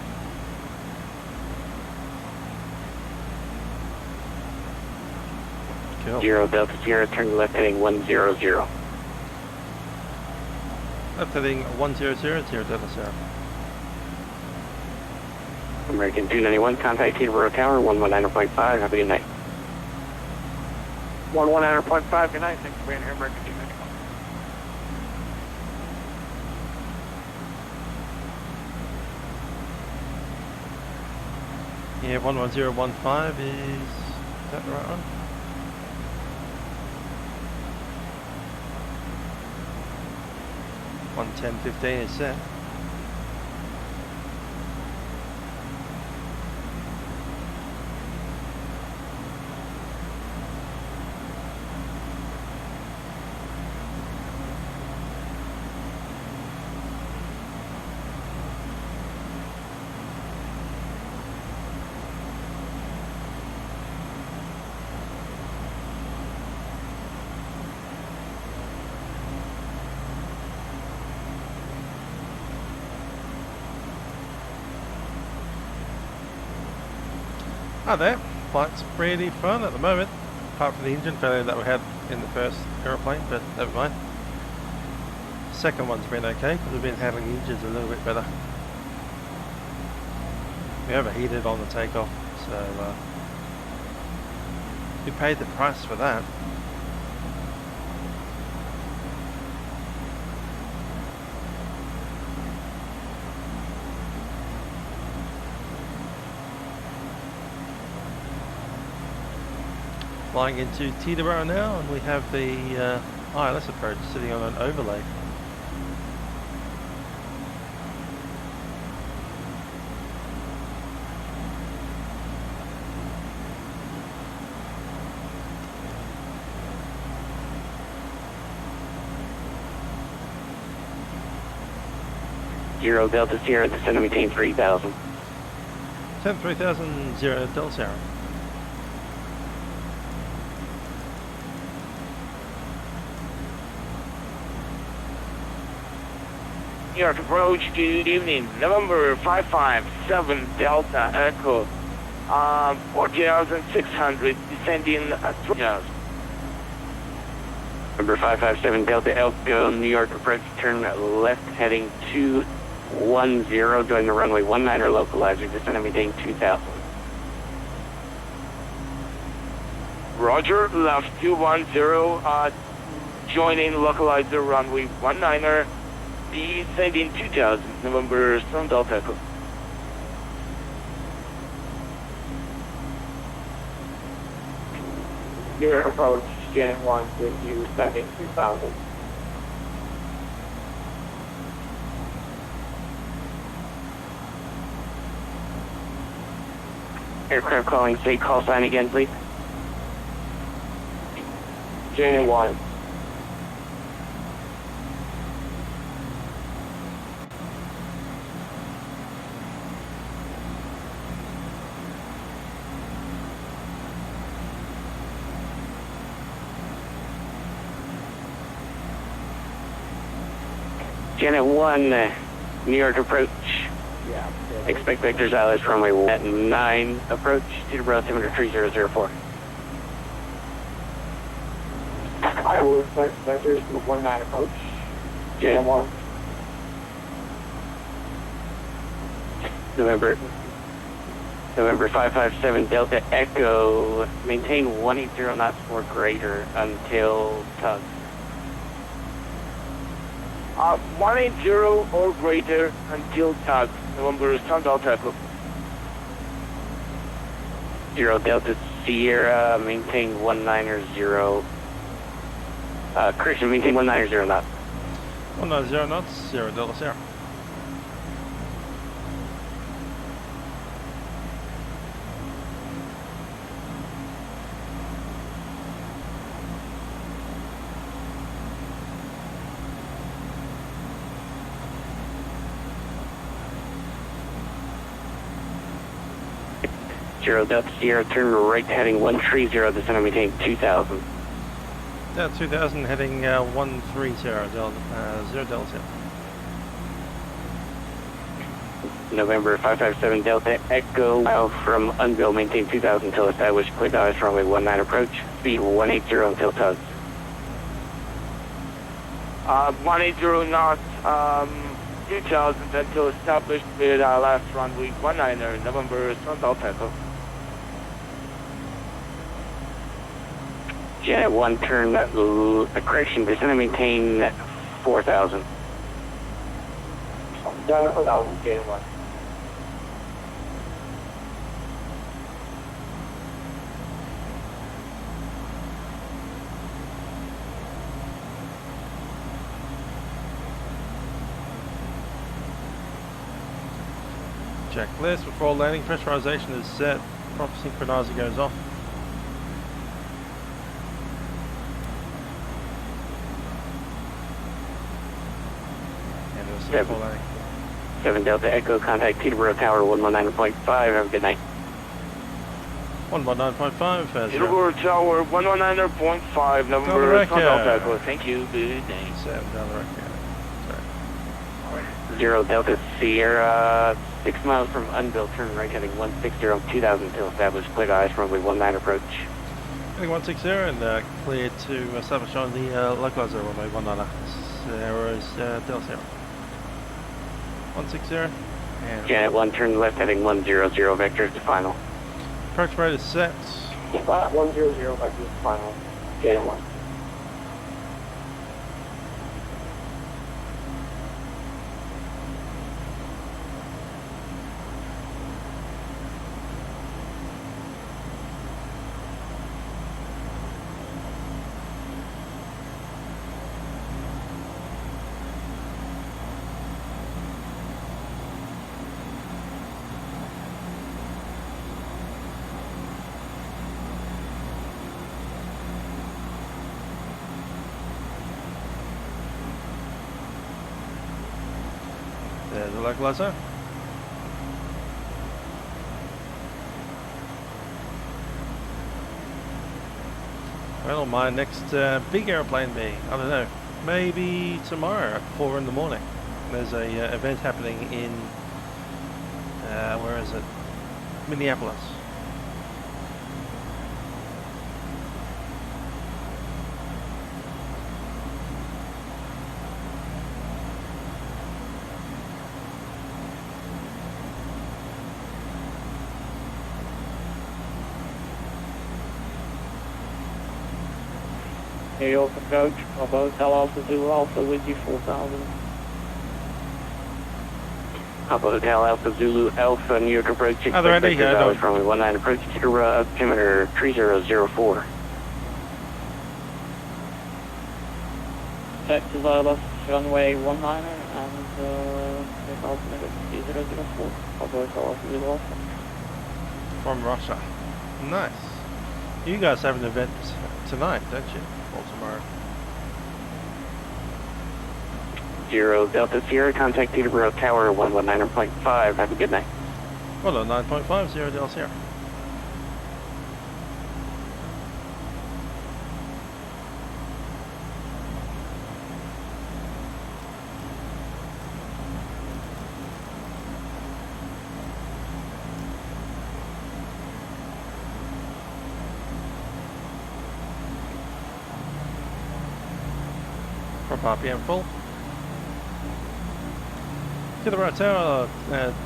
Cool. 0 Delta Sierra, turn left heading 100. Left heading 100, 0 Delta Sierra. American 291, contact Teterboro Tower, 119.5, have a good night. 119.5, good night, thanks for being here, American 291. Yeah, 11015 is that the right one? One 1015 is set. Hi there, flight's pretty fun at the moment, apart from the engine failure that we had in the first aeroplane, but never mind. Second one's been okay, because we've been handling the engines a little bit better. We overheated on the takeoff, so we paid the price for that. Flying into Teterboro now, and we have the ILS approach sitting on an overlay. Zero Delta Sierra, descend and maintain 3000. 3000, 0 Delta Sierra. New York approach, good evening, November 557 Delta Echo, 4,600, descending at 3,000. Number 557 Delta Echo, New York approach, turn left heading 210, join the runway 19er localizer, descend and maintain 2000. Roger, left 210, joining localizer runway 19er, descending 2000, November 7 Delta Echo. New York approach, Jan 1, with you, descending 2000. Aircraft calling, say call sign again, please. Jan 1. Janet 1, New York approach. Yeah. Expect vectors ILS runway at 9 approach, Teterboro 3004. I will expect vectors to 19 approach. Janet 1. November 557 Delta Echo, maintain 180 knots or greater until tug. 180 or greater until tug. November Sun Delta Echo. 0 Delta Sierra, maintain 190. Correction, maintain 190 knots. 190 knots, 0 Delta Sierra. Zero Delta Sierra, turn right heading 130, descend and maintain 2000. Delta 2000 heading 130, 0 Delta Sierra. November 557 Delta Echo, from unbuild, maintain 2000 until established, clear dives runway 19 approach, speed 180 until tugs. 180 knots, 2000 until established with last runway 19, November Sun Delta Echo. Janet 1, turn, correction, descend and maintain 4000. Janet 4000, Janet 1. Checklist before landing, pressurization is set, prop synchronizer goes off. And we'll set before landing. 7 Delta Echo, contact Teterboro Tower 119.5, have a good night. 119.5, Teterboro Tower 119.5, November Sun Delta Echo. Thank you, good night. 7 down the record. 0 Delta Sierra, 6 miles from unbuilt, turn right heading 160, 2000 until established, clear to ice runway 19 approach. Heading 160 and clear to establish on the localizer runway 19. 0 is Delta Sierra. 160 and... Janet 1, turn left heading 100, vectors to final. Approach rate is set. 100, vectors to final. Janet 1. There's the localizer. Well, my next big airplane be, I don't know, maybe tomorrow at 4 in the morning. There's a event happening in, where is it? Minneapolis. Aerial approach, Bravo, Hotel Alpha Zulu Alpha with you 4000. Papa Hotel Alpha Zulu Alpha, New York approach, expect Andy, vectors runway 19 approach, altimeter 3004. Texas ILS runway 19 and altimeter 3004. Bravo, Hotel Alpha Zulu Alpha. From Russia. Nice. You guys have an event tonight, don't you? Or tomorrow? 0 Delta Sierra, contact Teterboro Tower 119.5. Have a good night. 109.5, 0 Delta Sierra. RPM full. To the right tower,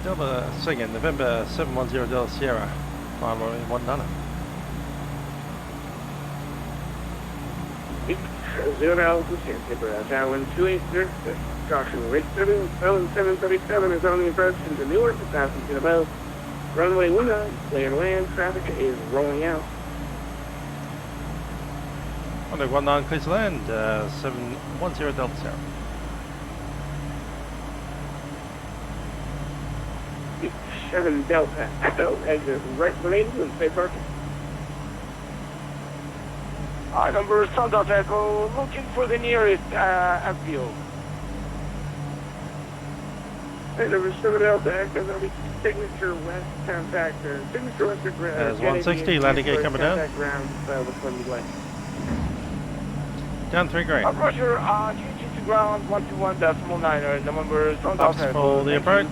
Delta Second, November 710 Delta Sierra, climb runway 19. 0 altitude, Tipper, tower 280, Joshua Rate 737 is on the approach into Newark, passing to the bow. Runway 19, clear land, traffic is rolling out. Runway 19, clear to land, 710 Delta Sierra. 7 Delta, exit right lane and stay parking. Number Sun Delta Echo, looking for the nearest FBO. Hey, number 7 Delta Echo, that'll be signature west contact, signature west of There's 160, landing gear coming down. Ground, Down 3 grade. Roger, GG to ground 121.9, number Sun Stops Delta for Echo. the approach.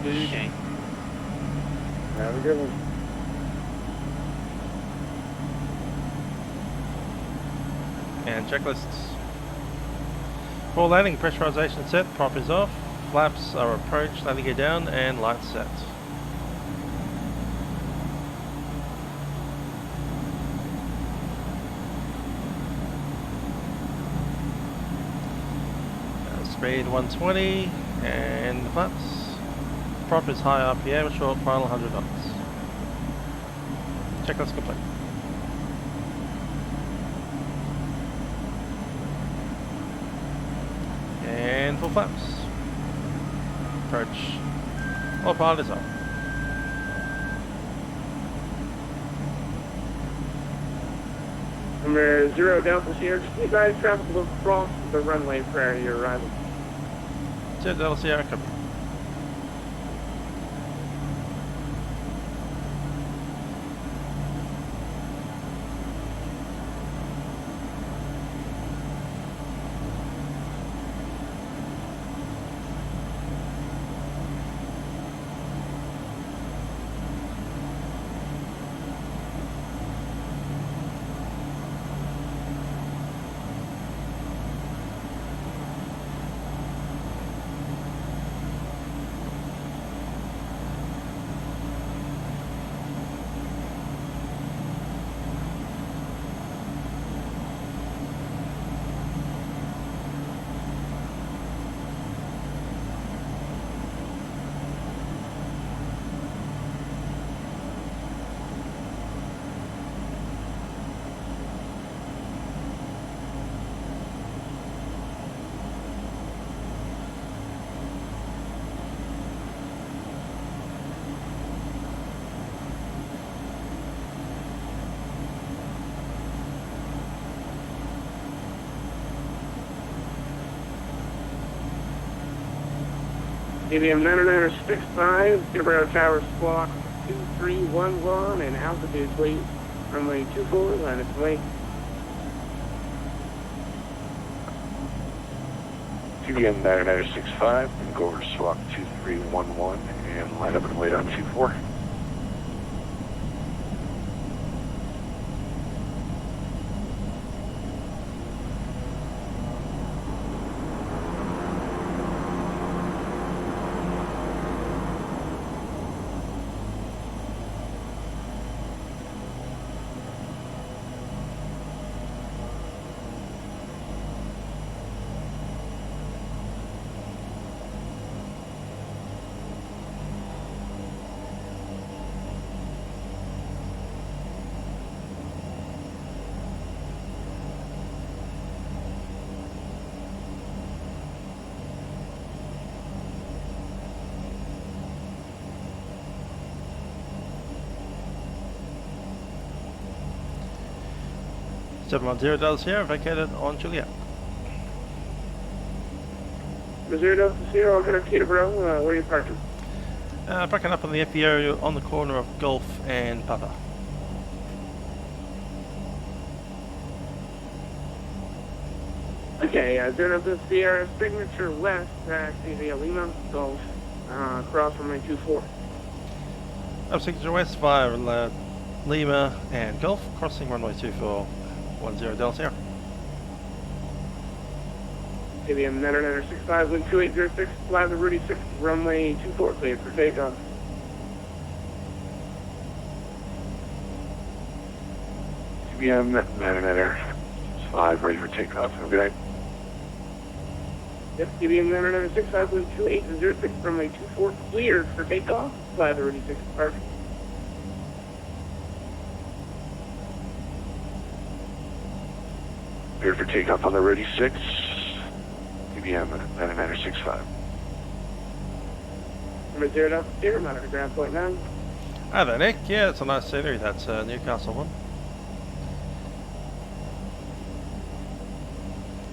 Have a good one. And checklists. For landing, pressurization set, prop is off, flaps are approached, landing gear down, and lights set. Speed 120, and the flaps. Prop is high RPM, short final 100 knots. Checklist complete. And full flaps. Approach. Autopilot is up. Number 0 Delta Sierra, just please guys traffic will cross the runway prior to your arrival. 0 Delta Sierra, copy. ABM 9965, Peterborough Tower Squawk 2311, and altitude please. Runway 24, line its way. TBM 9965, and go over to Squawk 2311, and line up and wait on 24. $710 here, vacated on Juliet. Missouri Delta Sierra, I'll get up Peterborough, where are you parking? Parking up on the FBO on the corner of Gulf and Papa. Okay, Zero Delta Sierra, signature west, taxi via Lima, Gulf, cross runway 24. Up signature west via Lima and Gulf, crossing runway 24, 10 Delta Sierra. ABM 965, wind 2806, fly the Rudy 6, runway 24, cleared for takeoff. TBM 965, ready for takeoff. Have a good night. Yep, TBM 965, wind 2806, runway 24, cleared for takeoff, fly the Rudy 6, departure. Cleared for takeoff on the Rudy 6, TBM 965. Number 0 Delta Sierra, monitor ground point 9. Hi there, Nick. Yeah, it's a nice scenery. That's Newcastle one.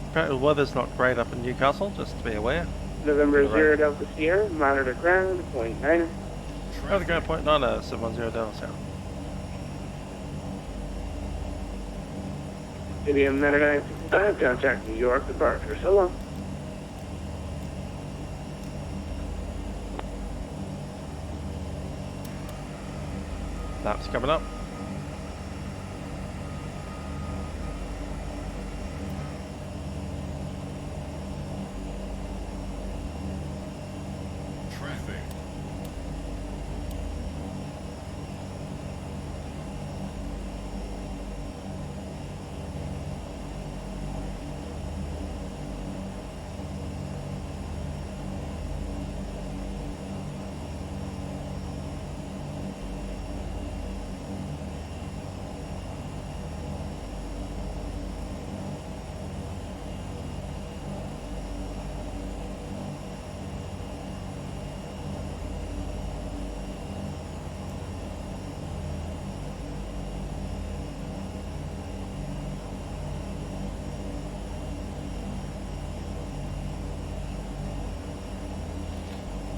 Apparently the weather's not great up in Newcastle, just to be aware. November 0 Delta Sierra, monitor ground point 9. Monitor ground point 9, 710 Delta South. ABM 9965, contact New York, departure. So long. Laps coming up. Traffic.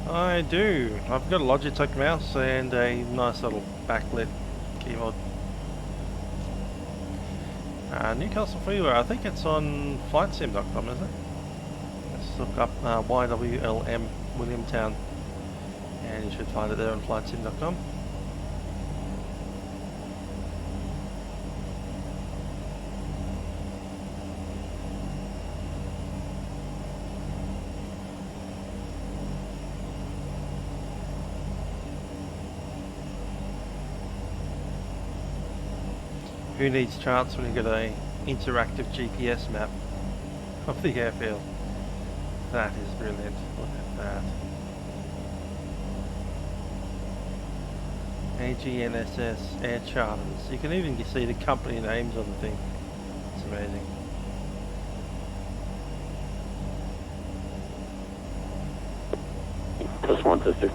I do. I've got a Logitech mouse and a nice little backlit keyboard. Newcastle Freeway, I think it's on flightsim.com, isn't it? Let's look up YWLM Williamtown and you should find it there on flightsim.com. Who needs charts when you get a interactive GPS map of the airfield? That is brilliant. Look at that. AGNSS Air Charters. You can even see the company names on the thing. It's amazing. Just one, sister.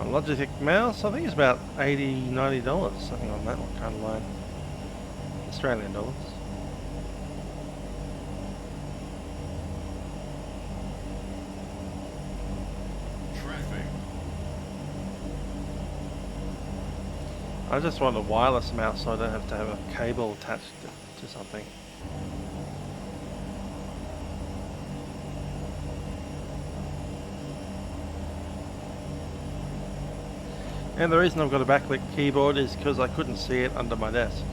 Logitech mouse, I think it's about $80, $90, something on that kind of line. Australian dollars. Traffic. I just want a wireless mouse so I don't have to have a cable attached to something. And the reason I've got a backlit keyboard is because I couldn't see it under my desk.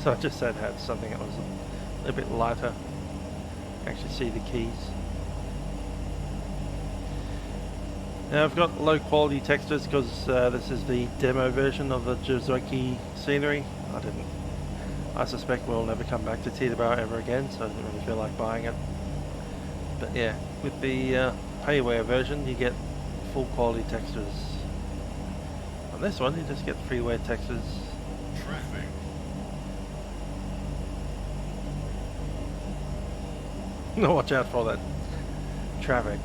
So I just had something that was a bit lighter. Actually see the keys. Now I've got low quality textures because this is the demo version of the Drzewiecki scenery. I suspect we'll never come back to Teterboro ever again, so I didn't really feel like buying it. But yeah, with the payware version you get full quality textures. On this one, you just get freeware textures. Traffic. Watch out for all that traffic.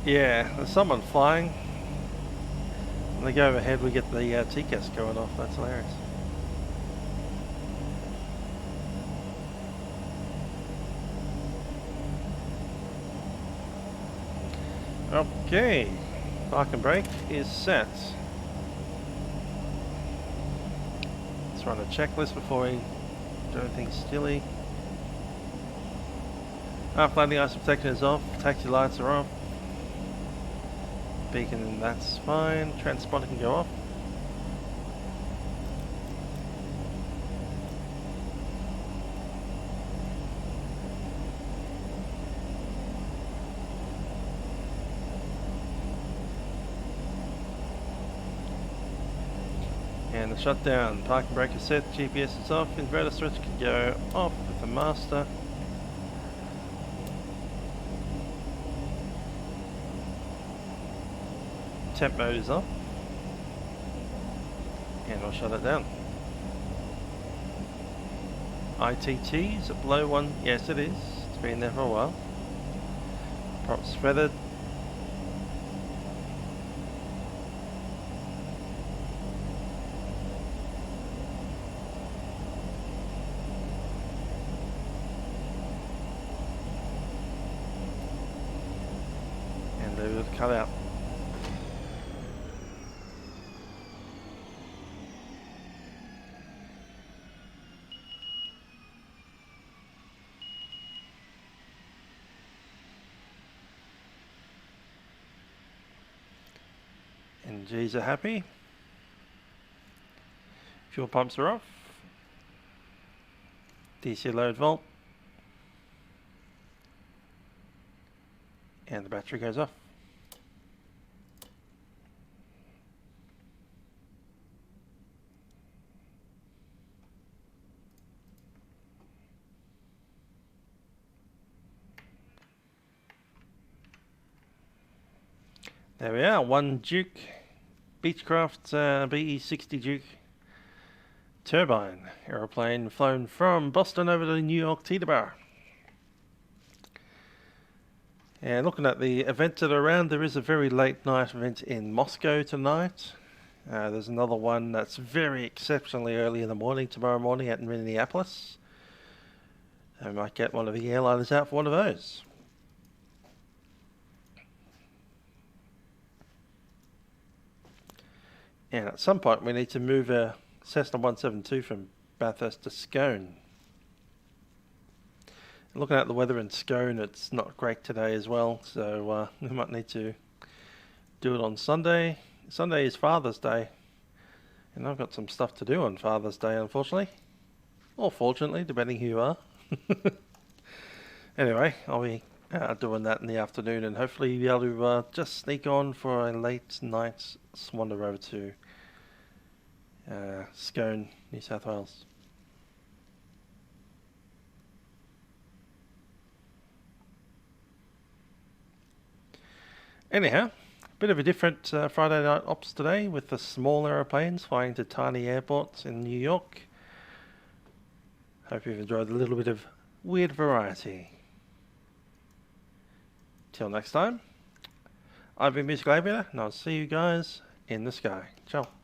Yeah, there's someone flying. When they go overhead, we get the TCAS going off. That's hilarious. Okay, park and brake is set. Let's run a checklist before we do anything silly. After landing, ice protection is off, taxi lights are off. Beacon, that's fine. Transponder can go off. And the shutdown, parking brake is set, GPS is off, inverter switch can go off with the master. Temp mode is off. And I'll shut it down. ITT, is it below 1? Yes it is, it's been there for a while. Props feathered. Cut out. NGs are happy. Fuel pumps are off. DC load volt. And the battery goes off. There we are, one Duke Beechcraft BE60 Duke Turbine aeroplane flown from Boston over to New York Teterboro. And looking at the events that are around, there is a very late night event in Moscow tonight. There's another one that's very exceptionally early in the morning, tomorrow morning at Minneapolis. I might get one of the airliners out for one of those. And at some point we need to move a Cessna 172 from Bathurst to Scone. Looking at the weather in Scone, it's not great today as well, so we might need to do it on Sunday. Sunday is Father's Day, and I've got some stuff to do on Father's Day, unfortunately. Or fortunately, depending who you are. Anyway, I'll be doing that in the afternoon, and hopefully be able to just sneak on for a late night wander over to Scone, New South Wales. Anyhow, bit of a different Friday night ops today with the small aeroplanes flying to tiny airports in New York. Hope you've enjoyed a little bit of weird variety. Till next time, I've been Musical Aviator, and I'll see you guys in the sky. Ciao.